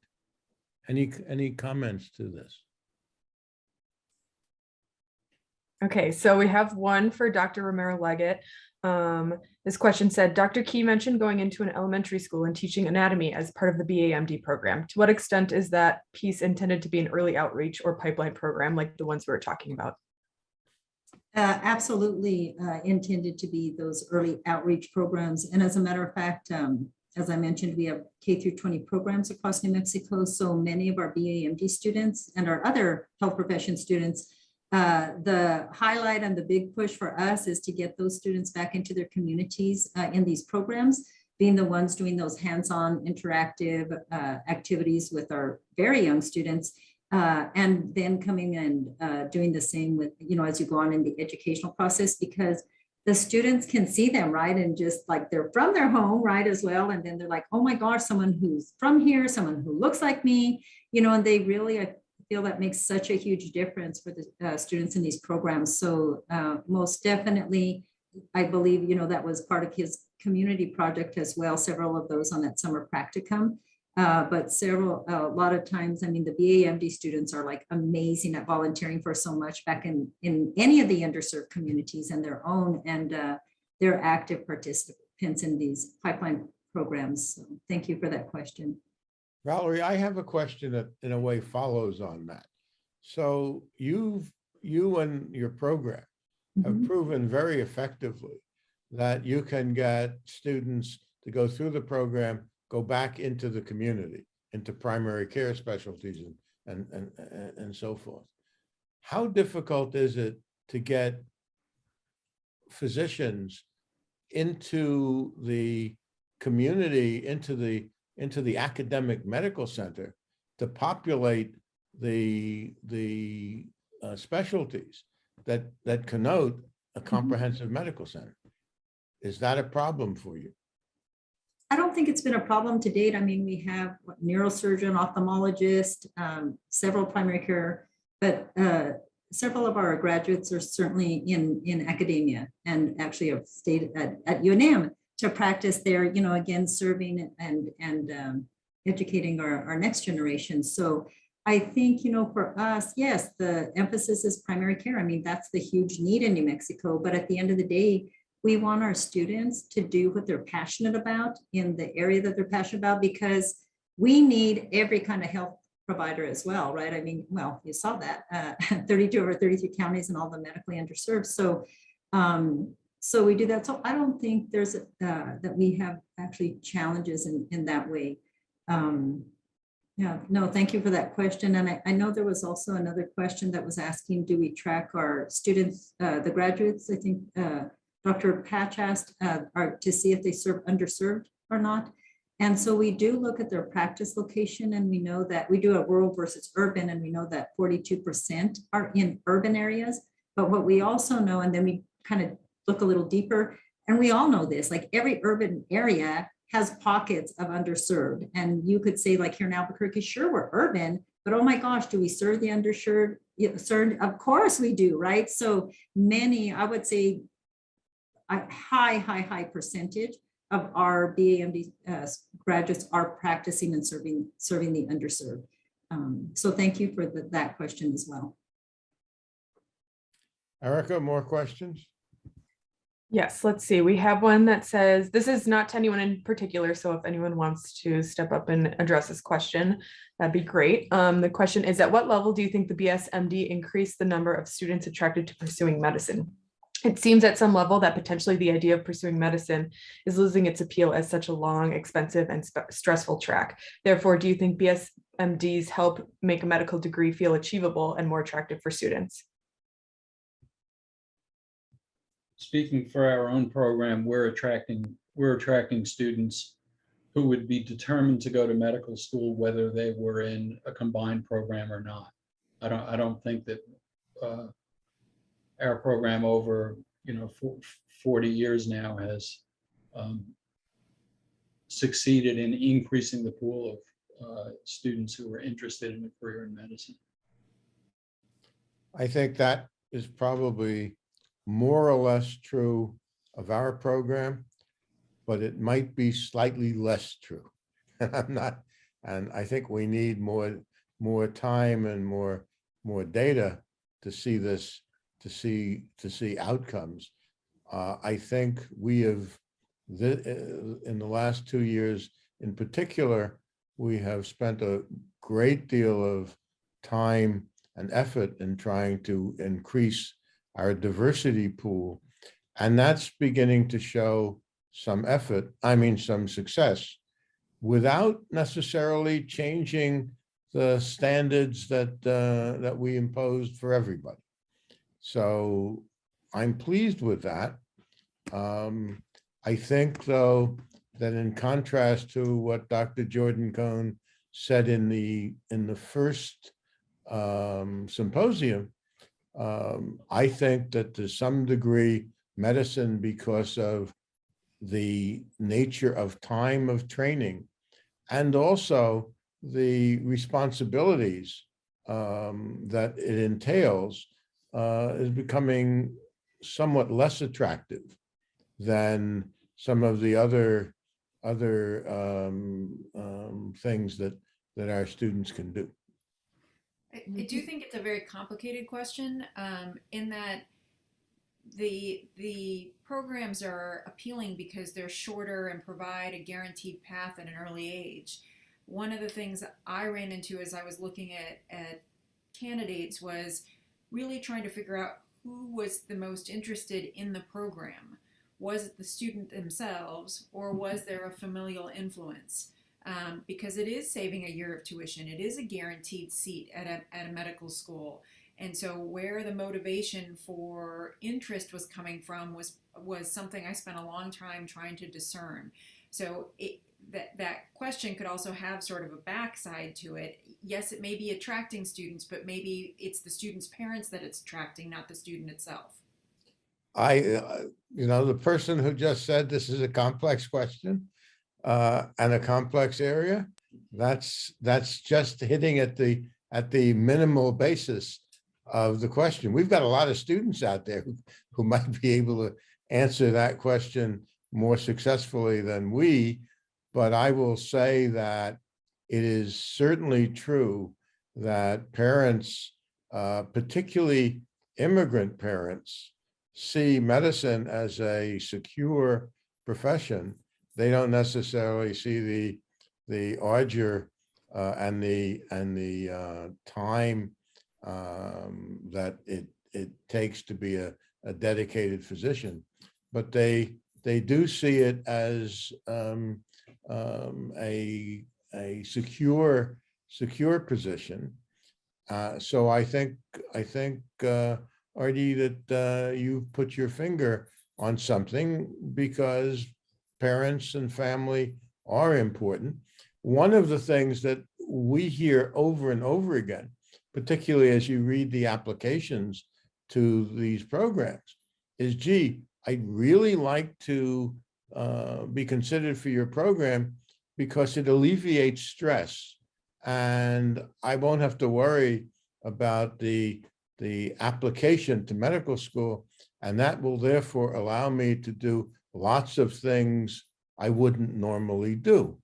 Any comments to this? Okay, so we have one for Dr. Romero-Leggett. This question said, Dr. Key mentioned going into an elementary school and teaching anatomy as part of the BAMD program. To what extent is that piece intended to be an early outreach or pipeline program like the ones we were talking about? Absolutely intended to be those early outreach programs. And as a matter of fact, as I mentioned, we have K through 20 programs across New Mexico. So many of our BAMD students and our other health profession students, the highlight and the big push for us is to get those students back into their communities in these programs, being the ones doing those hands-on interactive activities with our very young students. And then coming and doing the same with, as you go on in the educational process, because the students can see them, right? And just like they're from their home, right, as well. And then they're like, oh my gosh, someone who's from here, someone who looks like me, and they really, I feel that makes such a huge difference for the students in these programs. So most definitely, I believe, that was part of his community project as well, several of those on that summer practicum. But a lot of times, I mean, the BAMD students are like amazing at volunteering for so much back in any of the underserved communities and their own, and they're active participants in these pipeline programs. So thank you for that question. Valerie, I have a question that in a way follows on that. So you and your program have proven very effectively that you can get students to go through the program, go back into the community, into primary care specialties and so forth. How difficult is it to get physicians into the community, into the academic medical center to populate the specialties that connote a comprehensive medical center? Is that a problem for you? I don't think it's been a problem to date. I mean, we have neurosurgeon, ophthalmologist, several primary care, but several of our graduates are certainly in academia and actually have stayed at UNM to practice there, again, serving and educating our next generation. So I think, for us, yes, the emphasis is primary care. I mean, that's the huge need in New Mexico, but at the end of the day, we want our students to do what they're passionate about in the area that they're passionate about, because we need every kind of health provider as well, right? I mean, well, you saw that 32 over 33 counties and all the medically underserved. So, so we do that. So I don't think there's that we have actually challenges in that way. Yeah, no, thank you for that question. And I know there was also another question that was asking, do we track our students, the graduates? I think Dr. Patch asked to see if they serve underserved or not. And so we do look at their practice location, and we know that we do a rural versus urban, and we know that 42% are in urban areas. But what we also know, and then we kind of look a little deeper, and we all know this, like every urban area has pockets of underserved. And you could say, like here in Albuquerque, sure, we're urban, but oh my gosh, do we serve the underserved? Of course we do, right? So many, I would say, a high percentage of our BAMD graduates are practicing and serving the underserved. So thank you for that question as well. Erica, more questions? Yes, let's see. We have one that says, this is not to anyone in particular, so if anyone wants to step up and address this question, that'd be great. The question is, at what level do you think the BSMD increased the number of students attracted to pursuing medicine? It seems at some level that potentially the idea of pursuing medicine is losing its appeal as such a long, expensive, and stressful track. Therefore, do you think BSMDs help make a medical degree feel achievable and more attractive for students? Speaking for our own program, we're attracting students who would be determined to go to medical school whether they were in a combined program or not. I don't think that our program over 40 years now has succeeded in increasing the pool of students who are interested in a career in medicine. I think that is probably more or less true of our program, but it might be slightly less true. And I think we need more time and more data to see this, to see outcomes. I think we have, in the last 2 years in particular, we have spent a great deal of time and effort in trying to increase our diversity pool. And that's beginning to show some effort, some success, without necessarily changing the standards that we imposed for everybody. So I'm pleased with that. I think, though, that in contrast to what Dr. Jordan Cohn said in the first symposium, I think that to some degree, medicine, because of the nature of time of training and also the responsibilities that it entails, is becoming somewhat less attractive than some of the other things that our students can do. I do think it's a very complicated question, in that the programs are appealing because they're shorter and provide a guaranteed path at an early age. One of the things that I ran into as I was looking at candidates was really trying to figure out who was the most interested in the program. Was it the student themselves, or was there a familial influence? Because it is saving a year of tuition. It is a guaranteed seat at a medical school. And so where the motivation for interest was coming from was something I spent a long time trying to discern. So that question could also have sort of a backside to it. Yes, it may be attracting students, but maybe it's the student's parents that it's attracting, not the student itself. The person who just said this is a complex question and a complex area, that's just hitting at the minimal basis of the question. We've got a lot of students out there who might be able to answer that question more successfully than we, but I will say that it is certainly true that parents, particularly immigrant parents, see medicine as a secure profession. They don't necessarily see the arduous and the time that it takes to be a dedicated physician, but they do see it as a secure position. So I think Artie, that you put your finger on something, because parents and family are important. One of the things that we hear over and over again, particularly as you read the applications to these programs, is, gee, I'd really like to be considered for your program because it alleviates stress, and I won't have to worry about the application to medical school, and that will therefore allow me to do lots of things I wouldn't normally do.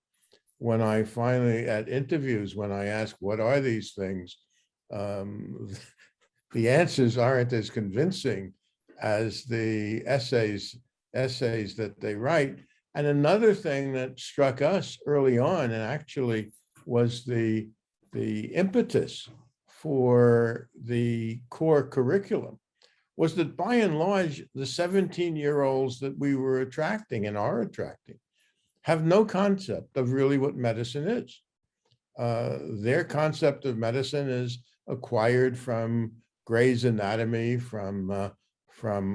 When I finally, at interviews, when I ask, what are these things? The answers aren't as convincing as the essays that they write. And another thing that struck us early on, and actually was the impetus for the core curriculum, was that by and large, the 17-year-olds that we were attracting and are attracting have no concept of really what medicine is. Their concept of medicine is acquired from Gray's Anatomy, from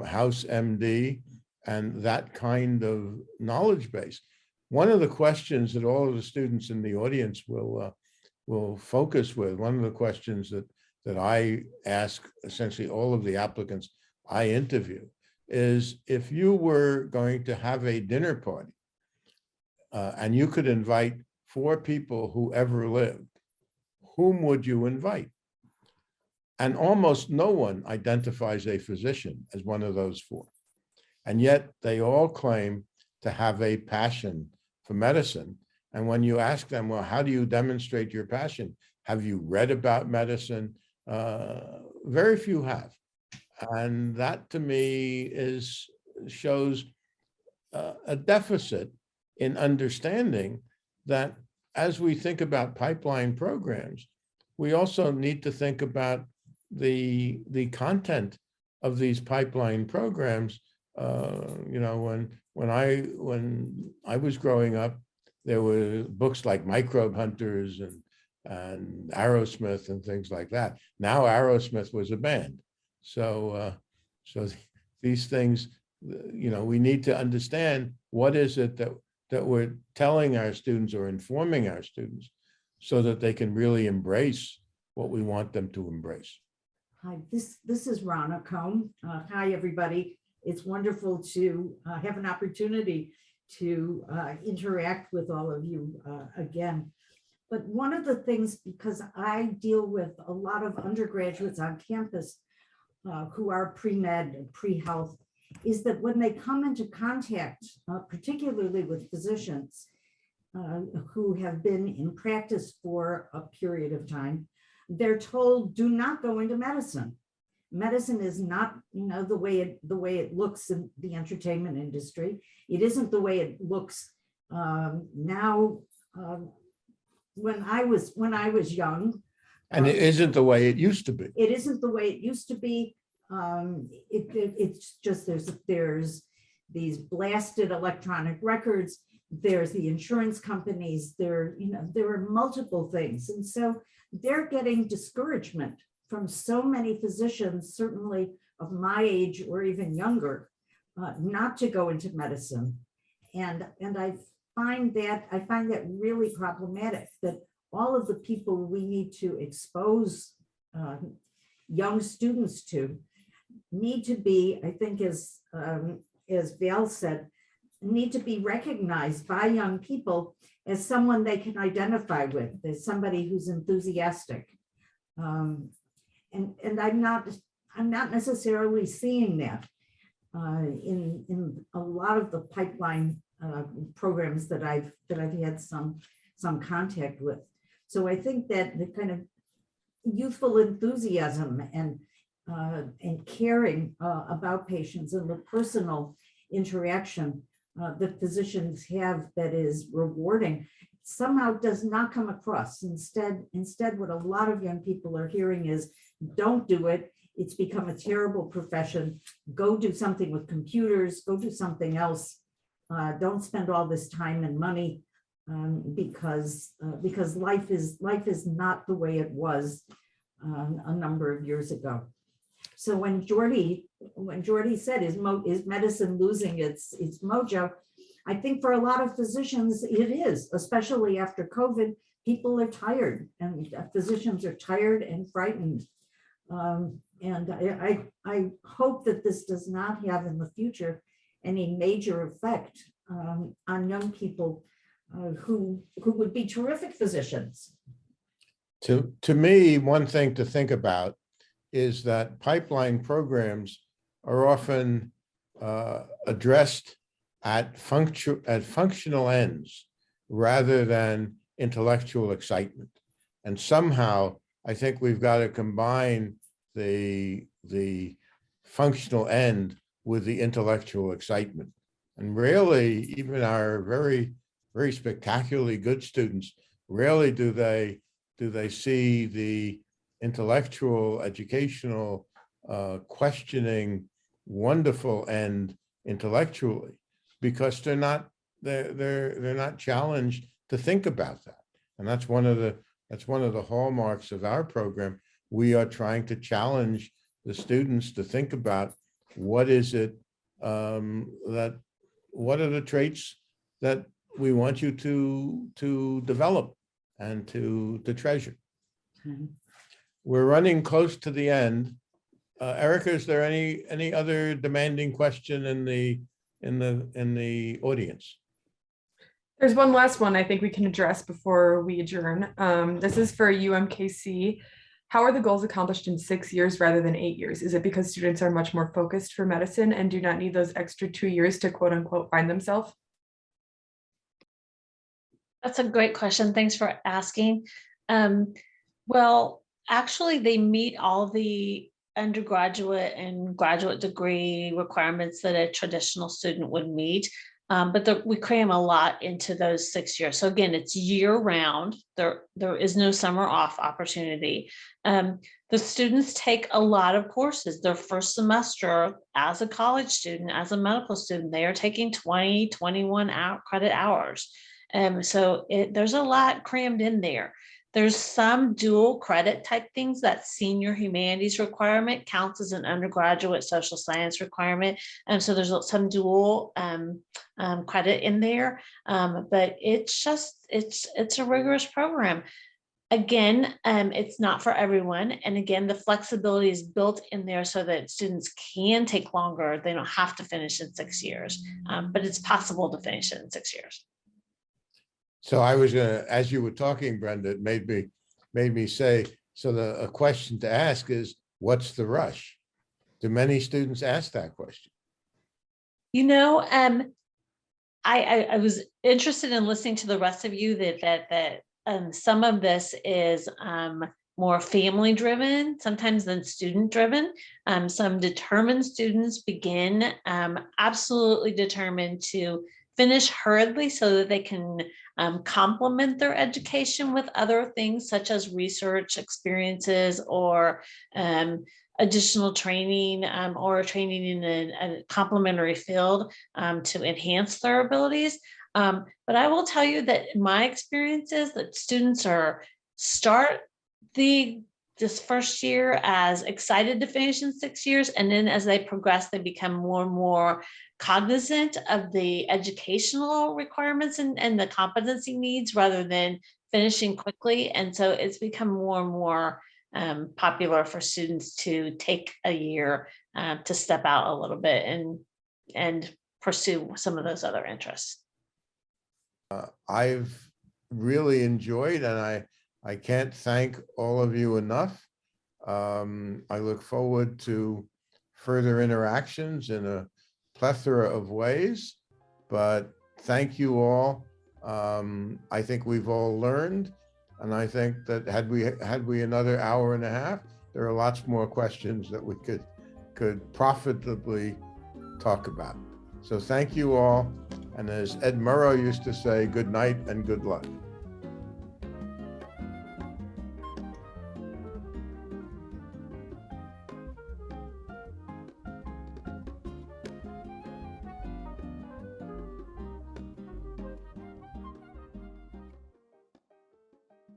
House MD, and that kind of knowledge base. One of the questions that all of the students in the audience will focus with, one of the questions that I ask essentially all of the applicants I interview, is if you were going to have a dinner party and you could invite 4 people who ever lived, whom would you invite? And almost no one identifies a physician as one of those 4. And yet they all claim to have a passion for medicine. And when you ask them, well, how do you demonstrate your passion? Have you read about medicine? Very few have. And that to me is shows a deficit in understanding that as we think about pipeline programs, we also need to think about the content of these pipeline programs. You know, when I was growing up, there were books like Microbe Hunters and Aerosmith and things like that. Now Aerosmith was a band. So these things, you know, we need to understand what is it that we're telling our students or informing our students so that they can really embrace what we want them to embrace. Hi, this is Rana Cohn. Hi, everybody. It's wonderful to have an opportunity to interact with all of you again. But one of the things, because I deal with a lot of undergraduates on campus who are pre-med and pre-health, is that when they come into contact, particularly with physicians who have been in practice for a period of time, they're told, do not go into medicine. Medicine is not, you know, the way it looks in the entertainment industry. It isn't the way it looks now. When I was young, And it isn't the way it used to be. it isn't the way it used to be. It's just there's these blasted electronic records. There's the insurance companies. There are multiple things, and so they're getting discouragement from so many physicians, certainly of my age or even younger, not to go into medicine, and I find that really problematic. That all of the people we need to expose young students to need to be, I think, as Val said, need to be recognized by young people as someone they can identify with, as somebody who's enthusiastic. And I'm not necessarily seeing that in a lot of the pipeline programs that I've had some contact with. So I think that the kind of youthful enthusiasm and caring about patients and the personal interaction that physicians have that is rewarding somehow does not come across. Instead, what a lot of young people are hearing is, don't do it. It's become a terrible profession. Go do something with computers, go do something else. Don't spend all this time and money because life is not the way it was a number of years ago. So when Jordy said, is medicine losing its mojo? I think for a lot of physicians it is, especially after COVID. People are tired, and physicians are tired and frightened. And I hope that this does not have in the future any major effect on young people who would be terrific physicians. To me, one thing to think about is that pipeline programs are often addressed at functional ends rather than intellectual excitement. And somehow, I think we've got to combine the functional end with the intellectual excitement. And really, even our very, very spectacularly good students, rarely do they see the intellectual, educational, questioning, wonderful end intellectually, because they're not challenged to think about that. And that's one of the hallmarks of our program. We are trying to challenge the students to think about what is it what are the traits that we want you to develop and to treasure. Okay. We're running close to the end. Erica, is there any other demanding question in the audience? There's one last one I think we can address before we adjourn. This is for UMKC. How are the goals accomplished in 6 years rather than 8 years? Is it because students are much more focused for medicine and do not need those extra 2 years to quote unquote find themselves? That's a great question. Thanks for asking. Well, actually, they meet all the undergraduate and graduate degree requirements that a traditional student would meet. But we cram a lot into those 6 years. So again, it's year round. There is no summer off opportunity. The students take a lot of courses. Their first semester as a college student, as a medical student, they are taking 20, 21 credit hours. So there's a lot crammed in there. There's some dual credit type things. That senior humanities requirement counts as an undergraduate social science requirement. And so there's some dual credit in there. But it's a rigorous program. Again, it's not for everyone. And again, the flexibility is built in there so that students can take longer. They don't have to finish in 6 years, but it's possible to finish it in 6 years. So I was gonna, as you were talking, Brenda, it made me say, so a question to ask is, what's the rush? Do many students ask that question? You know, I was interested in listening to the rest of you that some of this is more family driven, sometimes than student driven. Some determined students begin absolutely determined to finish hurriedly so that they can complement their education with other things such as research experiences or additional training or training in a complementary field to enhance their abilities. But I will tell you that my experience is that students start this first year as excited to finish in 6 years, and then as they progress, they become more and more cognizant of the educational requirements and the competency needs rather than finishing quickly. And so it's become more and more popular for students to take a year to step out a little bit and pursue some of those other interests. I've really enjoyed, and I can't thank all of you enough. I look forward to further interactions in a plethora of ways, but thank you all. I think we've all learned, and I think that had we another hour and a half, there are lots more questions that we could profitably talk about. So thank you all. And as Ed Murrow used to say, good night and good luck.